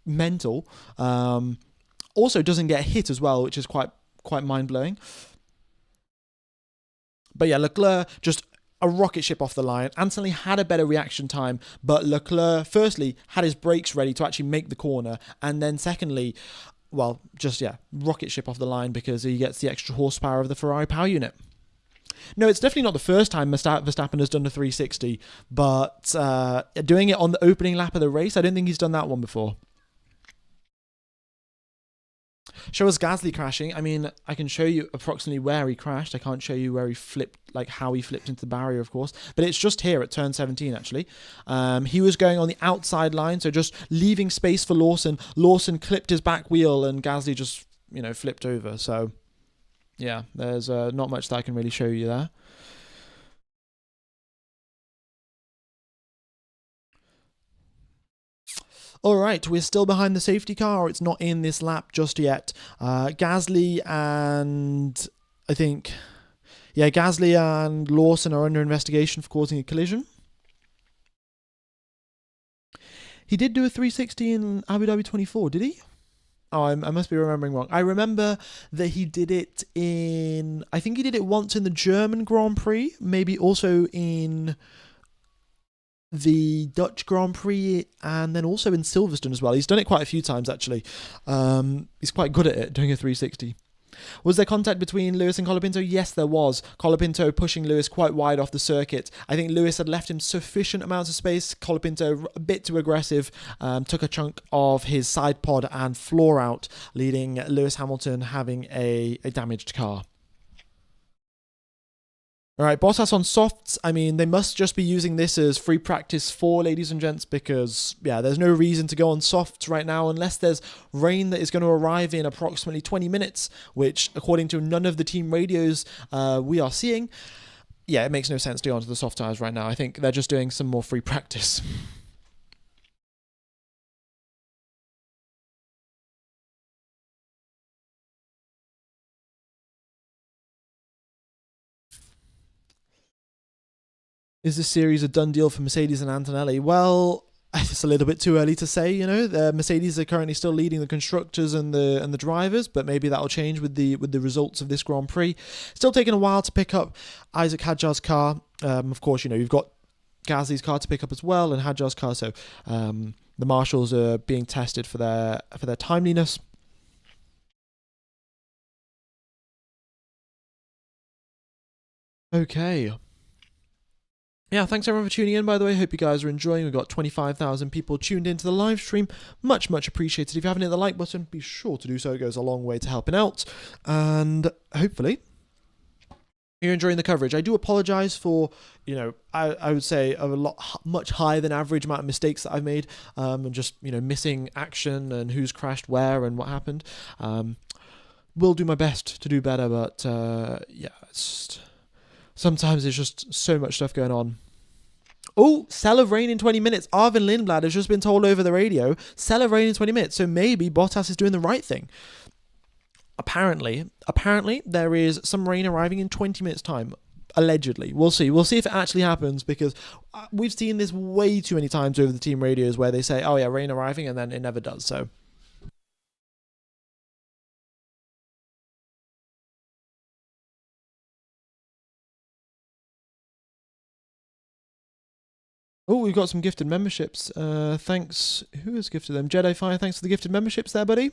mental. Also doesn't get hit as well, which is quite mind-blowing. But yeah, Leclerc just a rocket ship off the line. Anthony had a better reaction time, but Leclerc, firstly, had his brakes ready to actually make the corner, and then secondly... well, just, yeah, rocket ship off the line because he gets the extra horsepower of the Ferrari power unit. No, it's definitely not the first time Verstappen has done a 360, but doing it on the opening lap of the race, I don't think he's done that one before. Show us Gasly crashing. I mean, I can show you approximately where he crashed. I can't show you where he flipped, like how he flipped into the barrier, of course. But it's just here at turn 17, actually. He was going on the outside line, so just leaving space for Lawson. Lawson clipped his back wheel, and Gasly just, flipped over. So, yeah, there's not much that I can really show you there. All right, we're still behind the safety car. It's not in this lap just yet. Gasly and Gasly and Lawson are under investigation for causing a collision. He did do a 360 in Abu Dhabi 24, did he? Oh, I must be remembering wrong. I remember that he did it I think he did it once in the German Grand Prix, maybe also in the Dutch Grand Prix, and then also in Silverstone as well. He's done it quite a few times, actually. He's quite good at it, doing a 360. Was there contact between Lewis and Colapinto? Yes, there was. Colapinto pushing Lewis quite wide off the circuit. I think Lewis had left him sufficient amounts of space. Colapinto, a bit too aggressive, took a chunk of his side pod and floor out, leading Lewis Hamilton having a damaged car. All right, Bottas on softs. I mean, they must just be using this as free practice for ladies and gents because, yeah, there's no reason to go on softs right now unless there's rain that is going to arrive in approximately 20 minutes, which, according to none of the team radios we are seeing, yeah, it makes no sense to go onto the soft tyres right now. I think they're just doing some more free practice. Is this series a done deal for Mercedes and Antonelli? Well, it's a little bit too early to say. The Mercedes are currently still leading the constructors and the drivers, but maybe that'll change with the results of this Grand Prix. Still taking a while to pick up Isaac Hadjar's car. Of course, you've got Gasly's car to pick up as well, and Hadjar's car. So the marshals are being tested for their timeliness. Okay. Yeah, thanks everyone for tuning in, by the way. Hope you guys are enjoying. We've got 25,000 people tuned into the live stream. Much, much appreciated. If you haven't hit the like button, be sure to do so. It goes a long way to helping out. And hopefully you're enjoying the coverage. I do apologise for, I would say a much higher than average amount of mistakes that I've made, and just, missing action and who's crashed where and what happened. Will do my best to do better, but yeah, sometimes there's just so much stuff going on. Oh, sell of rain in 20 minutes. Arvin Lindblad has just been told over the radio, sell of rain in 20 minutes. So maybe Bottas is doing the right thing. Apparently, there is some rain arriving in 20 minutes' time. Allegedly. We'll see. We'll see if it actually happens, because we've seen this way too many times over the team radios where they say, oh yeah, rain arriving, and then it never does. So oh, we've got some gifted memberships. Thanks. Who has gifted them? Jedi Fire, thanks for the gifted memberships there, buddy.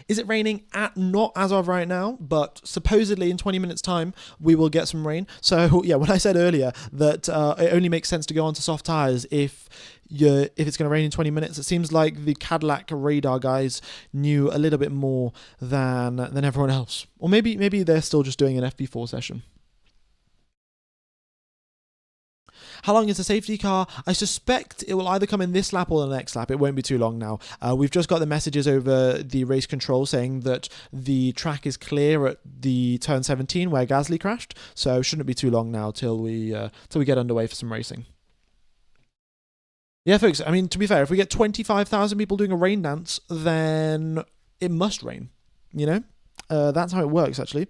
Is it raining? Not as of right now, but supposedly in 20 minutes' time, we will get some rain. So, yeah, when I said earlier that it only makes sense to go onto soft tyres if it's going to rain in 20 minutes, it seems like the Cadillac radar guys knew a little bit more than everyone else. Or maybe they're still just doing an FP4 session. How long is the safety car? I suspect it will either come in this lap or the next lap. It won't be too long now. We've just got the messages over the race control saying that the track is clear at the turn 17 where Gasly crashed. So it shouldn't be too long now till we get underway for some racing. Yeah, folks, I mean, to be fair, if we get 25,000 people doing a rain dance, then it must rain, That's how it works, actually.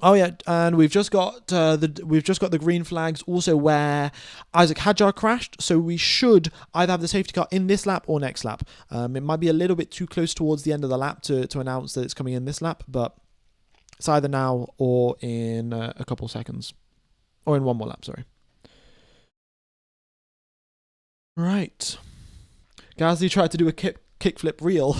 Oh yeah, and we've just got the green flags also where Isaac Hadjar crashed, so we should either have the safety car in this lap or next lap. It might be a little bit too close towards the end of the lap to announce that it's coming in this lap, but it's either now or in a couple seconds, or in one more lap. Sorry. Right, Gasly tried to do a kickflip reel.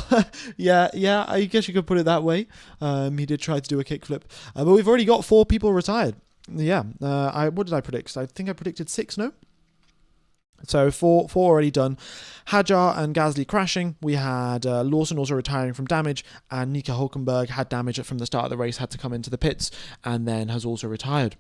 yeah, I guess you could put it that way. He did try to do a kickflip, but we've already got 4 people retired. Yeah, what did I predict? I think I predicted 6, no? So 4 already done. Hadjar and Gasly crashing. We had Lawson also retiring from damage, and Nico Hulkenberg had damage from the start of the race, had to come into the pits, and then has also retired.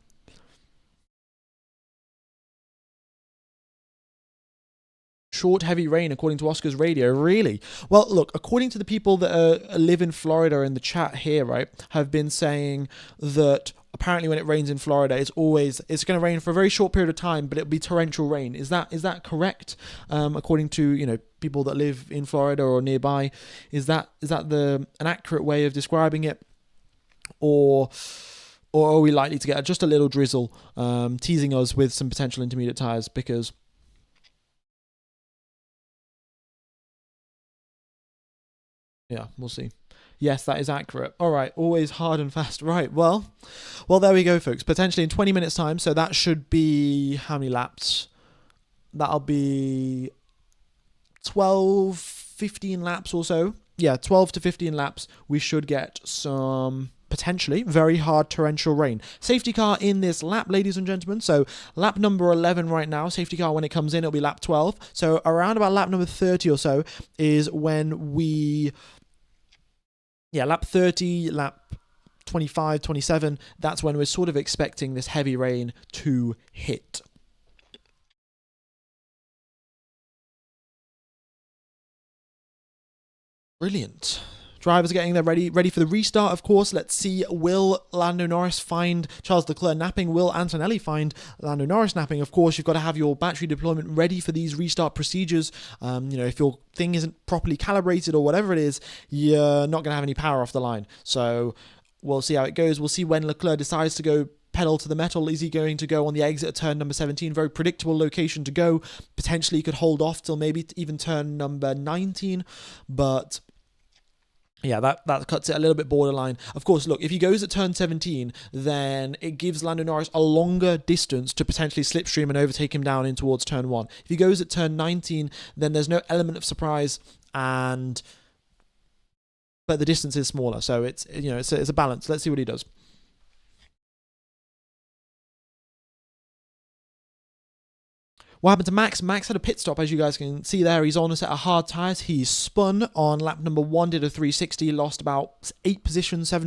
Short, heavy rain, according to Oscar's radio. Really? Well, look, according to the people that live in Florida in the chat here, right, have been saying that apparently when it rains in Florida, it's going to rain for a very short period of time, but it'll be torrential rain. Is that correct? According to people that live in Florida or nearby, is that an accurate way of describing it, or are we likely to get just a little drizzle, teasing us with some potential intermediate tyres? Because yeah, we'll see. Yes, that is accurate. All right, always hard and fast. Right, well, there we go, folks. Potentially in 20 minutes' time, so that should be how many laps? That'll be 12, 15 laps or so. 12 to 15 laps, we should get some potentially very hard torrential rain. Safety car in this lap, ladies and gentlemen. So lap number 11 right now. Safety car, when it comes in, it'll be lap 12. So around about lap number 30 or so is when we... lap 30, lap 25, 27, that's when we're sort of expecting this heavy rain to hit. Brilliant. Drivers are getting there ready for the restart, of course. Let's see, will Lando Norris find Charles Leclerc napping? Will Antonelli find Lando Norris napping? Of course, you've got to have your battery deployment ready for these restart procedures. If your thing isn't properly calibrated or whatever it is, you're not going to have any power off the line. So we'll see how it goes. We'll see when Leclerc decides to go pedal to the metal. Is he going to go on the exit at turn number 17? Very predictable location to go. Potentially he could hold off till maybe even turn number 19, but... that cuts it a little bit borderline. Of course, look, if he goes at turn 17, then it gives Lando Norris a longer distance to potentially slipstream and overtake him down in towards turn 1. If he goes at turn 19, then there's no element of surprise, but the distance is smaller. So it's a balance. Let's see what he does. What happened to Max? Max had a pit stop, as you guys can see there. He's on a set of hard tyres. He spun on lap number 1, did a 360, lost about 7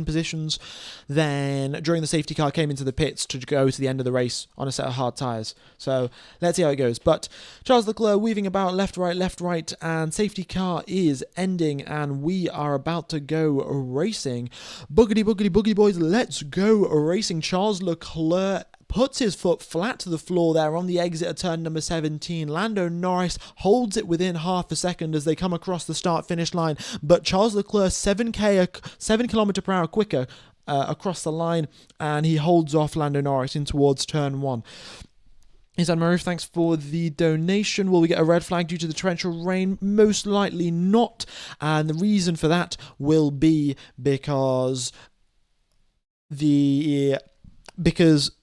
positions. Then, during the safety car, came into the pits to go to the end of the race on a set of hard tyres. So, let's see how it goes. But Charles Leclerc weaving about left, right, and safety car is ending, and we are about to go racing. Boogity, boys, let's go racing. Charles Leclerc puts his foot flat to the floor there on the exit of turn number 17. Lando Norris holds it within half a second as they come across the start-finish line, but Charles Leclerc 7 km per hour quicker across the line, and he holds off Lando Norris in towards turn 1. Isan Maruf, thanks for the donation. Will we get a red flag due to the torrential rain? Most likely not, and the reason for that will be because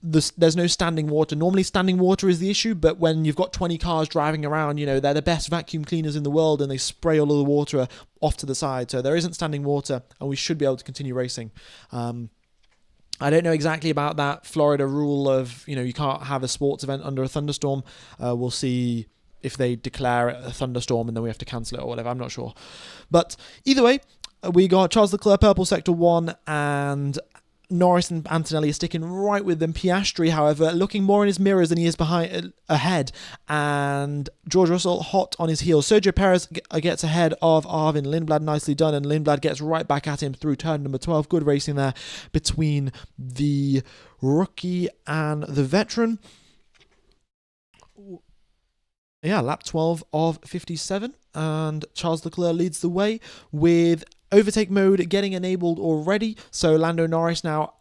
there's no standing water. Normally standing water is the issue, but when you've got 20 cars driving around, they're the best vacuum cleaners in the world and they spray all of the water off to the side. So there isn't standing water and we should be able to continue racing. I don't know exactly about that Florida rule of, you can't have a sports event under a thunderstorm. We'll see if they declare it a thunderstorm and then we have to cancel it or whatever. I'm not sure. But either way, we got Charles Leclerc, purple sector 1, and Norris and Antonelli are sticking right with them. Piastri, however, looking more in his mirrors than he is ahead. And George Russell hot on his heels. Sergio Perez gets ahead of Arvin Lindblad. Nicely done. And Lindblad gets right back at him through turn number 12. Good racing there between the rookie and the veteran. Lap 12 of 57. And Charles Leclerc leads the way with overtake mode getting enabled already. So Lando Norris now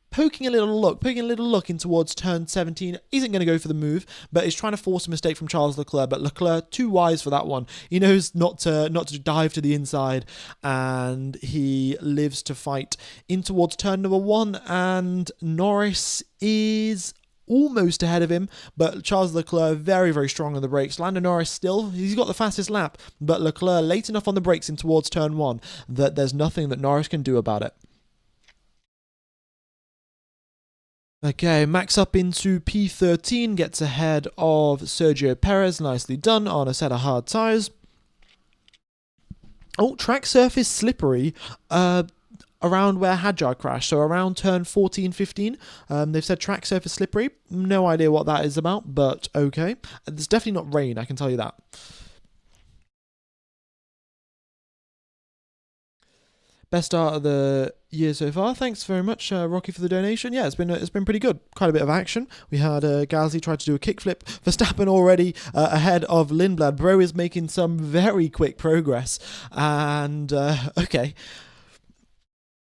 poking a little look in towards turn 17. Isn't going to go for the move, but is trying to force a mistake from Charles Leclerc. But Leclerc too wise for that one. He knows not to dive to the inside, and he lives to fight in towards turn number 1. And Norris is almost ahead of him, but Charles Leclerc very, very strong on the brakes. Lando Norris he's got the fastest lap, but Leclerc late enough on the brakes in towards turn 1 that there's nothing that Norris can do about it. Okay, Max up into P13, gets ahead of Sergio Perez. Nicely done on a set of hard tyres. Oh, track surface slippery around where Hadjar crashed, so around turn 14, 15. They've said track surface slippery. No idea what that is about, but okay. It's definitely not rain, I can tell you that. Best start of the year so far. Thanks very much, Rocky, for the donation. Yeah, it's been pretty good. Quite a bit of action. We had Gasly try to do a kickflip. Verstappen already ahead of Lindblad. Bro is making some very quick progress. And, okay.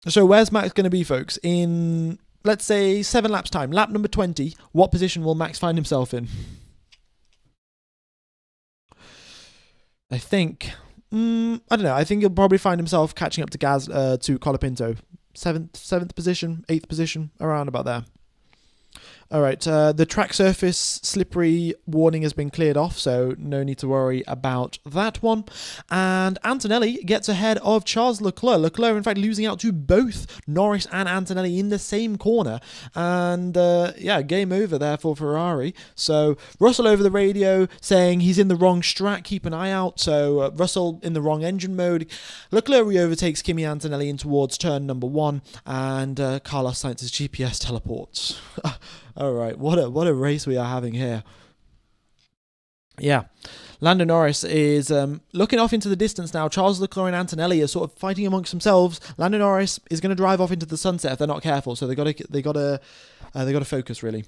So where's Max going to be, folks? In, let's say, 7 laps time. Lap number 20. What position will Max find himself in? I think... I don't know. I think he'll probably find himself catching up to Colapinto. 7th position, 8th position, around about there. All right, the track surface slippery warning has been cleared off, so no need to worry about that one. And Antonelli gets ahead of Charles Leclerc. Leclerc, in fact, losing out to both Norris and Antonelli in the same corner. And game over there for Ferrari. So Russell over the radio saying he's in the wrong track, keep an eye out. So Russell in the wrong engine mode. Leclerc overtakes Kimi Antonelli in towards turn number 1, and Carlos Sainz's GPS teleports. All right, what a race we are having here. Yeah, Lando Norris is looking off into the distance now. Charles Leclerc and Antonelli are sort of fighting amongst themselves. Lando Norris is going to drive off into the sunset if they're not careful. So they got to focus really.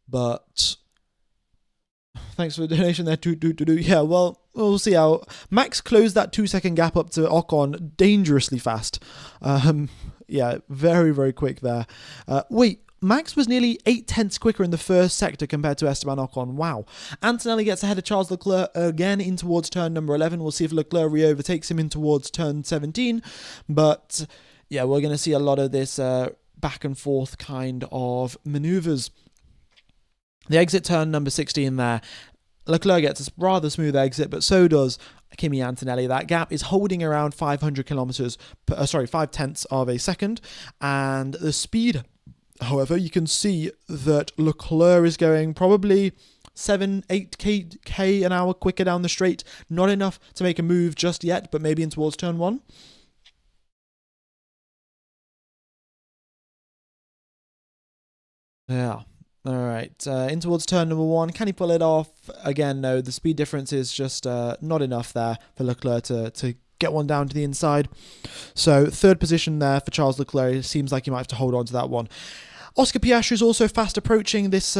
But thanks for the donation there. Yeah, well, we'll see how Max closed that 2-second gap up to Ocon dangerously fast. Yeah, very, very quick there. Wait, Max was nearly 0.8 quicker in the first sector compared to Esteban Ocon. Wow. Antonelli gets ahead of Charles Leclerc again in towards turn number 11. We'll see if Leclerc re-overtakes him in towards turn 17. But yeah, we're going to see a lot of this back and forth kind of maneuvers. The exit turn number 16 there. Leclerc gets a rather smooth exit, but so does Kimi Antonelli. That gap is holding around 5 tenths of a second. And the speed, however, you can see that Leclerc is going probably 7-8 k an hour quicker down the straight. Not enough to make a move just yet, but maybe in towards turn 1. Yeah. All right, in towards turn number 1. Can he pull it off? Again, no. The speed difference is just not enough there for Leclerc to get one down to the inside. So third position there for Charles Leclerc. It seems like he might have to hold on to that one. Oscar Piastri is also fast approaching this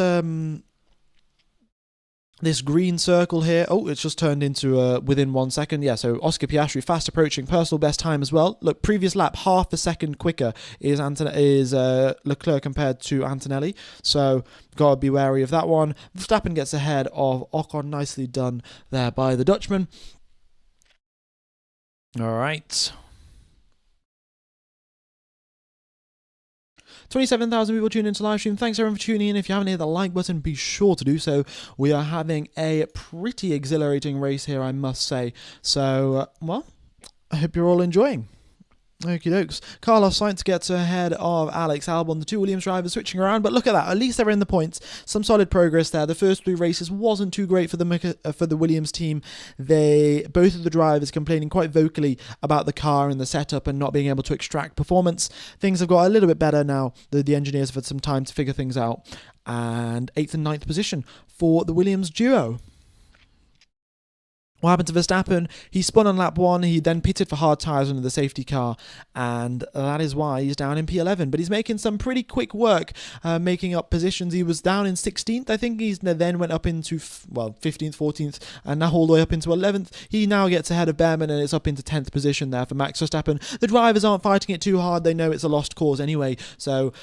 this green circle here. Oh, it's just turned into within 1 second. Yeah, so Oscar Piastri fast approaching personal best time as well. Look, previous lap half a second quicker is Leclerc compared to Antonelli. So gotta be wary of that one. Verstappen gets ahead of Ocon. Nicely done there by the Dutchman. All right. 27,000 people tuned into live stream. Thanks everyone for tuning in. If you haven't hit the like button, be sure to do so. We are having a pretty exhilarating race here, I must say. So, well, I hope you're all enjoying. Okie dokes. Carlos Sainz gets ahead of Alex Albon, the two Williams drivers switching around, but look at that. At least they're in the points. Some solid progress there. The first 3 races wasn't too great for the Williams team. Both of the drivers complaining quite vocally about the car and the setup and not being able to extract performance. Things have got a little bit better now. The engineers have had some time to figure things out. And 8th and 9th position for the Williams duo. What happened to Verstappen? He spun on lap 1, he then pitted for hard tyres under the safety car, and that is why he's down in P11. But he's making some pretty quick work, making up positions. He was down in 16th, I think. He then went up into, 15th, 14th, and now all the way up into 11th. He now gets ahead of Behrman, and it's up into 10th position there for Max Verstappen. The drivers aren't fighting it too hard. They know it's a lost cause anyway, so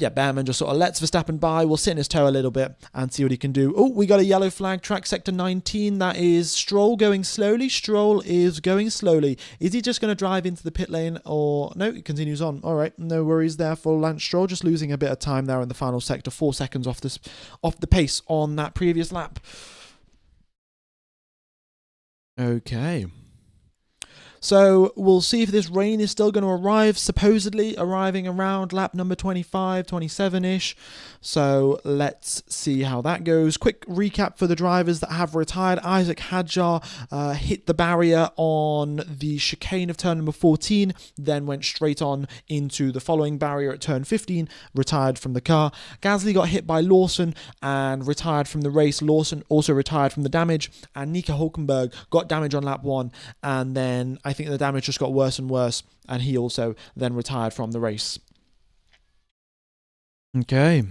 yeah, Behrman just sort of lets Verstappen by. We'll sit in his toe a little bit and see what he can do. Oh, we got a yellow flag, track sector 19. That is Stroll going slowly. Stroll is going slowly. Is he just going to drive into the pit lane or... No, it continues on. All right, no worries there for Lance Stroll. Just losing a bit of time there in the final sector. 4 seconds off the pace on that previous lap. Okay. So we'll see if this rain is still going to arrive, supposedly arriving around lap number 25, 27-ish. So let's see how that goes. Quick recap for the drivers that have retired. Isaac Hadjar hit the barrier on the chicane of turn number 14, then went straight on into the following barrier at turn 15, retired from the car. Gasly got hit by Lawson and retired from the race. Lawson also retired from the damage, and Nico Hulkenberg got damage on lap 1, and then I think the damage just got worse and worse, and he also then retired from the race. Okay.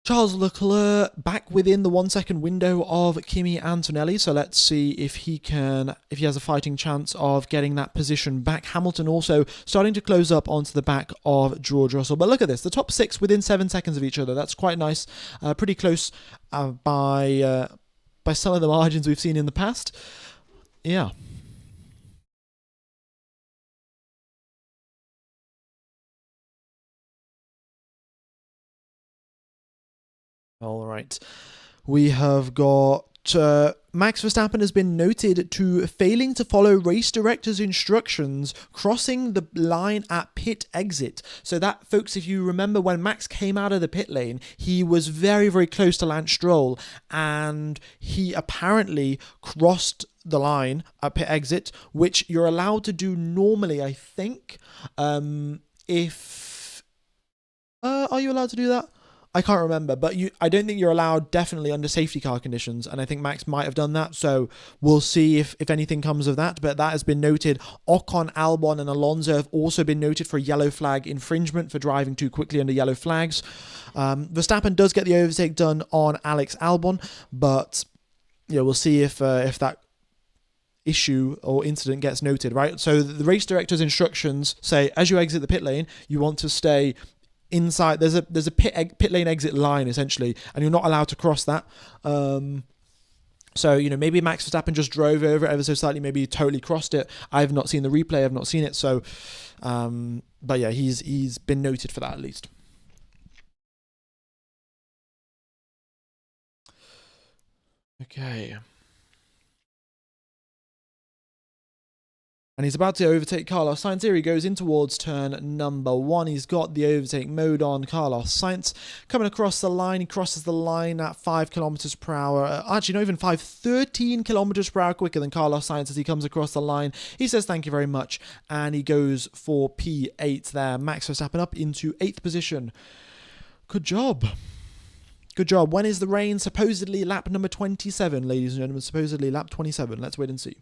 Charles Leclerc back within the 1 second window of Kimi Antonelli, so let's see if he has a fighting chance of getting that position back. Hamilton also starting to close up onto the back of George Russell, but look at this, the top 6 within 7 seconds of each other. That's quite nice, pretty close by some of the margins we've seen in the past. Yeah. All right. We have got Max Verstappen has been noted to failing to follow race director's instructions, crossing the line at pit exit. So that, folks, if you remember when Max came out of the pit lane, he was very, very close to Lance Stroll, and he apparently crossed the line at pit exit, which you're allowed to do normally, I think. If are you allowed to do that? I can't remember, but I don't think you're allowed, definitely under safety car conditions, and I think Max might have done that, so we'll see if anything comes of that, but that has been noted. Ocon, Albon, and Alonso have also been noted for yellow flag infringement for driving too quickly under yellow flags. Verstappen does get the overtake done on Alex Albon, but yeah, we'll see if that issue or incident gets noted, right? So the race director's instructions say, as you exit the pit lane, you want to stay inside. There's a pit lane exit line essentially, and you're not allowed to cross that. So maybe Max Verstappen just drove over it ever so slightly, maybe he totally crossed it. I've not seen the replay, I've not seen it. So, but yeah, he's been noted for that at least. Okay. And he's about to overtake Carlos Sainz. Here he goes in towards turn number 1. He's got the overtake mode on. Carlos Sainz coming across the line. He crosses the line at 5 kilometers per hour. Actually, not even 5, 13 kilometers per hour quicker than Carlos Sainz as he comes across the line. He says thank you very much, and he goes for P8 there. Max Verstappen up into 8th position. Good job. Good job. When is the rain? Supposedly lap number 27, ladies and gentlemen. Supposedly lap 27. Let's wait and see.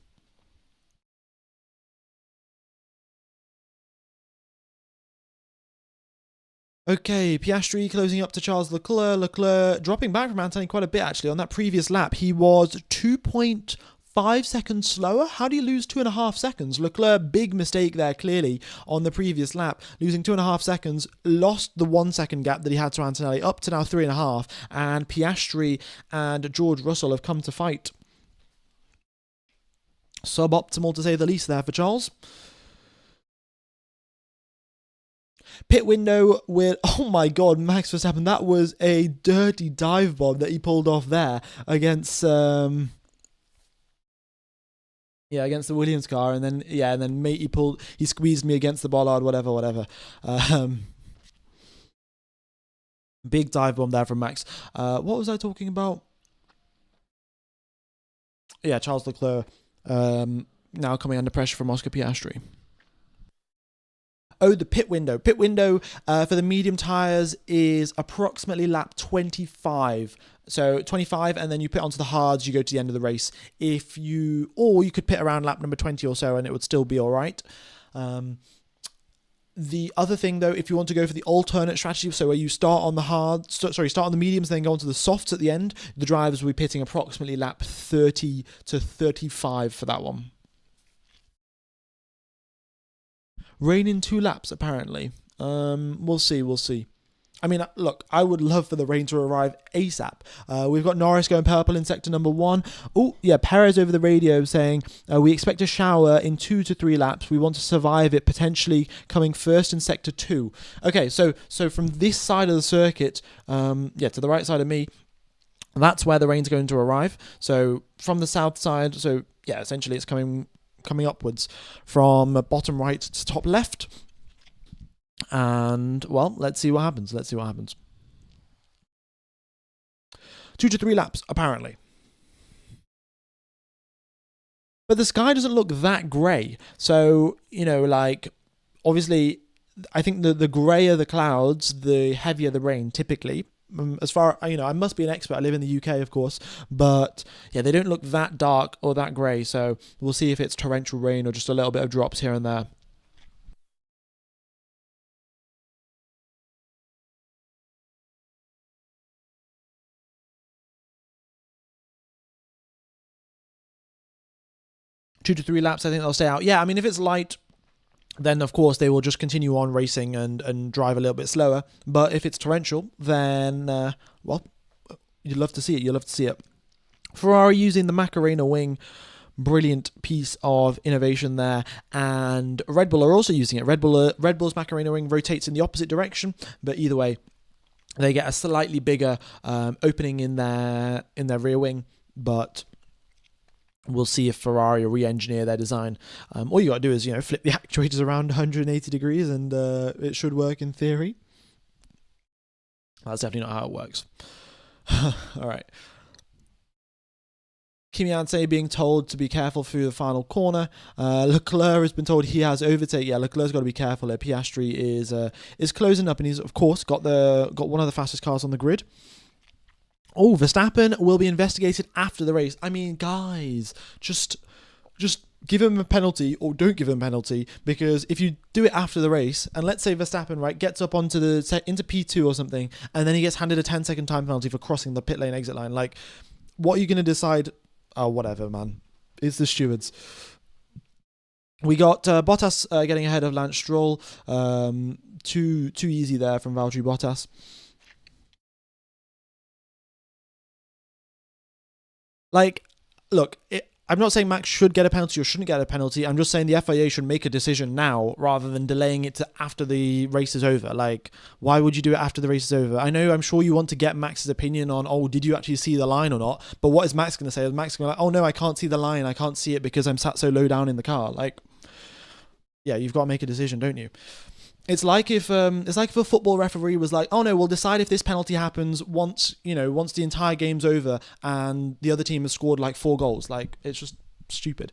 Okay, Piastri closing up to Charles Leclerc. Leclerc dropping back from Anthony quite a bit, actually. On that previous lap, he was 2.5 seconds slower. How do you lose 2.5 seconds? Leclerc, big mistake there, clearly, on the previous lap. Losing 2.5 seconds, lost the 1 second gap that he had to Antonelli, up to now 3.5. And Piastri and George Russell have come to fight. Suboptimal, to say the least, there for Charles. Pit window with, oh my god, Max Verstappen, that was a dirty dive bomb that he pulled off there against against the Williams car, and then mate, he squeezed me against the bollard, whatever. Big dive bomb there from Max. What was I talking about? Yeah, Charles Leclerc now coming under pressure from Oscar Piastri. Oh, the pit window. Pit window for the medium tyres is approximately lap 25. So 25, and then you pit onto the hards, you go to the end of the race. Or you could pit around lap number 20 or so, and it would still be all right. The other thing, though, if you want to go for the alternate strategy, so where you start on the mediums, then go on to the softs at the end, the drivers will be pitting approximately lap 30 to 35 for that one. Rain in 2 laps, apparently. We'll see. I mean, look, I would love for the rain to arrive ASAP. We've got Norris going purple in sector number 1. Oh, yeah, Perez over the radio saying, we expect a shower in 2 to 3 laps. We want to survive it, potentially coming first in sector 2. Okay, so from this side of the circuit, to the right side of me, that's where the rain's going to arrive. So from the south side, essentially it's coming upwards from bottom right to top left, and well, let's see what happens. 2 to 3 laps apparently, but the sky doesn't look that grey, so obviously I think the greyer the clouds, the heavier the rain typically. As far, I must be an expert. I live in the UK, of course, but yeah, they don't look that dark or that grey. So we'll see if it's torrential rain or just a little bit of drops here and there. Two to 3 laps, I think they'll stay out. Yeah, I mean, if it's light, then of course they will just continue on racing and drive a little bit slower. But if it's torrential, then, you'd love to see it. Ferrari using the Macarena wing, brilliant piece of innovation there. And Red Bull are also using it. Red Bull's Macarena wing rotates in the opposite direction, but either way, They get a slightly bigger opening in their rear wing, but we'll see if Ferrari re-engineer their design. All you got to do is, flip the actuators around 180 degrees and it should work in theory. That's definitely not how it works. All right. Kimi Anse being told to be careful through the final corner. Leclerc has been told he has overtake. Yeah, Leclerc's got to be careful there. Piastri is closing up, and he's of course got one of the fastest cars on the grid. Oh, Verstappen will be investigated after the race. I mean, guys, just give him a penalty or don't give him a penalty, because if you do it after the race, and let's say Verstappen gets up into P2 or something, and then he gets handed a 10-second time penalty for crossing the pit lane exit line, like, what are you going to decide? Oh, whatever, man. It's the stewards. We got Bottas getting ahead of Lance Stroll. Too easy there from Valtteri Bottas. Like, look, I'm not saying Max should get a penalty or shouldn't get a penalty. I'm just saying the FIA should make a decision now rather than delaying it to after the race is over. Like, why would you do it after the race is over? I'm sure you want to get Max's opinion on, did you actually see the line or not? But what is Max going to say? Is Max going to be like, oh no, I can't see the line. I can't see it because I'm sat so low down in the car. Like, yeah, you've got to make a decision, don't you? It's like if a football referee was like, oh no, we'll decide if this penalty happens once the entire game's over and the other team has scored like 4 goals. Like, it's just stupid.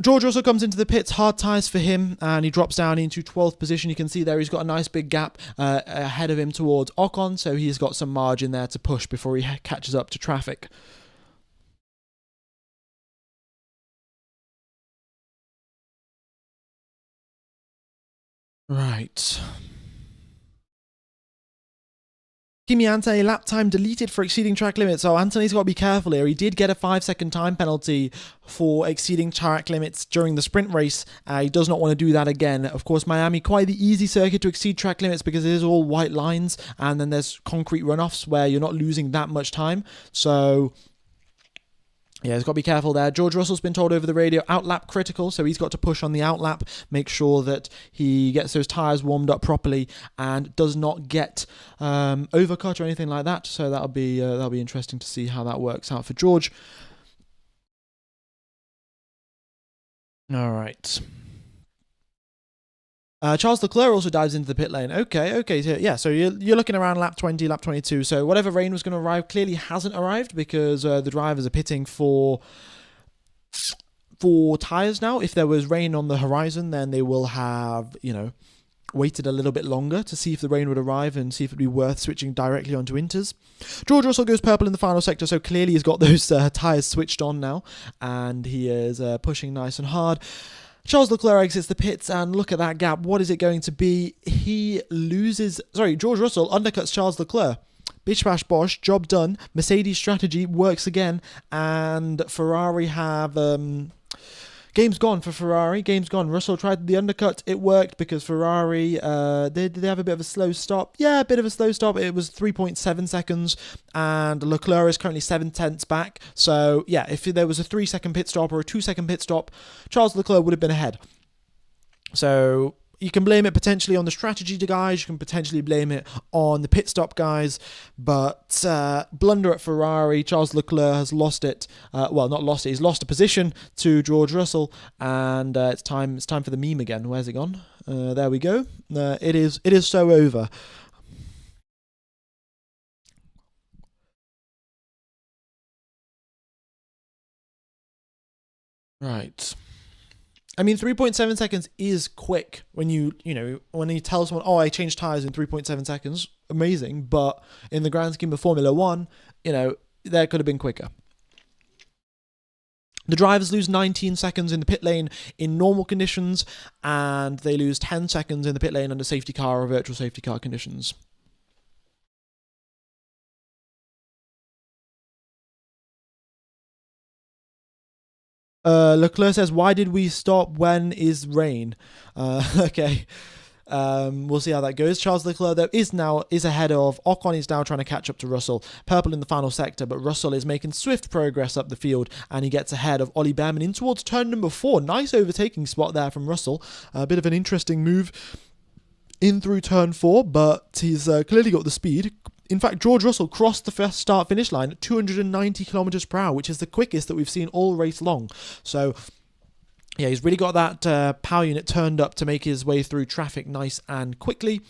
George also comes into the pits, hard tyres for him, and he drops down into 12th position. You can see there he's got a nice big gap ahead of him towards Ocon, so he's got some margin there to push before he catches up to traffic. Right. Kimi Anthony lap time deleted for exceeding track limits. So Anthony's got to be careful here. He did get a 5-second time penalty for exceeding track limits during the sprint race. He does not want to do that again. Of course, Miami, quite the easy circuit to exceed track limits because it is all white lines and then there's concrete runoffs where you're not losing that much time. So yeah, he's got to be careful there. George Russell's been told over the radio, outlap critical, so he's got to push on the outlap, make sure that he gets those tyres warmed up properly and does not get overcut or anything like that. So that'll be interesting to see how that works out for George. All right. Charles Leclerc also dives into the pit lane. Okay. Yeah, so you're looking around lap 20, lap 22. So whatever rain was going to arrive clearly hasn't arrived because the drivers are pitting for tyres now. If there was rain on the horizon, then they will have, waited a little bit longer to see if the rain would arrive and see if it'd be worth switching directly onto inters. George Russell goes purple in the final sector, so clearly he's got those tyres switched on now, and he is pushing nice and hard. Charles Leclerc exits the pits, and look at that gap. What is it going to be? George Russell undercuts Charles Leclerc. Bish bash bosh, job done. Mercedes strategy works again, and Ferrari have... game's gone for Ferrari. Game's gone. Russell tried the undercut. It worked because Ferrari, did they have a bit of a slow stop? Yeah, a bit of a slow stop. It was 3.7 seconds, and Leclerc is currently 7/10 back. So, yeah, if there was a 3-second pit stop or a 2-second pit stop, Charles Leclerc would have been ahead. So you can blame it potentially on the strategy guys, you can potentially blame it on the pit stop guys, but blunder at Ferrari. Charles Leclerc has lost it. Not lost it, he's lost a position to George Russell, and it's time for the meme again. Where's it gone? There we go. It is so over. Right. I mean, 3.7 seconds is quick when you tell someone, oh, I changed tyres in 3.7 seconds. Amazing. But in the grand scheme of Formula One, that could have been quicker. The drivers lose 19 seconds in the pit lane in normal conditions, and they lose 10 seconds in the pit lane under safety car or virtual safety car conditions. Leclerc says, why did we stop when is rain? Okay. We'll see how that goes. Charles Leclerc, though, is ahead of Ocon. Is now trying to catch up to Russell. Purple in the final sector, but Russell is making swift progress up the field, and he gets ahead of Ollie Behrman in towards turn number 4. Nice overtaking spot there from Russell. A bit of an interesting move. in through turn 4, but he's clearly got the speed. In fact, George Russell crossed the first start finish line at 290 kilometers per hour, which is the quickest that we've seen all race long. So yeah, he's really got that power unit turned up to make his way through traffic nice and quickly.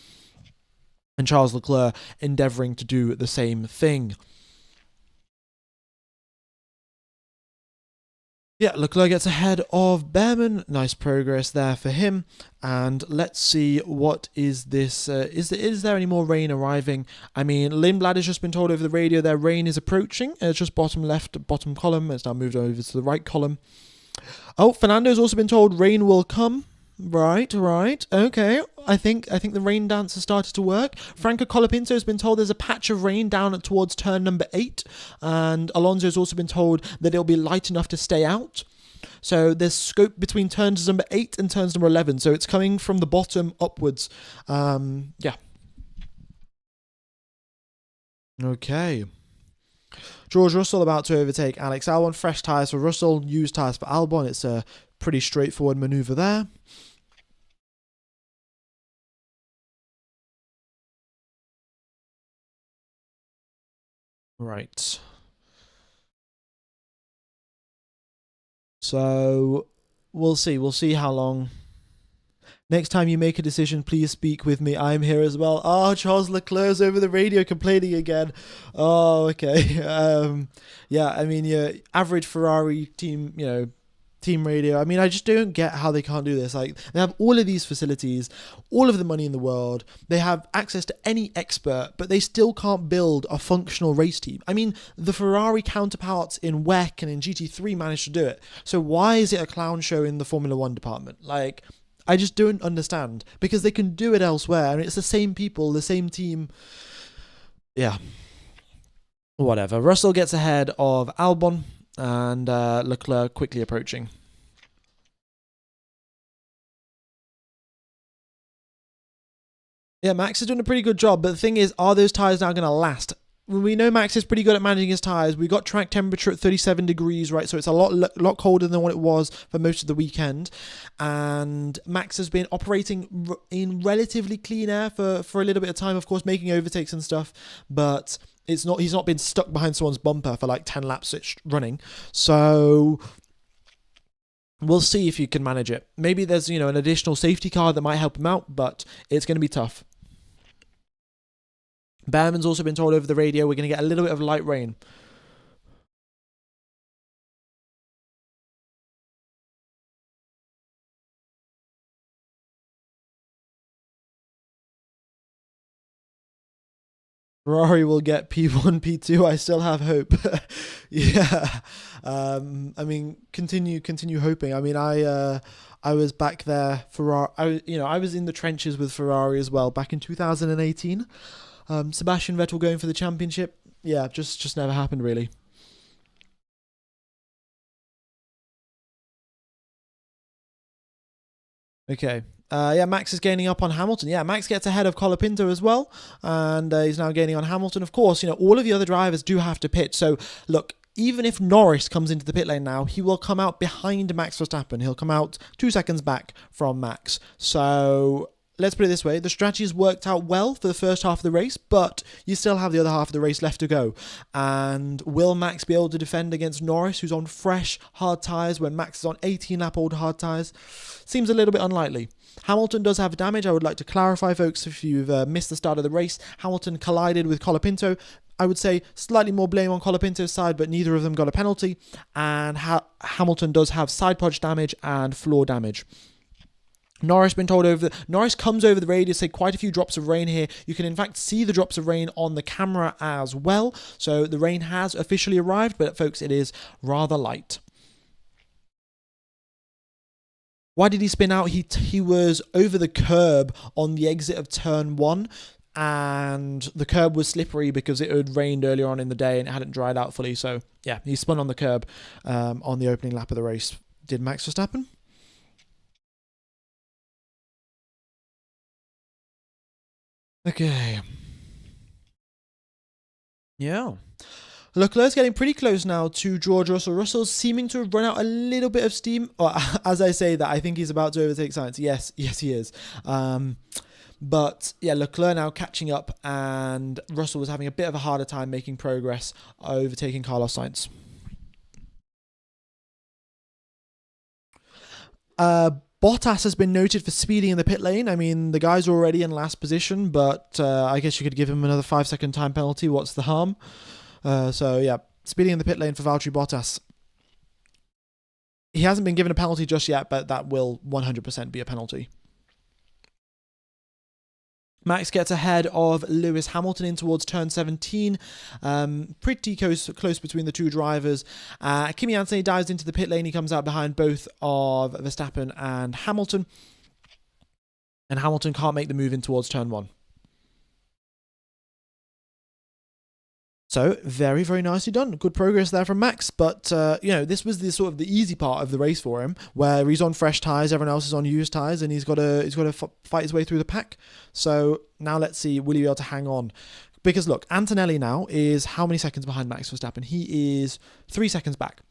And Charles Leclerc endeavouring to do the same thing. Yeah, Leclerc gets ahead of Behrman. Nice progress there for him. And let's see, what is this? Is there any more rain arriving? I mean, Lindblad has just been told over the radio their rain is approaching. It's just bottom left, bottom column. It's now moved over to the right column. Oh, Fernando's also been told rain will come. Right. Okay. I think the rain dance has started to work. Franco Colapinto has been told there's a patch of rain down towards turn number 8. And Alonso has also been told that it'll be light enough to stay out. So there's scope between turns number 8 and turns number 11. So it's coming from the bottom upwards. Yeah. Okay. George Russell about to overtake Alex Albon. Fresh tyres for Russell, used tyres for Albon. It's a pretty straightforward manoeuvre there. Right. So we'll see how long. Next time you make a decision, please speak with me. I'm here as well. Oh, Charles Leclerc's over the radio complaining again. Oh, okay. Yeah, I mean, your average Ferrari team, team radio. I mean, I just don't get how they can't do this. Like, they have all of these facilities, all of the money in the world. They have access to any expert, but they still can't build a functional race team. I mean, the Ferrari counterparts in WEC and in GT3 managed to do it. So why is it a clown show in the Formula One department? Like, I just don't understand, because they can do it elsewhere and it's the same people, the same team. Yeah. Whatever. Russell gets ahead of Albon and Leclerc quickly approaching. Yeah, Max is doing a pretty good job, but the thing is, are those tyres now going to last? We know Max is pretty good at managing his tyres. We got track temperature at 37 degrees, right? So it's a lot colder than what it was for most of the weekend. And Max has been operating in relatively clean air for a little bit of time, of course, making overtakes and stuff. But he's not been stuck behind someone's bumper for like 10 laps running. So we'll see if you can manage it. Maybe there's, an additional safety car that might help him out, but it's going to be tough. Behrman's also been told over the radio we're going to get a little bit of light rain. Ferrari will get P1, P2. I still have hope. Yeah. I mean, continue hoping. I mean, I was back there. I was in the trenches with Ferrari as well back in 2018. Sebastian Vettel going for the championship. Yeah, just never happened really. Okay. Yeah, Max is gaining up on Hamilton. Yeah, Max gets ahead of Colapinto as well, and he's now gaining on Hamilton. Of course, all of the other drivers do have to pit. So, look, even if Norris comes into the pit lane now, he will come out behind Max Verstappen. He'll come out 2 seconds back from Max. So, let's put it this way. The strategy has worked out well for the first half of the race, but you still have the other half of the race left to go. And will Max be able to defend against Norris, who's on fresh, hard tyres, when Max is on 18-lap-old hard tyres? Seems a little bit unlikely. Hamilton does have damage. I would like to clarify, folks, if you've missed the start of the race. Hamilton collided with Colapinto. I would say slightly more blame on Colapinto's side, but neither of them got a penalty. And Hamilton does have side podge damage and floor damage. Norris comes over the radio, say quite a few drops of rain here. You can in fact see the drops of rain on the camera as well. So the rain has officially arrived, but folks, it is rather light. Why did he spin out? He was over the curb on the exit of turn 1, and the curb was slippery because it had rained earlier on in the day and it hadn't dried out fully. So yeah, he spun on the curb on the opening lap of the race. Did Max Verstappen? Okay. Yeah. Leclerc's getting pretty close now to George Russell. Russell's seeming to have run out a little bit of steam. Or, as I say that, I think he's about to overtake Sainz. Yes, he is. But yeah, Leclerc now catching up, and Russell was having a bit of a harder time making progress, overtaking Carlos Sainz. Bottas has been noted for speeding in the pit lane. I mean, the guy's already in last position, but I guess you could give him another 5-second time penalty. What's the harm? So yeah, speeding in the pit lane for Valtteri Bottas. He hasn't been given a penalty just yet, but that will 100% be a penalty. Max gets ahead of Lewis Hamilton in towards turn 17. Pretty close between the two drivers. Kimi Anthony dives into the pit lane. He comes out behind both of Verstappen and Hamilton. And Hamilton can't make the move in towards turn 1. So, very, very nicely done. Good progress there from Max. But, this was the sort of the easy part of the race for him, where he's on fresh tyres, everyone else is on used tyres, and he's got to fight his way through the pack. So, now let's see, will he be able to hang on? Because, look, Antonelli now is how many seconds behind Max Verstappen? He is 3 seconds back.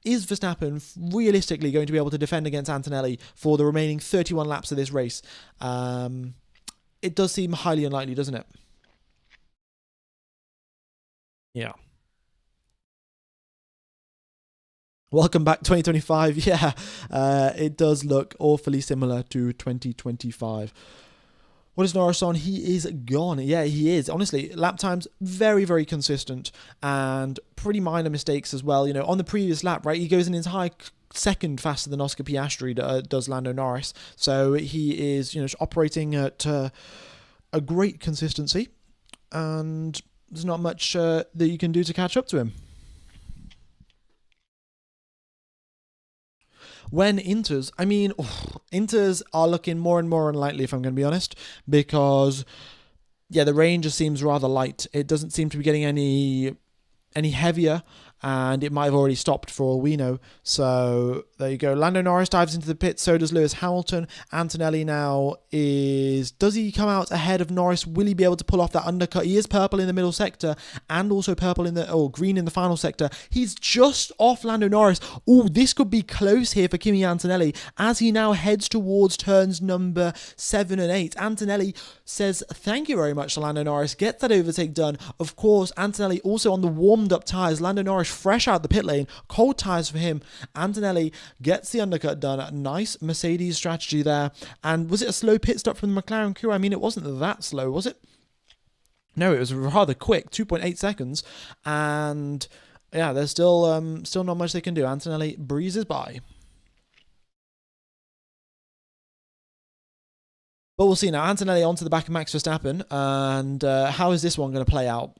Is Verstappen realistically going to be able to defend against Antonelli for the remaining 31 laps of this race? It does seem highly unlikely, doesn't it? Yeah. Welcome back 2025. Yeah, it does look awfully similar to 2025. What is Norris on? He is gone. Yeah, he is. Honestly, lap times very, very consistent and pretty minor mistakes as well. On the previous lap, right, he goes an entire second faster than Oscar Piastri does Lando Norris. So he is, operating at a great consistency, and there's not much that you can do to catch up to him. When Inters, Inters are looking more and more unlikely, if I'm going to be honest, because, the range just seems rather light. It doesn't seem to be getting any heavier, and it might have already stopped for all we know. So there you go. Lando Norris dives into the pit. So does Lewis Hamilton. Antonelli now does he come out ahead of Norris? Will he be able to pull off that undercut? He is purple in the middle sector and also green in the final sector. He's just off Lando Norris. Oh, this could be close here for Kimi Antonelli as he now heads towards turns number 7 and 8. Antonelli says thank you very much to Lando Norris. Gets that overtake done. Of course, Antonelli also on the warmed up tyres. Lando Norris fresh out the pit lane. Cold tyres for him. Antonelli gets the undercut done. Nice Mercedes strategy there. And was it a slow pit stop from the McLaren crew? I mean, it wasn't that slow, was it? No, it was rather quick, 2.8 seconds. And yeah, there's still not much they can do. Antonelli breezes by. But we'll see now. Antonelli onto the back of Max Verstappen. And how is this one going to play out?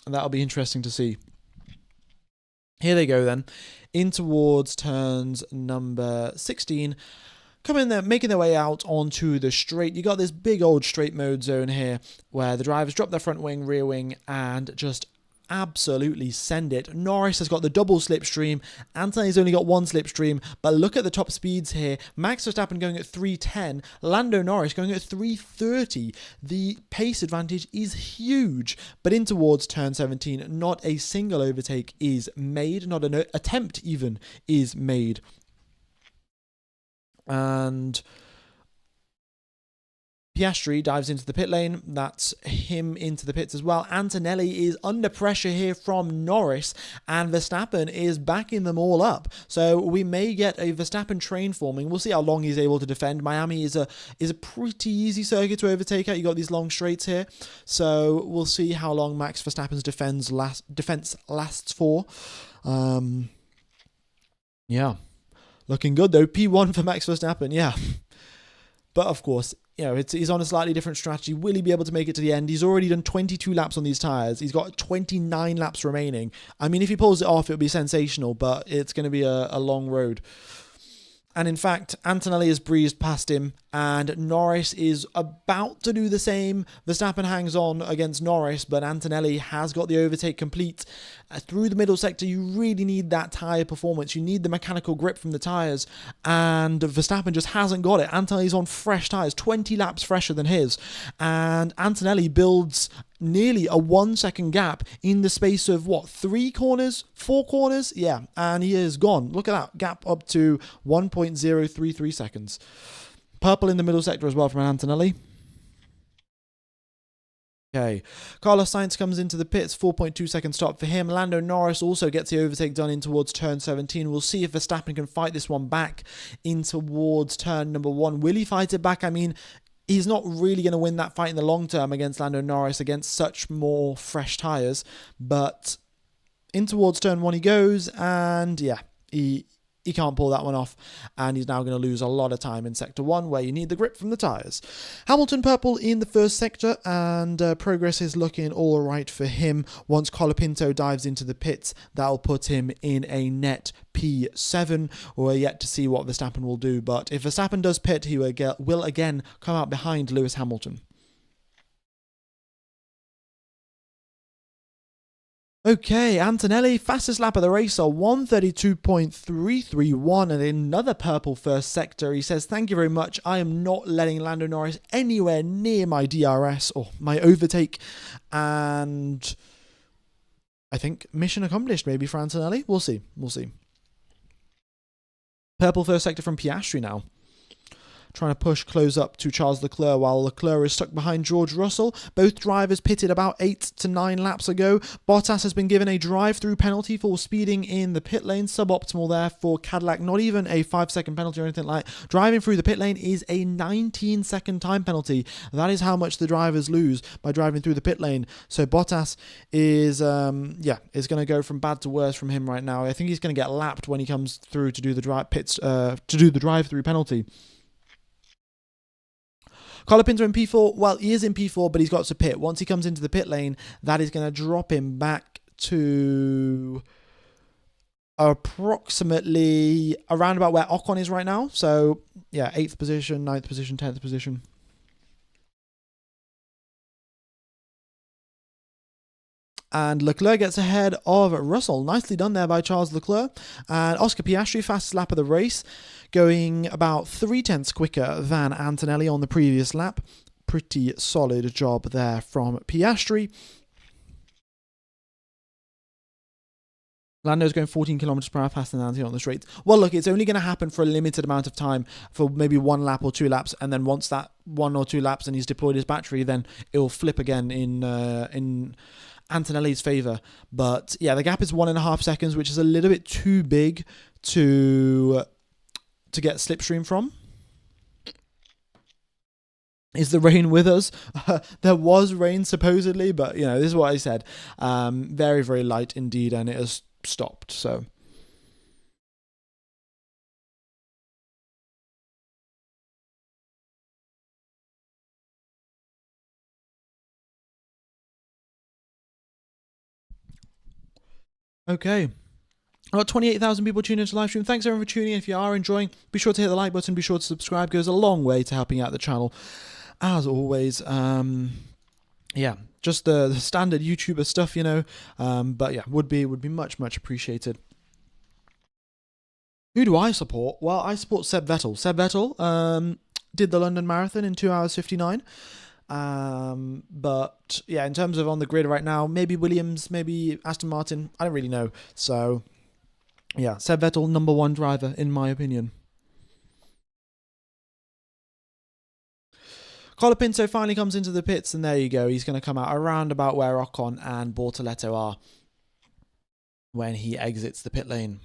And that'll be interesting to see. Here they go then, in towards turns number 16. Coming there, making their way out onto the straight. You got this big old straight mode zone here where the drivers drop their front wing, rear wing, and just absolutely send it. Norris has got the double slipstream. Antonelli's only got one slipstream, but look at the top speeds here. Max Verstappen going at 310, Lando Norris going at 330. The pace advantage is huge, but in towards turn 17, not a single overtake is made, not an attempt even is made. And Piastri dives into the pit lane. That's him into the pits as well. Antonelli is under pressure here from Norris, and Verstappen is backing them all up. So we may get a Verstappen train forming. We'll see how long he's able to defend. Miami is a pretty easy circuit to overtake at. You got these long straights here, so we'll see how long Max Verstappen's defense lasts for. Yeah, looking good though. P1 for Max Verstappen. Yeah, but of course, he's on a slightly different strategy. Will he be able to make it to the end? He's already done 22 laps on these tyres. He's got 29 laps remaining. I mean, if he pulls it off, it'll be sensational, but it's going to be a long road. And in fact, Antonelli has breezed past him, and Norris is about to do the same. Verstappen hangs on against Norris, but Antonelli has got the overtake complete. Through the middle sector, you really need that tyre performance. You need the mechanical grip from the tyres, and Verstappen just hasn't got it. Antonelli's on fresh tyres, 20 laps fresher than his, and Antonelli builds nearly a 1 second gap in the space of 4 corners? Yeah, and he is gone. Look at that gap, up to 1.033 seconds. Purple in the middle sector as well from Antonelli. Okay, Carlos Sainz comes into the pits, 4.2 second stop for him. Lando Norris also gets the overtake done in towards turn 17. We'll see if Verstappen can fight this one back in towards turn number 1. Will he fight it back? I mean, he's not really going to win that fight in the long term against Lando Norris, against such more fresh tyres. But in towards turn 1 he goes, and yeah, he can't pull that one off, and he's now going to lose a lot of time in Sector 1, where you need the grip from the tyres. Hamilton purple in the first sector, and progress is looking all right for him. Once Colapinto dives into the pits, that'll put him in a net P7. We're yet to see what Verstappen will do, but if Verstappen does pit, he will again come out behind Lewis Hamilton. Okay, Antonelli, fastest lap of the race, 1:32.331, and another purple first sector. He says, thank you very much. I am not letting Lando Norris anywhere near my DRS or my overtake. And I think mission accomplished maybe for Antonelli. We'll see. We'll see. Purple first sector from Piastri now. Trying to push close up to Charles Leclerc, while Leclerc is stuck behind George Russell. Both drivers pitted about 8 to 9 laps ago. Bottas has been given a drive-through penalty for speeding in the pit lane. Suboptimal there for Cadillac. Not even a 5-second penalty or anything like that. Driving through the pit lane is a 19-second time penalty. That is how much the drivers lose by driving through the pit lane. So Bottas is going to go from bad to worse from him right now. I think he's going to get lapped when he comes through to do the drive-through penalty. Colapinto in P4, well, he is in P4, but he's got to pit. Once he comes into the pit lane, that is going to drop him back to approximately around about where Ocon is right now. So, yeah, 8th position, 9th position, 10th position. And Leclerc gets ahead of Russell. Nicely done there by Charles Leclerc. And Oscar Piastri, fastest lap of the race, going about 0.3 quicker than Antonelli on the previous lap. Pretty solid job there from Piastri. Lando's going 14 kilometers per hour faster than Antonelli on the straight. Well, look, it's only going to happen for a limited amount of time, for maybe 1 lap or 2 laps, and then once that 1 or 2 laps and he's deployed his battery, then it will flip again in Antonelli's favour. But yeah, the gap is 1.5 seconds, which is a little bit too big to get slipstream from. Is the rain with us? There was rain supposedly, but you know, this is what I said. Very, very light indeed, and it has stopped. So okay. About 28,000 people tuning into the live stream. Thanks everyone for tuning in. If you are enjoying, be sure to hit the like button. Be sure to subscribe. It goes a long way to helping out the channel. As always, yeah, just the standard YouTuber stuff, you know. But yeah, would be much appreciated. Who do I support? Well, I support Seb Vettel. Seb Vettel did the London Marathon in 2 hours 59. But yeah, in terms of on the grid right now, maybe Williams, maybe Aston Martin. I don't really know. So yeah, Seb Vettel, number 1 driver, in my opinion. Colapinto finally comes into the pits, and there you go. He's going to come out around about where Ocon and Bortoletto are when he exits the pit lane.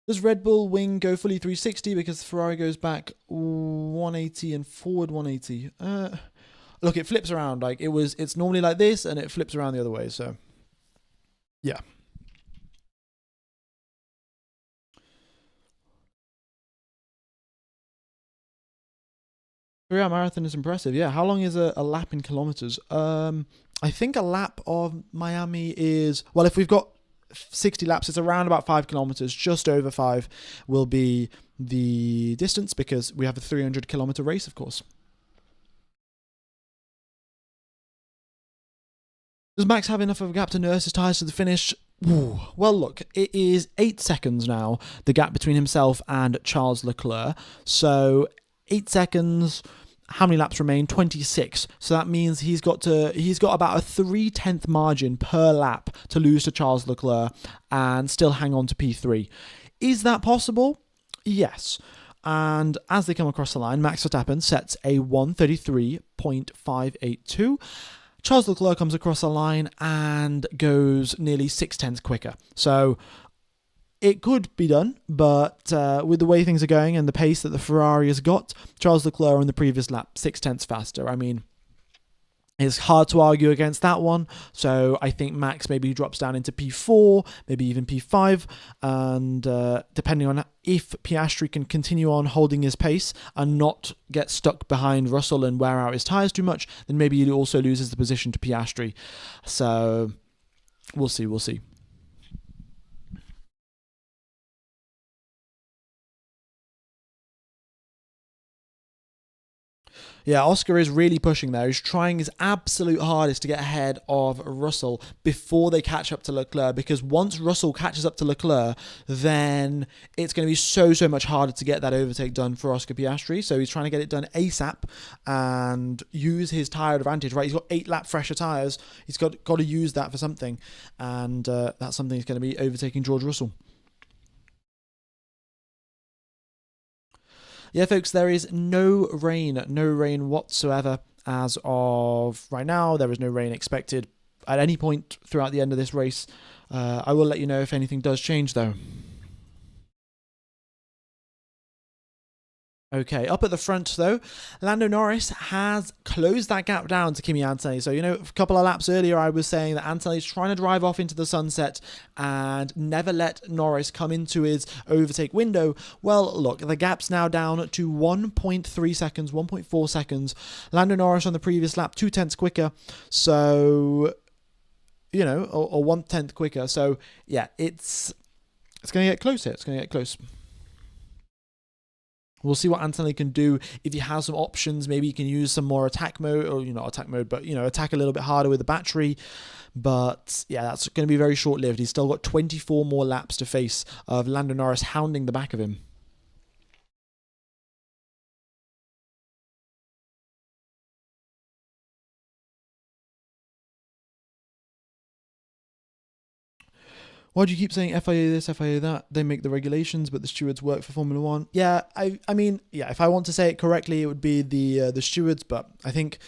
Does Red Bull wing go fully 360 because Ferrari goes back 180 and forward 180? Look, it flips around. Like it's normally like this, and it flips around the other way. So yeah. 3-hour marathon is impressive. Yeah, how long is a lap in kilometers? I think a lap of Miami is, well, if we've got 60 laps, it's around about 5 kilometers. Just over 5 will be the distance, because we have a 300-kilometer race, of course. Does Max have enough of a gap to nurse his tyres to the finish? Ooh. Well, look, it is 8 seconds now, the gap between himself and Charles Leclerc. So 8 seconds. How many laps remain? 26. So that means he's got about a 0.3 margin per lap to lose to Charles Leclerc and still hang on to P3. Is that possible? Yes. And as they come across the line, Max Verstappen sets a 1:33.582. Charles Leclerc comes across the line and goes nearly 6/10 quicker. So it could be done, but with the way things are going and the pace that the Ferrari has got, Charles Leclerc on the previous lap 6/10 faster. I mean, it's hard to argue against that one. So I think Max maybe drops down into P4, maybe even P5. And depending on if Piastri can continue on holding his pace and not get stuck behind Russell and wear out his tyres too much, then maybe he also loses the position to Piastri. So we'll see. Yeah, Oscar is really pushing there. He's trying his absolute hardest to get ahead of Russell before they catch up to Leclerc, because once Russell catches up to Leclerc, then it's going to be so much harder to get that overtake done for Oscar Piastri. So he's trying to get it done ASAP and use his tyre advantage, right? He's got 8 lap fresher tyres. He's got to use that for something. And that's something he's going to be overtaking George Russell. Yeah, folks, there is no rain whatsoever as of right now. There is no rain expected at any point throughout the end of this race. I will let you know if anything does change, though. Okay, up at the front, though, Lando Norris has closed that gap down to Kimi Antonelli. So, a couple of laps earlier, I was saying that Antonelli's trying to drive off into the sunset and never let Norris come into his overtake window. Well, look, the gap's now down to 1.3 seconds, 1.4 seconds. Lando Norris on the previous lap, 0.2 quicker. So, or 1/10 quicker. So, yeah, it's going to get close here. It's going to get close. We'll see what Antonelli can do. If he has some options, maybe he can use some more attack mode, or not attack mode, but attack a little bit harder with the battery. But yeah, that's going to be very short-lived. He's still got 24 more laps to face of Lando Norris hounding the back of him. Why do you keep saying FIA this, FIA that? They make the regulations, but the stewards work for Formula One. Yeah, I mean, if I want to say it correctly, it would be the stewards. But I think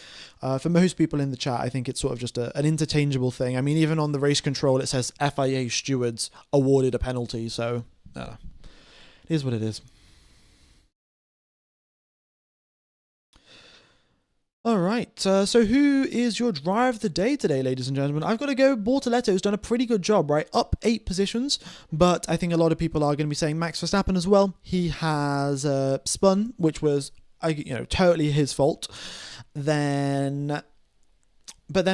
for most people in the chat, I think it's sort of just an interchangeable thing. I mean, even on the race control, it says FIA stewards awarded a penalty. So it is what it is. All right, so who is your driver of the day today, ladies and gentlemen? I've got to go. Bortoletto's done a pretty good job, right? Up 8 positions, but I think a lot of people are going to be saying Max Verstappen as well. He has spun, which was totally his fault. But then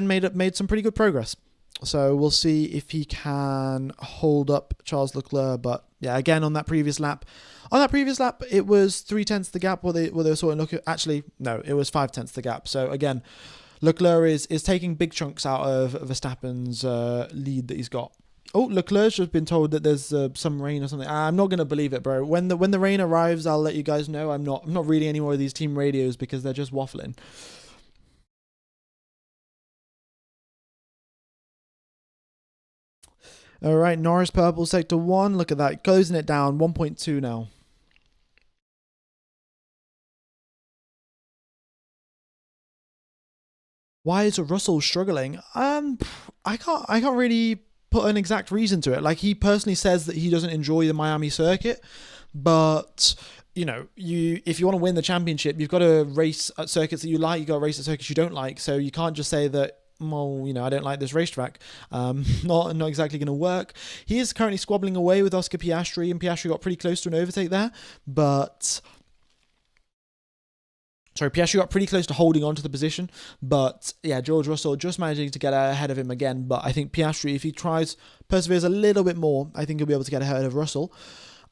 made some pretty good progress. So we'll see if he can hold up Charles Leclerc. But yeah, again on that previous lap. On that previous lap, it was 0.3 the gap. They were sort of looking. Actually, no, it was 0.5 the gap. So again, Leclerc is taking big chunks out of Verstappen's lead that he's got. Oh, Leclerc's just been told that there's some rain or something. I'm not gonna believe it, bro. When the rain arrives, I'll let you guys know. I'm not reading any more of these team radios because they're just waffling. All right, Norris purple sector 1. Look at that, closing it down, 1.2 now. Why is Russell struggling? I can't really put an exact reason to it. Like, he personally says that he doesn't enjoy the Miami circuit, but if you want to win the championship, you've got to race at circuits that you like. You got to race at circuits you don't like. So you can't just say that, well, I don't like this racetrack. Not exactly going to work. He is currently squabbling away with Oscar Piastri, and Piastri got pretty close to an overtake there, but. Sorry, Piastri got pretty close to holding on to the position, but yeah, George Russell just managing to get ahead of him again. But I think Piastri, if he perseveres a little bit more, I think he'll be able to get ahead of Russell.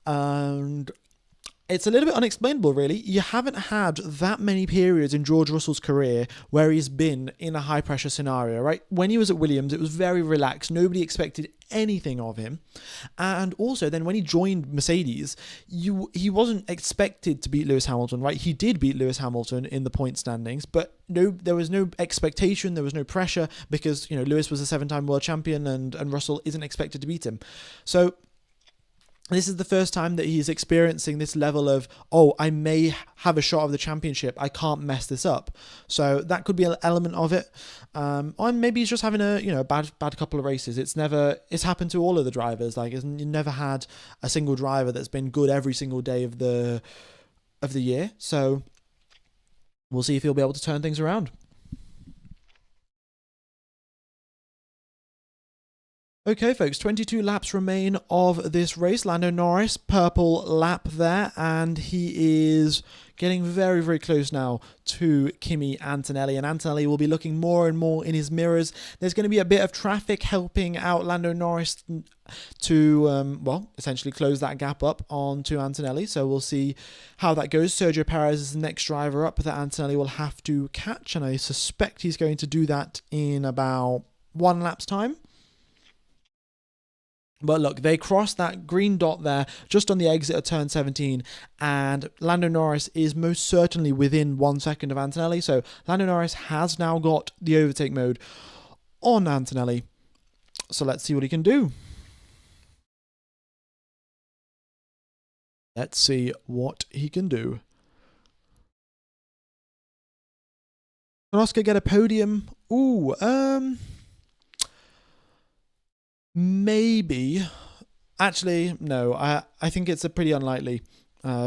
And it's a little bit unexplainable, really. You haven't had that many periods in George Russell's career where he's been in a high-pressure scenario, right? When he was at Williams, it was very relaxed. Nobody expected anything of him. And also, then when he joined Mercedes, he wasn't expected to beat Lewis Hamilton, right? He did beat Lewis Hamilton in the point standings, but there was no expectation, there was no pressure, because Lewis was a 7-time world champion and Russell isn't expected to beat him. So This is the first time that he's experiencing this level of, oh, I may have a shot of the championship. I can't mess this up. So that could be an element of it. Or maybe he's just having a bad couple of races. It's happened to all of the drivers. Like, you never had a single driver that's been good every single day of the year. So we'll see if he'll be able to turn things around. Okay, folks, 22 laps remain of this race. Lando Norris, purple lap there, and he is getting very, very close now to Kimi Antonelli, and Antonelli will be looking more and more in his mirrors. There's going to be a bit of traffic helping out Lando Norris to, essentially close that gap up onto Antonelli, so we'll see how that goes. Sergio Perez is the next driver up that Antonelli will have to catch, and I suspect he's going to do that in about 1 lap's time. But look, they crossed that green dot there just on the exit of turn 17, and Lando Norris is most certainly within 1 second of Antonelli. So Lando Norris has now got the overtake mode on Antonelli. So let's see what he can do. Let's see what he can do. Can Oscar get a podium? Ooh, maybe. Actually, no. I think it's a pretty unlikely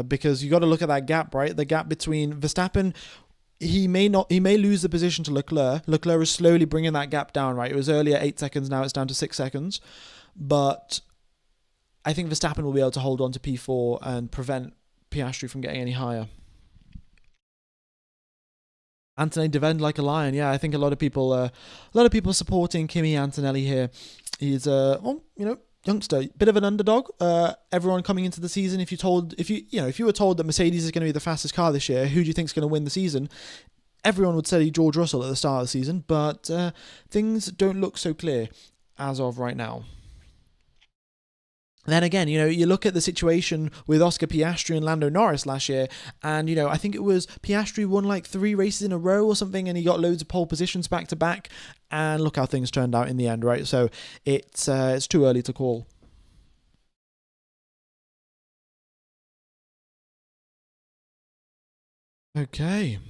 because you got to look at that gap, right? The gap between Verstappen. He may lose the position to Leclerc. Leclerc is slowly bringing that gap down, right? It was earlier 8 seconds, now it's down to 6 seconds. But I think Verstappen will be able to hold on to P4 and prevent Piastri from getting any higher. Antonelli defend like a lion. Yeah, I think a lot of people supporting Kimi Antonelli here. He's youngster, bit of an underdog. Everyone coming into the season, if you were told that Mercedes is going to be the fastest car this year, who do you think is going to win the season? Everyone would say George Russell at the start of the season, but things don't look so clear as of right now. Then again, you look at the situation with Oscar Piastri and Lando Norris last year, and, I think it was Piastri won like 3 races in a row or something, and he got loads of pole positions back to back, and look how things turned out in the end, right? So it's too early to call. Okay.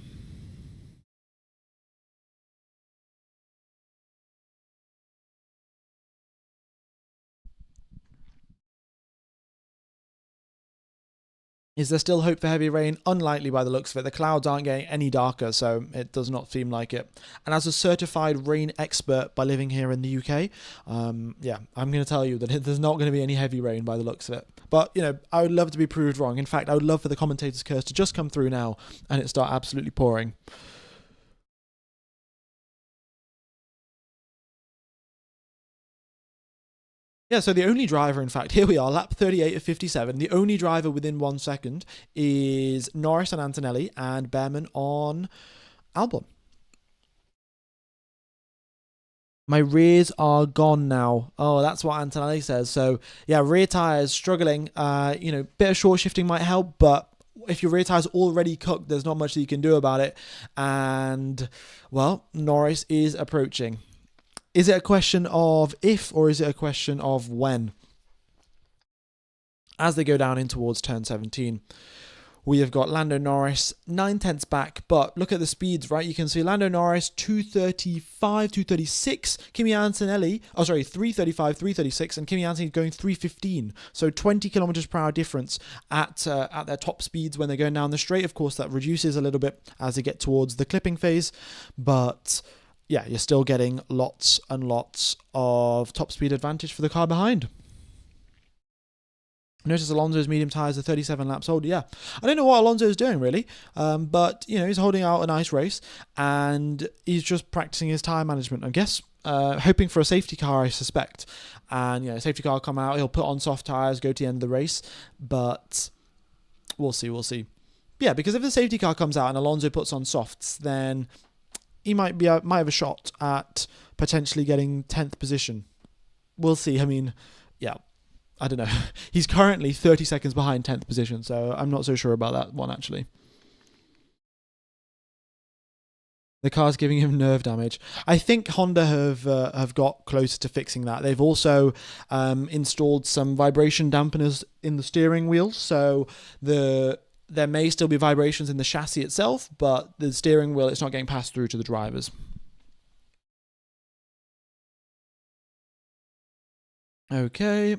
Is there still hope for heavy rain? Unlikely by the looks of it. The clouds aren't getting any darker, so it does not seem like it. And as a certified rain expert by living here in the UK, I'm going to tell you that there's not going to be any heavy rain by the looks of it. But, I would love to be proved wrong. In fact, I would love for the commentator's curse to just come through now and it start absolutely pouring. Yeah, so the only driver, in fact, here we are, lap 38 of 57. The only driver within 1 second is Norris on Antonelli and Behrman on Albon. My rears are gone now. Oh, that's what Antonelli says. So, yeah, rear tyres struggling. Bit of short shifting might help, but if your rear tyre's already cooked, there's not much that you can do about it. And, well, Norris is approaching. Is it a question of if, or is it a question of when? As they go down in towards turn 17, we have got Lando Norris 9/10 back, but look at the speeds, right? You can see Lando Norris 235, 236, Kimi Antonelli, 335, 336, and Kimi Antonelli going 315. So 20 kilometers per hour difference at their top speeds when they're going down the straight. Of course, that reduces a little bit as they get towards the clipping phase, but yeah, you're still getting lots and lots of top speed advantage for the car behind. Notice Alonso's medium tyres are 37 laps old. Yeah, I don't know what Alonso's doing really, but he's holding out a nice race and he's just practicing his tyre management, I guess. Hoping for a safety car, I suspect. And safety car will come out, he'll put on soft tyres, go to the end of the race, but we'll see. Yeah, because if the safety car comes out and Alonso puts on softs, then he might have a shot at potentially getting 10th position. We'll see. I mean, yeah, I don't know. He's currently 30 seconds behind 10th position, so I'm not so sure about that one, actually. The car's giving him nerve damage. I think Honda have got closer to fixing that. They've also installed some vibration dampeners in the steering wheel, so there may still be vibrations in the chassis itself, but the steering wheel, it's not getting passed through to the drivers. Okay.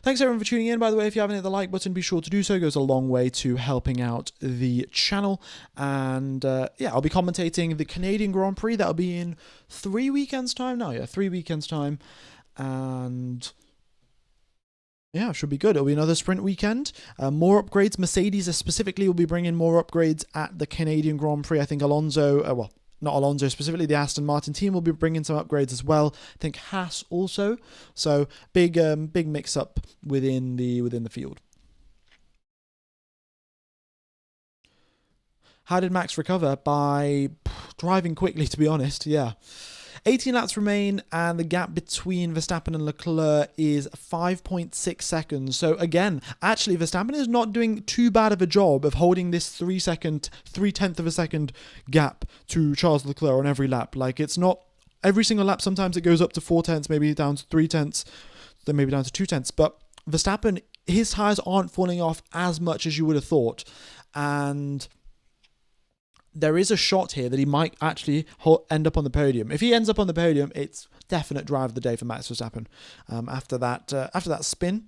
Thanks everyone for tuning in. By the way, if you haven't hit the like button, be sure to do so. It goes a long way to helping out the channel. And yeah, I'll be commentating the Canadian Grand Prix. That'll be in 3 weekends' time now. Yeah, 3 weekends' time. And yeah, it should be good. It'll be another sprint weekend. More upgrades. Mercedes specifically will be bringing more upgrades at the Canadian Grand Prix. I think Alonso, not Alonso specifically, the Aston Martin team will be bringing some upgrades as well. I think Haas also. So big mix up within the field. How did Max recover? By driving quickly, to be honest. Yeah. 18 laps remain, and the gap between Verstappen and Leclerc is 5.6 seconds. So again, actually, Verstappen is not doing too bad of a job of holding this 3/10 of a second gap to Charles Leclerc on every lap. Like, it's not every single lap. Sometimes it goes up to 4/10, maybe down to 3/10, then maybe down to 2/10. But Verstappen, his tires aren't falling off as much as you would have thought, and there is a shot here that he might actually end up on the podium. If he ends up on the podium, it's definite drive of the day for Max Verstappen after that spin.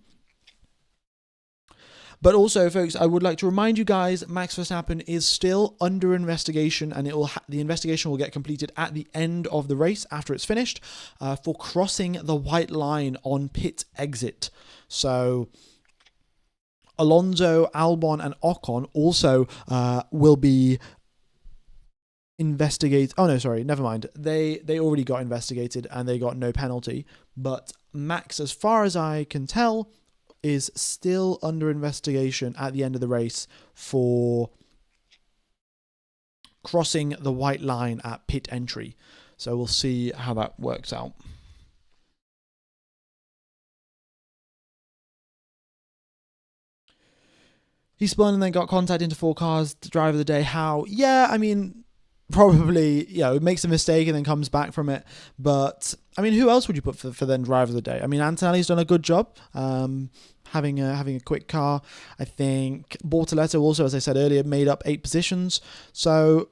But also, folks, I would like to remind you guys, Max Verstappen is still under investigation, and the investigation will get completed at the end of the race after it's finished for crossing the white line on pit exit. So Alonso, Albon, and Ocon also will be investigate. Oh no, sorry, never mind. They already got investigated and they got no penalty. But Max, as far as I can tell, is still under investigation at the end of the race for crossing the white line at pit entry. So we'll see how that works out. He spun and then got contact into 4 cars. The driver of the day. How? Yeah, I mean, probably, makes a mistake and then comes back from it. But I mean, who else would you put for then driver of the day? I mean, Antonelli's done a good job having a quick car. I think Bortoleto also, as I said earlier, made up 8 positions. So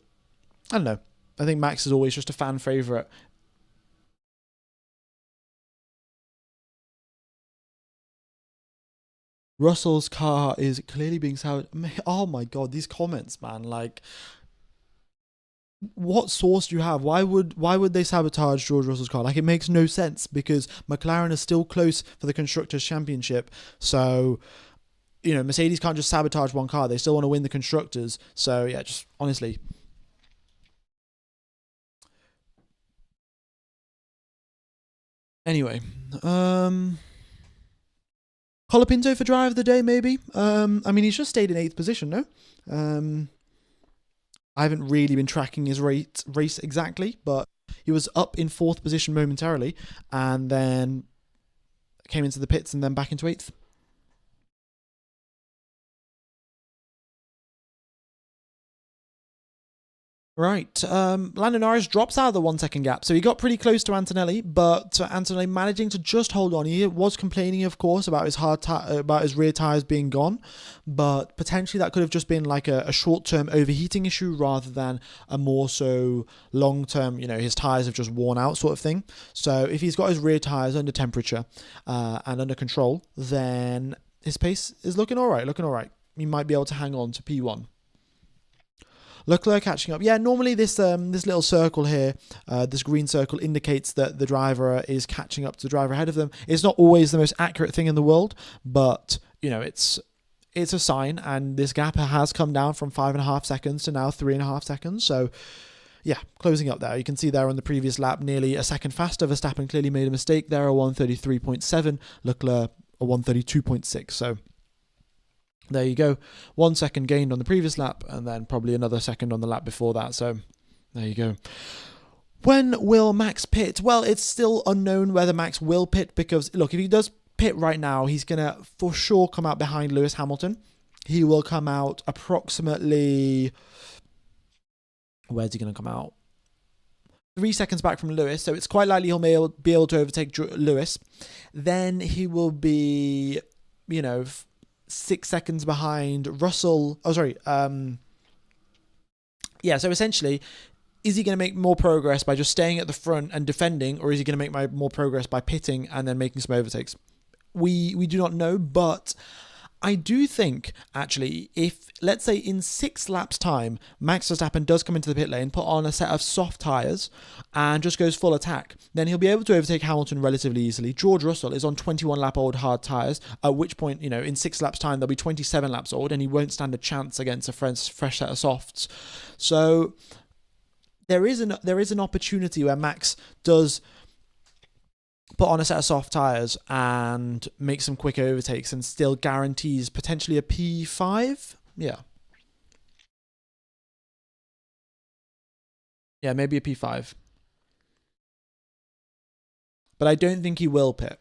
I don't know. I think Max is always just a fan favorite. Russell's car is clearly being sabotaged. Oh my god, these comments, man! Like, what source do you have? Why would they sabotage George Russell's car? Like, it makes no sense because McLaren is still close for the Constructors' Championship. So, Mercedes can't just sabotage one car. They still want to win the Constructors. So, yeah, just honestly. Anyway, Colapinto for driver of the day, maybe. I mean, he's just stayed in 8th position, no? I haven't really been tracking his race exactly, but he was up in 4th position momentarily and then came into the pits and then back into 8th. Right, Lando Norris drops out of the 1 second gap, so he got pretty close to Antonelli, but Antonelli managing to just hold on. He was complaining, of course, about his rear tires being gone, but potentially that could have just been like a short-term overheating issue rather than a more so long-term, his tires have just worn out sort of thing. So if he's got his rear tires under temperature and under control, then his pace is looking all right. He might be able to hang on to P1. Leclerc catching up. Yeah, normally this little circle here, this green circle, indicates that the driver is catching up to the driver ahead of them. It's not always the most accurate thing in the world, but it's a sign, and this gap has come down from 5.5 seconds to now 3.5 seconds. So yeah, closing up there. You can see there on the previous lap, nearly a second faster. Verstappen clearly made a mistake there, a 1:33.7. Leclerc a 1:32.6. So there you go. 1 second gained on the previous lap, and then probably another second on the lap before that. So there you go. When will Max pit? Well, it's still unknown whether Max will pit because, look, if he does pit right now, he's going to for sure come out behind Lewis Hamilton. He will come out approximately... Where's he going to come out? 3 seconds back from Lewis, so it's quite likely he'll be able to overtake Lewis. Then he will be, 6 seconds behind Russell. Oh, sorry. So essentially, is he going to make more progress by just staying at the front and defending, or is he going to make more progress by pitting and then making some overtakes? We do not know, but I do think, actually, if, let's say, in 6 laps' time, Max Verstappen does come into the pit lane, put on a set of soft tyres, and just goes full attack, then he'll be able to overtake Hamilton relatively easily. George Russell is on 21-lap-old hard tyres, at which point, in 6 laps' time, they'll be 27 laps old, and he won't stand a chance against a fresh set of softs. So there is an opportunity where Max does put on a set of soft tyres and make some quick overtakes and still guarantees potentially a P5? Yeah, maybe a P5. But I don't think he will pit.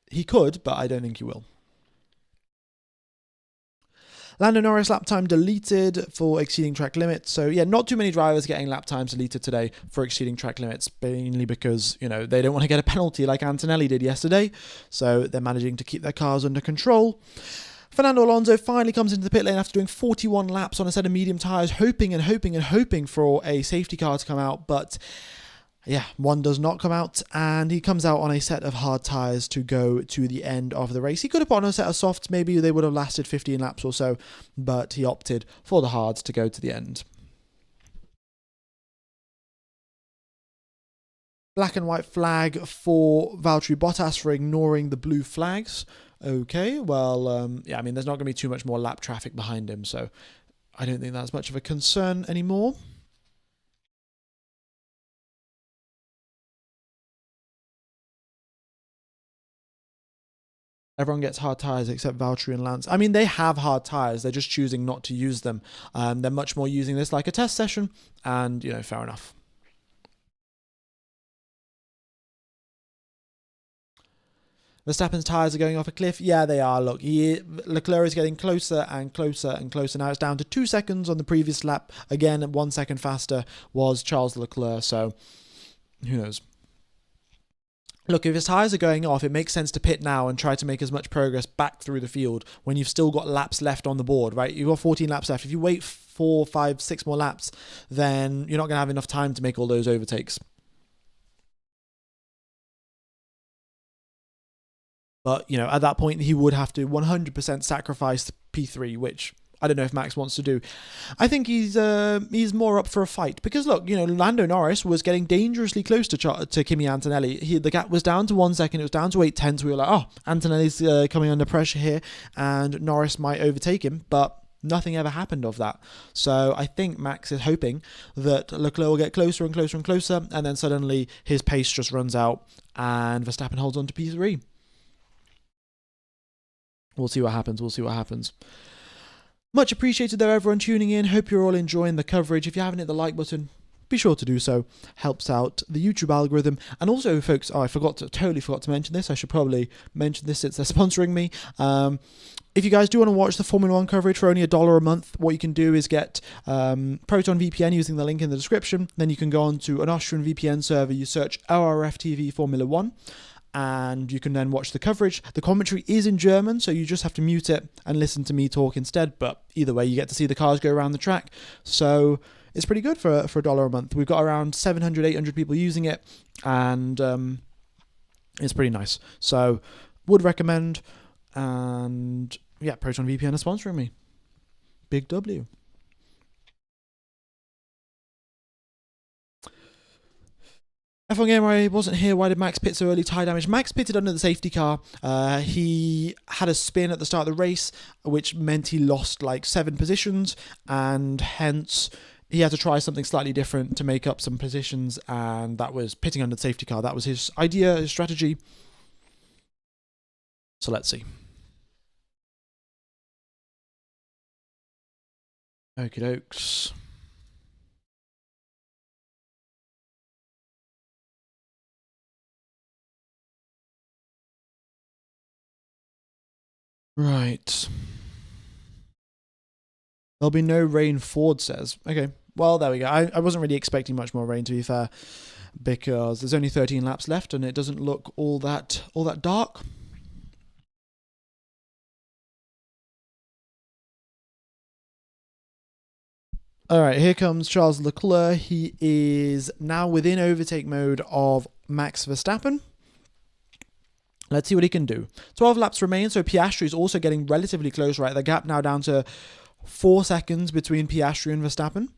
He could, but I don't think he will. Lando Norris lap time deleted for exceeding track limits. So yeah, not too many drivers getting lap times deleted today for exceeding track limits, mainly because, they don't want to get a penalty like Antonelli did yesterday. So they're managing to keep their cars under control. Fernando Alonso finally comes into the pit lane after doing 41 laps on a set of medium tyres, hoping for a safety car to come out, but yeah, one does not come out, and he comes out on a set of hard tyres to go to the end of the race. He could have put on a set of softs, maybe they would have lasted 15 laps or so, but he opted for the hards to go to the end. Black and white flag for Valtteri Bottas for ignoring the blue flags. Okay, well, there's not going to be too much more lap traffic behind him, so I don't think that's much of a concern anymore. Everyone gets hard tyres except Valtteri and Lance. They have hard tyres. They're just choosing not to use them. They're much more using this like a test session, and, fair enough. Verstappen's tyres are going off a cliff. Yeah, they are. Look, Leclerc is getting closer and closer and closer. Now it's down to 2 seconds on the previous lap. Again, 1 second faster was Charles Leclerc, so who knows? Look, if his tyres are going off, it makes sense to pit now and try to make as much progress back through the field when you've still got laps left on the board, right? You've got 14 laps left. If you wait 4, 5, 6 more laps, then you're not going to have enough time to make all those overtakes. But, at that point, he would have to 100% sacrifice the P3, which I don't know if Max wants to do. I think he's more up for a fight because look, Lando Norris was getting dangerously close to Kimi Antonelli. The gap was down to 1 second. It was down to 8/10. So we were like, oh, Antonelli's coming under pressure here, and Norris might overtake him, but nothing ever happened of that. So I think Max is hoping that Leclerc will get closer and closer and closer, and then suddenly his pace just runs out, and Verstappen holds on to P3. We'll see what happens. Much appreciated though, everyone tuning in. Hope you're all enjoying the coverage. If you haven't hit the like button, be sure to do so. Helps out the YouTube algorithm. And also, folks, I totally forgot to mention this. I should probably mention this since they're sponsoring me. If you guys do want to watch the Formula 1 coverage for only $1 a month, what you can do is get Proton VPN using the link in the description. Then you can go on to an Austrian VPN server. You search ORF TV Formula 1. And you can then watch the coverage. The commentary is in German, so you just have to mute it and listen to me talk instead. But either way, you get to see the cars go around the track. So it's pretty good for $1 a month. We've got around 700, 800 people using it, and it's pretty nice. So would recommend. And yeah, Proton VPN is sponsoring me. Big W. F1 Gamer, I wasn't here. Why did Max pit so early? Tyre damage. Max pitted under the safety car. He had a spin at the start of the race, which meant he lost like 7 positions, and hence he had to try something slightly different to make up some positions, and that was pitting under the safety car. That was his idea, his strategy. So let's see. Okie dokes. Right. There'll be no rain, Ford says. Okay. Well, there we go. I wasn't really expecting much more rain, to be fair, because there's only 13 laps left and it doesn't look all that dark. All right, here comes Charles Leclerc. He is now within overtake mode of Max Verstappen. Let's see what he can do. 12 laps remain, so Piastri is also getting relatively close, right? The gap now down to 4 seconds between Piastri and Verstappen.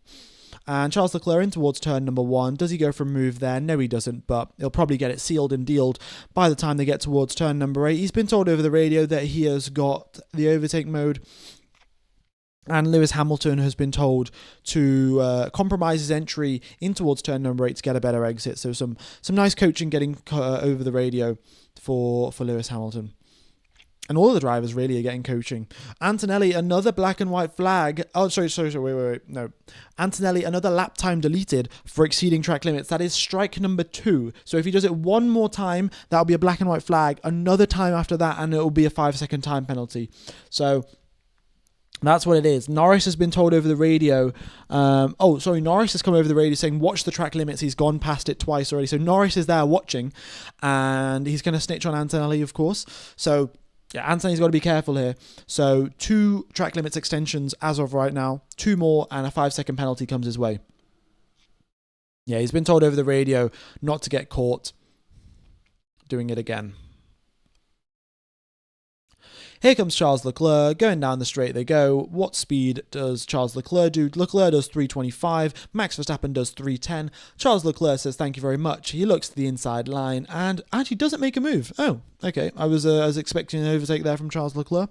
And Charles Leclerc in towards turn number 1. Does he go for a move there? No, he doesn't, but he'll probably get it sealed and dealed by the time they get towards turn number 8. He's been told over the radio that he has got the overtake mode. And Lewis Hamilton has been told to compromise his entry in towards turn number 8 to get a better exit. So some nice coaching getting over the radio for Lewis Hamilton. And all of the drivers really are getting coaching. Antonelli, another black and white flag. Oh, sorry, wait. No. Antonelli, another lap time deleted for exceeding track limits. That is strike number 2. So if he does it one more time, that'll be a black and white flag. Another time after that, and it'll be a 5-second time penalty. So that's what it is. Norris has been told over the radio. Norris has come over the radio saying, watch the track limits. He's gone past it twice already. So Norris is there watching, and he's going to snitch on Antonelli, of course. So yeah, Antonelli's got to be careful here. So 2 track limits extensions as of right now. 2 more, and a 5-second penalty comes his way. Yeah, he's been told over the radio not to get caught doing it again. Here comes Charles Leclerc, going down the straight they go. What speed does Charles Leclerc do? Leclerc does 3:25, Max Verstappen does 3:10. Charles Leclerc says thank you very much. He looks to the inside line and actually doesn't make a move. Oh, okay. I was expecting an overtake there from Charles Leclerc,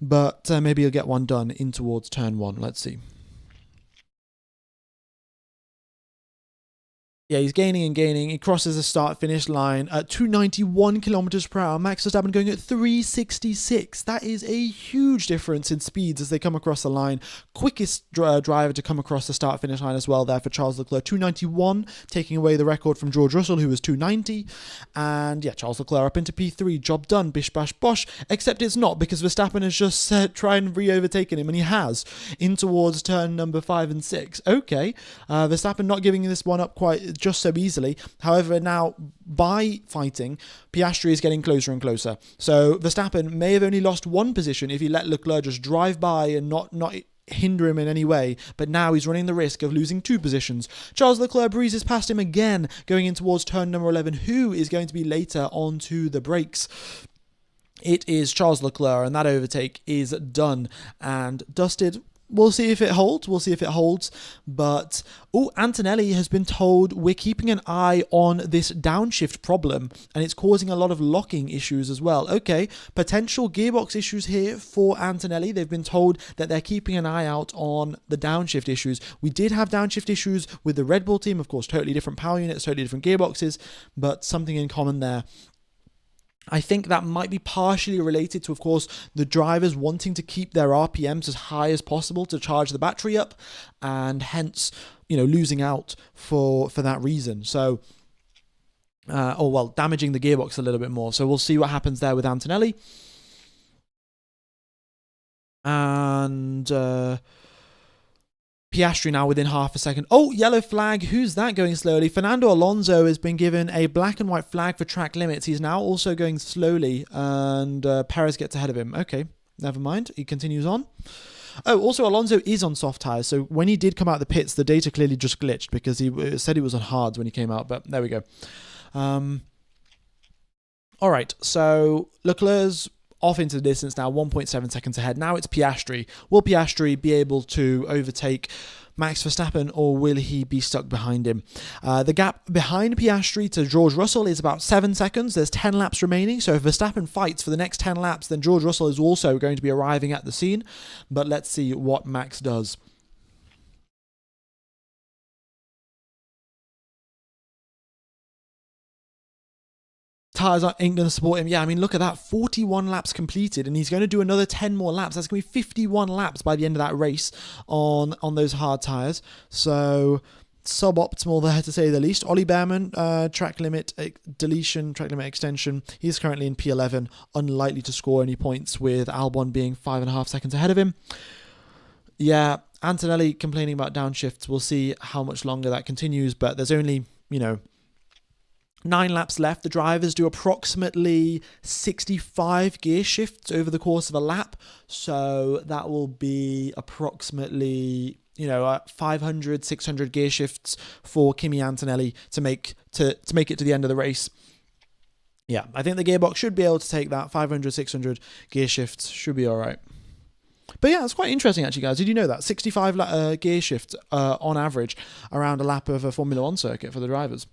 but maybe he'll get one done in towards turn 1. Let's see. Yeah, he's gaining and gaining. He crosses the start-finish line at 291 kilometers per hour. Max Verstappen going at 366. That is a huge difference in speeds as they come across the line. Quickest driver to come across the start-finish line as well there for Charles Leclerc. 291, taking away the record from George Russell, who was 290. And yeah, Charles Leclerc up into P3. Job done. Bish, bash, bosh. Except it's not, because Verstappen has just tried and re-overtaken him, and he has, in towards turn number 5 and 6. Okay, Verstappen not giving this one up quite just so easily. However, now by fighting, Piastri is getting closer and closer. So Verstappen may have only lost 1 position if he let Leclerc just drive by and not hinder him in any way, but now he's running the risk of losing 2 positions. Charles Leclerc breezes past him again, going in towards turn number 11, who is going to be later onto the brakes. It is Charles Leclerc, and that overtake is done and dusted. We'll see if it holds. But, Antonelli has been told we're keeping an eye on this downshift problem, and it's causing a lot of locking issues as well. Okay, potential gearbox issues here for Antonelli. They've been told that they're keeping an eye out on the downshift issues. We did have downshift issues with the Red Bull team, of course, totally different power units, totally different gearboxes, but something in common there. I think that might be partially related to, of course, the drivers wanting to keep their RPMs as high as possible to charge the battery up, and hence, losing out for that reason. So, damaging the gearbox a little bit more. So we'll see what happens there with Antonelli. And Piastri now within half a second. Oh, yellow flag. Who's that going slowly? Fernando Alonso has been given a black and white flag for track limits. He's now also going slowly, and Perez gets ahead of him. Okay, never mind. He continues on. Oh, also Alonso is on soft tyres, so when he did come out of the pits, the data clearly just glitched because he said he was on hards when he came out, but there we go. All right, so Leclerc's off into the distance now, 1.7 seconds ahead. Now it's Piastri. Will Piastri be able to overtake Max Verstappen, or will he be stuck behind him? The gap behind Piastri to George Russell is about 7 seconds. There's 10 laps remaining, so if Verstappen fights for the next 10 laps, then George Russell is also going to be arriving at the scene. But let's see what Max does. Tyres ain't going to support him. Yeah, I mean, look at that. 41 laps completed, and he's going to do another 10 more laps. That's going to be 51 laps by the end of that race on those hard tyres. So, suboptimal there, to say the least. Ollie Behrman, track limit deletion, track limit extension. He's currently in P11, unlikely to score any points with Albon being 5.5 seconds ahead of him. Yeah, Antonelli complaining about downshifts. We'll see how much longer that continues, but there's only, 9 laps left. The drivers do approximately 65 gear shifts over the course of a lap. So that will be approximately, 500, 600 gear shifts for Kimi Antonelli to make it to the end of the race. Yeah, I think the gearbox should be able to take that 500, 600 gear shifts. Should be all right. But yeah, it's quite interesting actually, guys. Did you know that 65 gear shifts on average around a lap of a Formula One circuit for the drivers?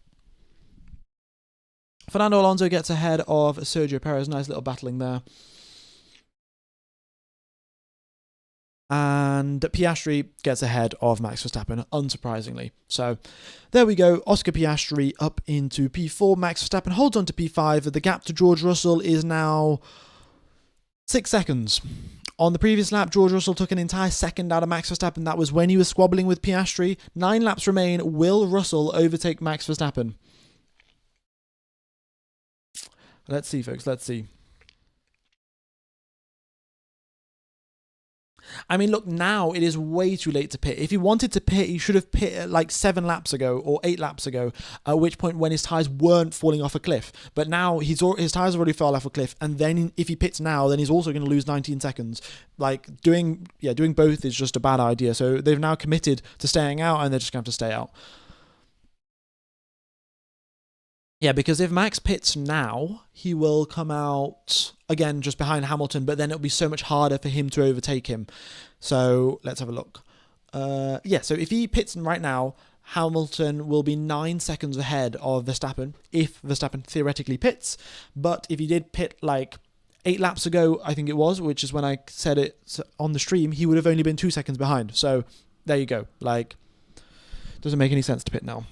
Fernando Alonso gets ahead of Sergio Perez. Nice little battling there. And Piastri gets ahead of Max Verstappen, unsurprisingly. So there we go. Oscar Piastri up into P4. Max Verstappen holds on to P5. The gap to George Russell is now 6 seconds. On the previous lap, George Russell took an entire second out of Max Verstappen. That was when he was squabbling with Piastri. 9 laps remain. Will Russell overtake Max Verstappen? Let's see, folks. Let's see. I mean, look, now it is way too late to pit. If he wanted to pit, he should have pit like 7 laps ago or 8 laps ago, at which point when his tyres weren't falling off a cliff. But now his tyres already fell off a cliff, and then if he pits now, then he's also going to lose 19 seconds. Like, doing both is just a bad idea. So they've now committed to staying out, and they're just going to have to stay out. Yeah, because if Max pits now, he will come out, again, just behind Hamilton, but then it'll be so much harder for him to overtake him. So let's have a look. So if he pits right now, Hamilton will be 9 seconds ahead of Verstappen, if Verstappen theoretically pits. But if he did pit like 8 laps ago, I think it was, which is when I said it on the stream, he would have only been 2 seconds behind. So there you go. Like, doesn't make any sense to pit now.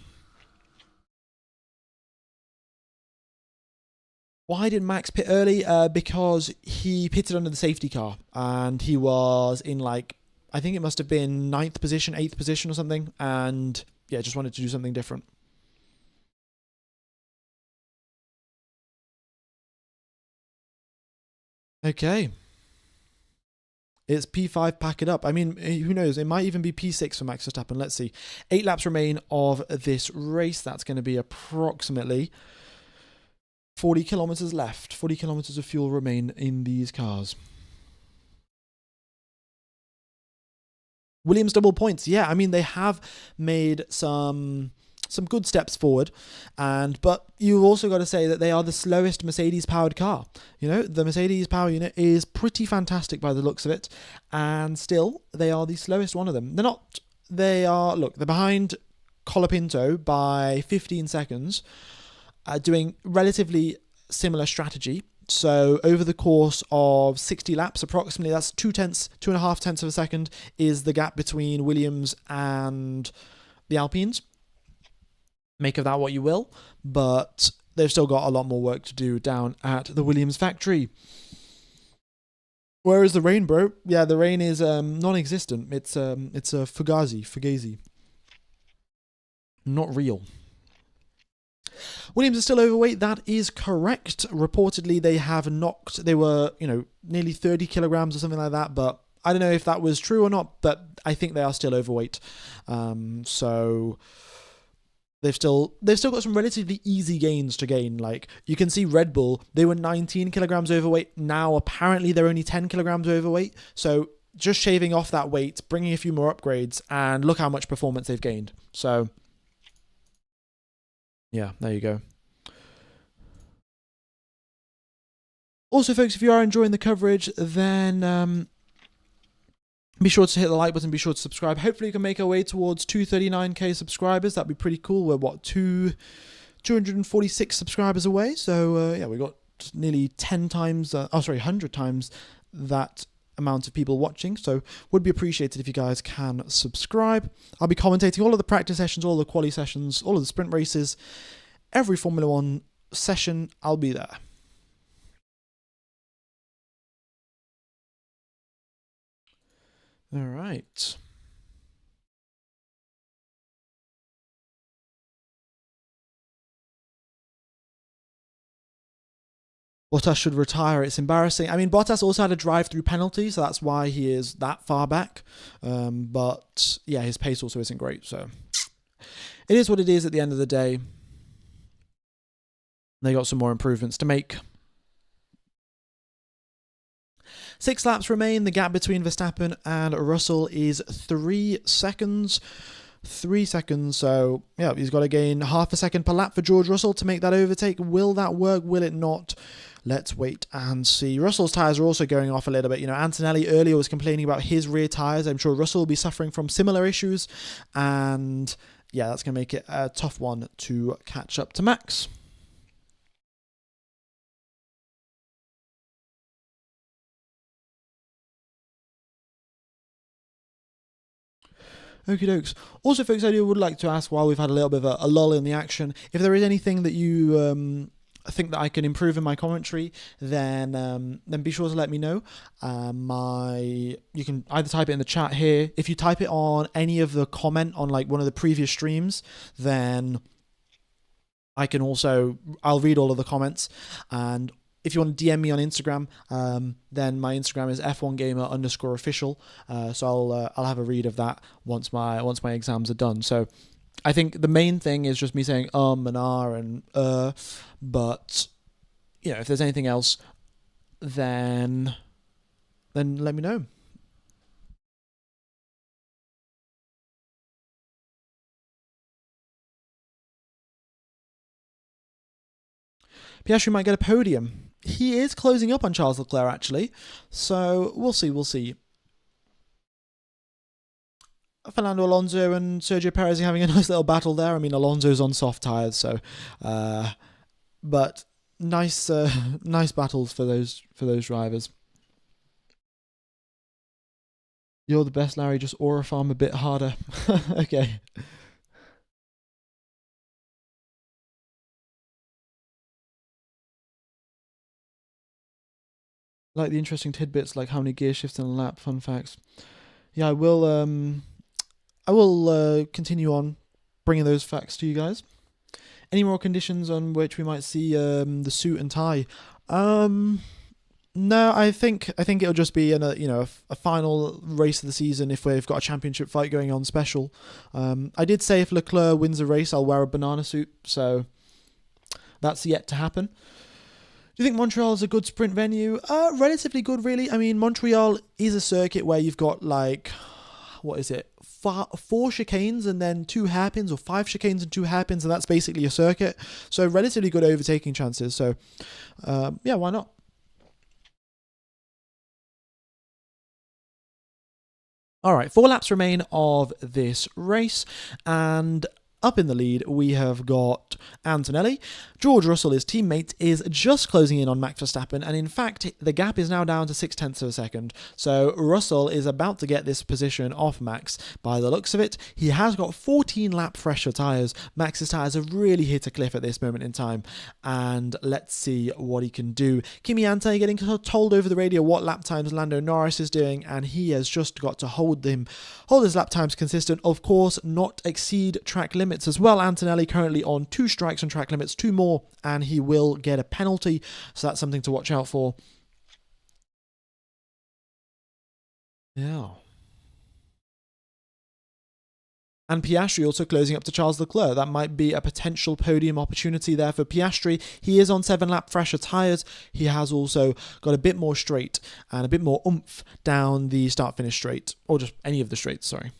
Why did Max pit early? Because he pitted under the safety car, and he was in I think it must have been 9th position, 8th position or something, and yeah, just wanted to do something different. Okay. It's P5, pack it up. I mean, who knows? It might even be P6 for Max Verstappen. Let's see. 8 laps remain of this race. That's going to be approximately 40 kilometers left. 40 kilometers of fuel remain in these cars. Williams double points. Yeah, I mean, they have made some good steps forward, but you've also got to say that they are the slowest Mercedes powered car. The Mercedes power unit is pretty fantastic by the looks of it, and still they are the slowest one of them. They're behind Colapinto by 15 seconds, doing relatively similar strategy. So over the course of 60 laps, approximately, that's 2.5 tenths of a second is the gap between Williams and the Alpines. Make of that what you will, but they've still got a lot more work to do down at the Williams factory. Where is the rain, bro? Yeah, the rain is non-existent. It's a fugazi. Not real. Williams is still overweight. That is correct. Reportedly, they were, nearly 30 kilograms or something like that, but I don't know if that was true or not, but I think they are still overweight. So they've still got some relatively easy gains to gain. Like, you can see Red Bull, they were 19 kilograms overweight. Now, apparently, they're only 10 kilograms overweight. So just shaving off that weight, bringing a few more upgrades, and look how much performance they've gained. So yeah, there you go. Also, folks, if you are enjoying the coverage, then be sure to hit the like button, be sure to subscribe. Hopefully, we can make our way towards 239k subscribers. That'd be pretty cool. We're, 246 subscribers away. So, we got nearly 100 times that amount of people watching. So, would be appreciated if you guys can subscribe. I'll be commentating all of the practice sessions, all the quali sessions, all of the sprint races. Every Formula One session, I'll be there. All right. Bottas should retire. It's embarrassing. I mean, Bottas also had a drive-through penalty, so that's why he is that far back. But yeah, his pace also isn't great. So it is what it is at the end of the day. They got some more improvements to make. 6 laps remain. The gap between Verstappen and Russell is 3 seconds. 3 seconds, so yeah, he's got to gain half a second per lap for George Russell to make that overtake. Will that work? Will it not? Let's wait and see. Russell's tyres are also going off a little bit. You know, Antonelli earlier was complaining about his rear tyres. I'm sure Russell will be suffering from similar issues, and yeah, that's going to make it a tough one to catch up to Max. Okie dokes. Also, folks, I would like to ask, while we've had a little bit of a lull in the action, if there is anything that you think that I can improve in my commentary, then be sure to let me know. You can either type it in the chat here. If you type it on any of the comment on like one of the previous streams, then I'll read all of the comments. And if you want to DM me on Instagram, then my Instagram is f1gamer_official. So I'll have a read of that once my exams are done. So I think the main thing is just me saying and and but you know, if there's anything else, then let me know. Piastri might get a podium. He is closing up on Charles Leclerc, actually. So we'll see. Fernando Alonso and Sergio Perez are having a nice little battle there. I mean, Alonso's on soft tyres, so but nice battles for those drivers. You're the best, Larry. Just aura farm a bit harder. Okay. Like the interesting tidbits, like how many gear shifts in a lap, fun facts. Yeah, I will continue on bringing those facts to you guys. Any more conditions on which we might see the suit and tie? No, I think it'll just be a final race of the season if we've got a championship fight going on special. I did say if Leclerc wins a race, I'll wear a banana suit, so that's yet to happen. Do you think Montreal is a good sprint venue? Relatively good, really. I mean, Montreal is a circuit where you've got like, what is it? 4 chicanes and then 2 hairpins, or 5 chicanes and 2 hairpins, and that's basically a circuit. So relatively good overtaking chances. So, yeah, why not? All right, 4 laps remain of this race, and up in the lead, we have got Antonelli. George Russell, his teammate, is just closing in on Max Verstappen, and in fact, the gap is now down to 0.6 of a second. So Russell is about to get this position off Max. By the looks of it, he has got 14 lap fresher tyres. Max's tyres have really hit a cliff at this moment in time, and let's see what he can do. Kimi Antonelli getting told over the radio what lap times Lando Norris is doing, and he has just got to hold his lap times consistent. Of course, not exceed track limits as well. Antonelli currently on 2 strikes on track limits, 2 more, and he will get a penalty. So that's something to watch out for. Yeah. And Piastri also closing up to Charles Leclerc. That might be a potential podium opportunity there for Piastri. He is on 7 lap fresher tyres. He has also got a bit more straight and a bit more oomph down the start-finish straight, or just any of the straights, sorry.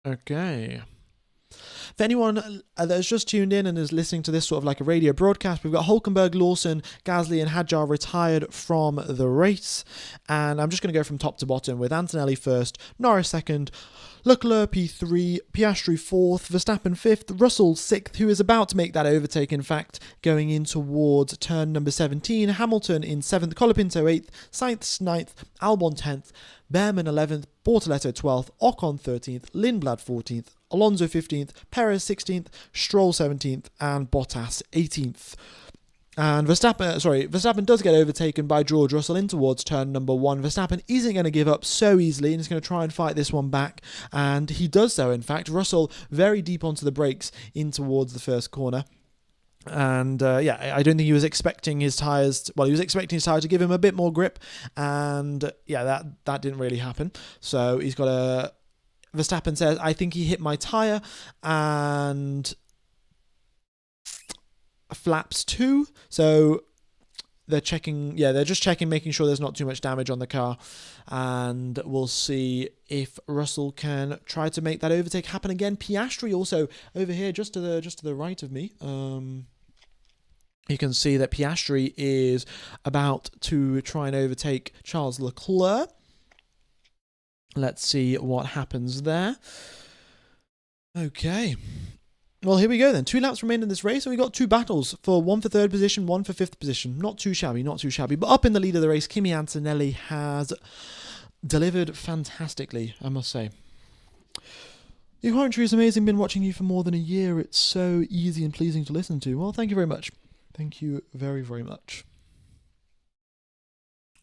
Okay. For anyone that's just tuned in and is listening to this sort of like a radio broadcast, we've got Hulkenberg, Lawson, Gasly and Hadjar retired from the race. And I'm just going to go from top to bottom with Antonelli first, Norris second, Leclerc P3, Piastri 4th, Verstappen 5th, Russell 6th, who is about to make that overtake, in fact, going in towards turn number 17, Hamilton in 7th, Colapinto 8th, Sainz 9th, Albon 10th, Behrman 11th, Bortoletto 12th, Ocon 13th, Lindblad 14th, Alonso 15th, Perez 16th, Stroll 17th, and Bottas 18th. And Verstappen does get overtaken by George Russell in towards turn number 1. Verstappen isn't going to give up so easily and is going to try and fight this one back. And he does so, in fact. Russell very deep onto the brakes in towards the first corner. And yeah, I don't think he was expecting his tyres. Well, he was expecting his tyre to give him a bit more grip, and yeah, that didn't really happen. So he's got a Verstappen says, "I think he hit my tyre," and flaps 2. So they're checking. Yeah, they're just checking, making sure there's not too much damage on the car, and we'll see if Russell can try to make that overtake happen again. Piastri also over here, just to the right of me. You can see that Piastri is about to try and overtake Charles Leclerc. Let's see what happens there. Okay. Well, here we go then. 2 laps remain in this race, and we got 2 battles, for one for 3rd position, one for 5th position. Not too shabby, not too shabby. But up in the lead of the race, Kimi Antonelli has delivered fantastically, I must say. Your commentary is amazing. Been watching you for more than a year. It's so easy and pleasing to listen to. Well, thank you very much. Thank you very, very much.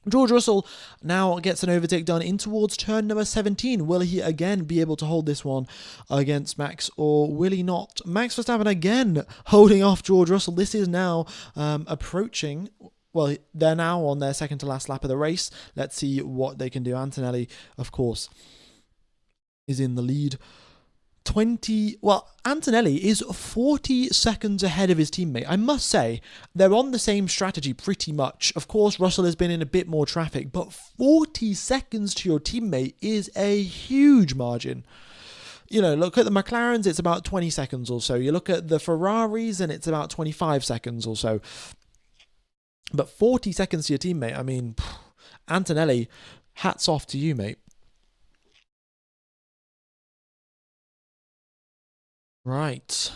George Russell now gets an overtake done in towards turn number 17. Will he again be able to hold this one against Max, or will he not? Max Verstappen again holding off George Russell. This is now approaching. Well, they're now on their second to last lap of the race. Let's see what they can do. Antonelli, of course, is in the lead. Antonelli is 40 seconds ahead of his teammate. I must say, they're on the same strategy pretty much. Of course, Russell has been in a bit more traffic, but 40 seconds to your teammate is a huge margin. You know, look at the McLarens, it's about 20 seconds or so. You look at the Ferraris, and it's about 25 seconds or so. But 40 seconds to your teammate, I mean, Antonelli, hats off to you, mate. Right.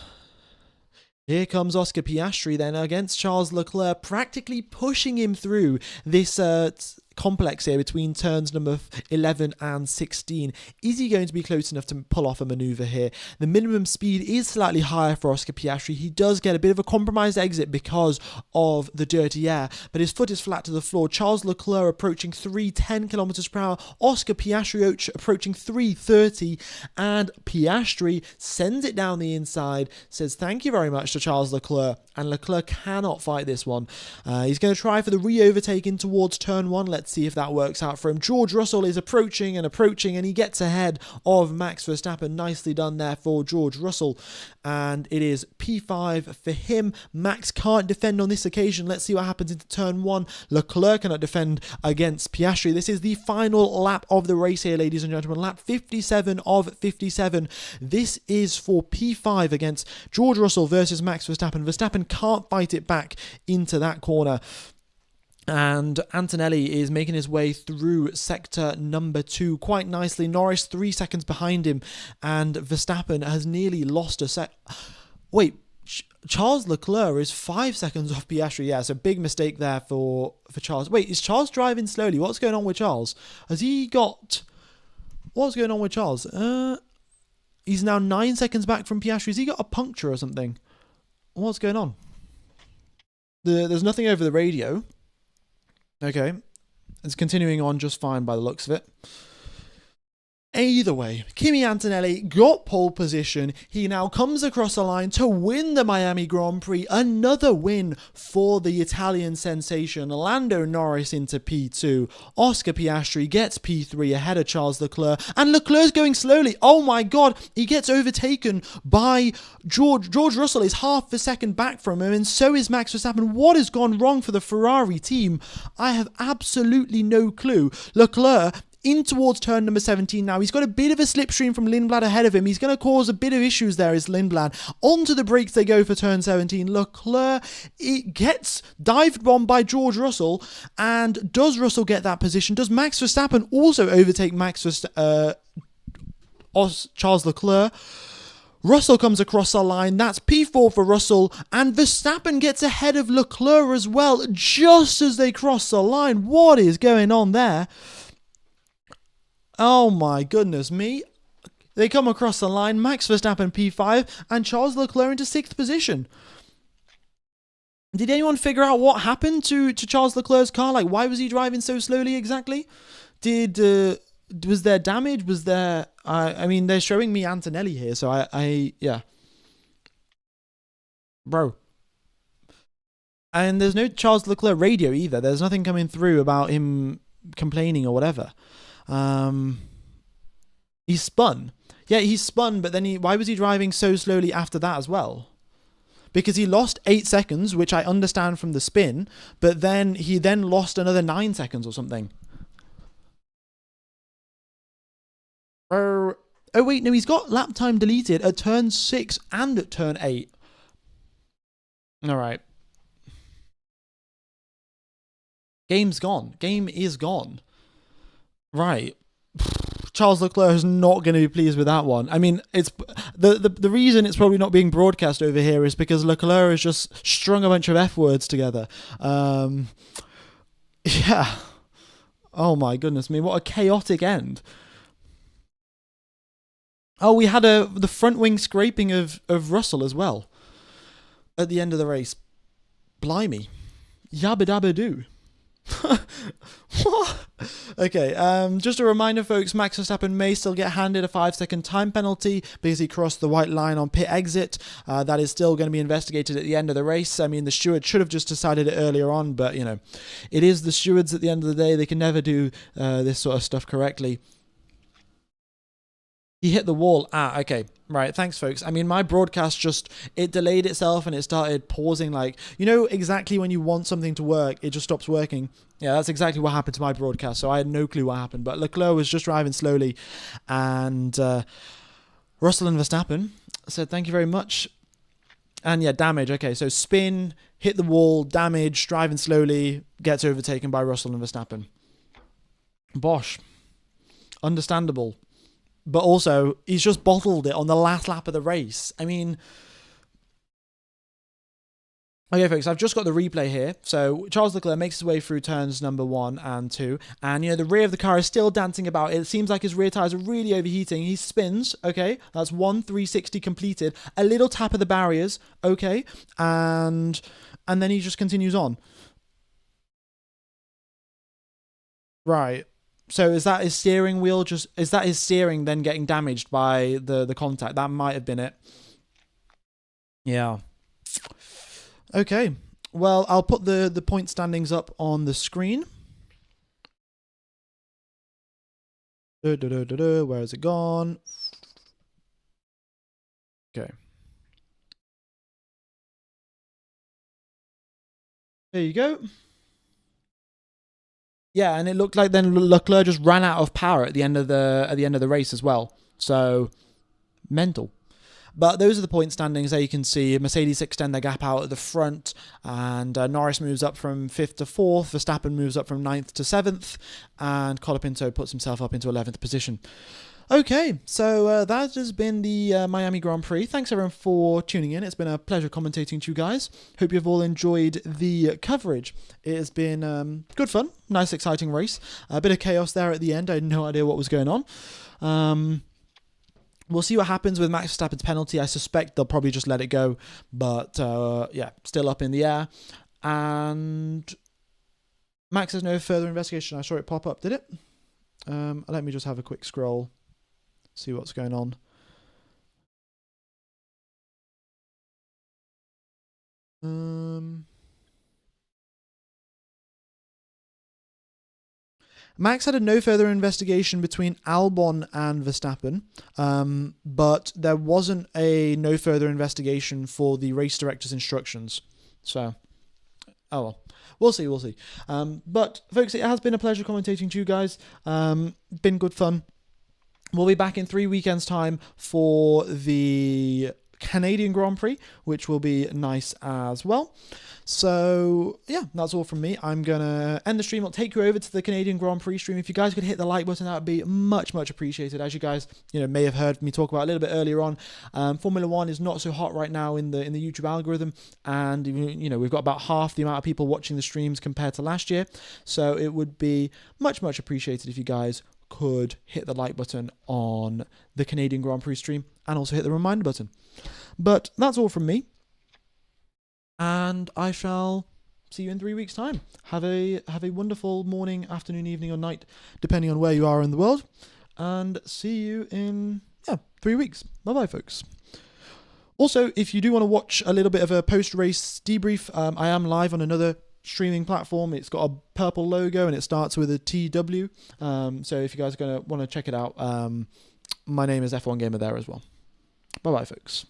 Here comes Oscar Piastri then against Charles Leclerc, practically pushing him through this complex here between turns number 11 and 16. Is he going to be close enough to pull off a maneuver here? The minimum speed is slightly higher for Oscar Piastri. He does get a bit of a compromised exit because of the dirty air, but his foot is flat to the floor. Charles Leclerc approaching 310 kilometers per hour. Oscar Piastri approaching 330, and Piastri sends it down the inside, says thank you very much to Charles Leclerc, and Leclerc cannot fight this one. He's going to try for the re-overtake in towards turn 1. Let's see if that works out for him. George Russell is approaching, and he gets ahead of Max Verstappen. Nicely done there for George Russell, and it is P5 for him. Max can't defend on this occasion. Let's see what happens into turn 1. Leclerc cannot defend against Piastri. This is the final lap of the race here, ladies and gentlemen. Lap 57 of 57. This is for P5 against George Russell versus Max Verstappen. Verstappen can't fight it back into that corner, and Antonelli is making his way through sector number 2 quite nicely. Norris 3 seconds behind him, and Verstappen has nearly lost a set. Wait, Charles Leclerc is 5 seconds off Piastri. Yeah, so big mistake there for Charles. Wait, is Charles driving slowly? What's going on with Charles? Has he got... What's going on with Charles? He's now 9 seconds back from Piastri. Has he got a puncture or something? What's going on? There's nothing over the radio. Okay, it's continuing on just fine by the looks of it. Either way, Kimi Antonelli got pole position. He now comes across the line to win the Miami Grand Prix. Another win for the Italian sensation. Lando Norris into P2. Oscar Piastri gets P3 ahead of Charles Leclerc. And Leclerc's going slowly. Oh my God, he gets overtaken by George Russell is half a second back from him, and so is Max Verstappen. What has gone wrong for the Ferrari team? I have absolutely no clue. Leclerc in towards turn number 17 now. He's got a bit of a slipstream from Lindblad ahead of him. He's going to cause a bit of issues there, is Lindblad. Onto the brakes they go for turn 17. Leclerc, it gets dived bombed by George Russell. And does Russell get that position? Does Max Verstappen also overtake Charles Leclerc? Russell comes across the line. That's P4 for Russell. And Verstappen gets ahead of Leclerc as well, just as they cross the line. What is going on there? Oh my goodness me. They come across the line. Max Verstappen P5 and Charles Leclerc into 6th position. Did anyone figure out what happened to Charles Leclerc's car? Like, why was he driving so slowly exactly? Was there damage? Was there... I mean, they're showing me Antonelli here, so yeah. Bro. And there's no Charles Leclerc radio either. There's nothing coming through about him complaining or whatever. He spun. Yeah, he spun, but then why was he driving so slowly after that as well? Because he lost 8 seconds, which I understand from the spin, but then he lost another 9 seconds or something. Oh wait, no, he's got lap time deleted at turn 6 and at turn 8. All right. Game's gone. Game is gone. Right. Charles Leclerc is not going to be pleased with that one. I mean, it's the reason it's probably not being broadcast over here is because Leclerc has just strung a bunch of F words together. Yeah. Oh my goodness me, what a chaotic end. Oh, we had the front wing scraping of Russell as well at the end of the race. Blimey. Yabba dabba doo. What? Okay, just a reminder, folks, Max Verstappen may still get handed a 5-second time penalty because he crossed the white line on pit exit. That is still going to be investigated at the end of the race. I mean, the steward should have just decided it earlier on, but, you know, it is the stewards at the end of the day. They can never do this sort of stuff correctly. He hit the wall. Okay. Right. Thanks, folks. I mean, my broadcast it delayed itself and it started pausing. Like, you know, exactly when you want something to work, it just stops working. Yeah, that's exactly what happened to my broadcast. So I had no clue what happened. But Leclerc was just driving slowly. And Russell and Verstappen said, thank you very much. And yeah, damage. Okay, so spin, hit the wall, damage, driving slowly, gets overtaken by Russell and Verstappen. Bosh. Understandable. But also, he's just bottled it on the last lap of the race. I mean... Okay, folks, I've just got the replay here. So, Charles Leclerc makes his way through turns number 1 and 2. And, you know, the rear of the car is still dancing about. It seems like his rear tyres are really overheating. He spins, okay? That's 1 360 completed. A little tap of the barriers, okay? And then he just continues on. Right. So is that his steering wheel is that his steering then getting damaged by the contact? That might have been it. Yeah. Okay. Well, I'll put the point standings up on the screen. Where has it gone? Okay. There you go. Yeah, and it looked like then Leclerc just ran out of power at the end of the race as well. So mental. But those are the point standings. There you can see Mercedes extend their gap out at the front, and Norris moves up from 5th to 4th. Verstappen moves up from 9th to 7th, and Colapinto puts himself up into 11th position. Okay, so that has been the Miami Grand Prix. Thanks everyone for tuning in. It's been a pleasure commentating to you guys. Hope you've all enjoyed the coverage. It has been good fun, nice exciting race. A bit of chaos there at the end. I had no idea what was going on. We'll see what happens with Max Verstappen's penalty. I suspect they'll probably just let it go. But, yeah, still up in the air. And Max has no further investigation. I saw it pop up, did it? Let me just have a quick scroll. See what's going on. Max had a no further investigation between Albon and Verstappen, but there wasn't a no further investigation for the race director's instructions. So, oh well. We'll see. But, folks, it has been a pleasure commentating to you guys. Been good fun. We'll be back in 3 weekends' time for the Canadian Grand Prix, which will be nice as well. So, yeah, that's all from me. I'm going to end the stream. I'll take you over to the Canadian Grand Prix stream. If you guys could hit the like button, that would be much, much appreciated. As you guys, may have heard me talk about a little bit earlier on, Formula One is not so hot right now in the YouTube algorithm, and we've got about half the amount of people watching the streams compared to last year. So it would be much, much appreciated if you guys could hit the like button on the Canadian Grand Prix stream and also hit the reminder button. But that's all from me. And I shall see you in 3 weeks' time. Have a wonderful morning, afternoon, evening, or night, depending on where you are in the world. And see you in 3 weeks. Bye-bye, folks. Also, if you do want to watch a little bit of a post-race debrief, I am live on another streaming platform. It's got a purple logo and it starts with a TW. So if you guys are going to want to check it out, my name is F1 Gamer there as well. Bye-bye, folks.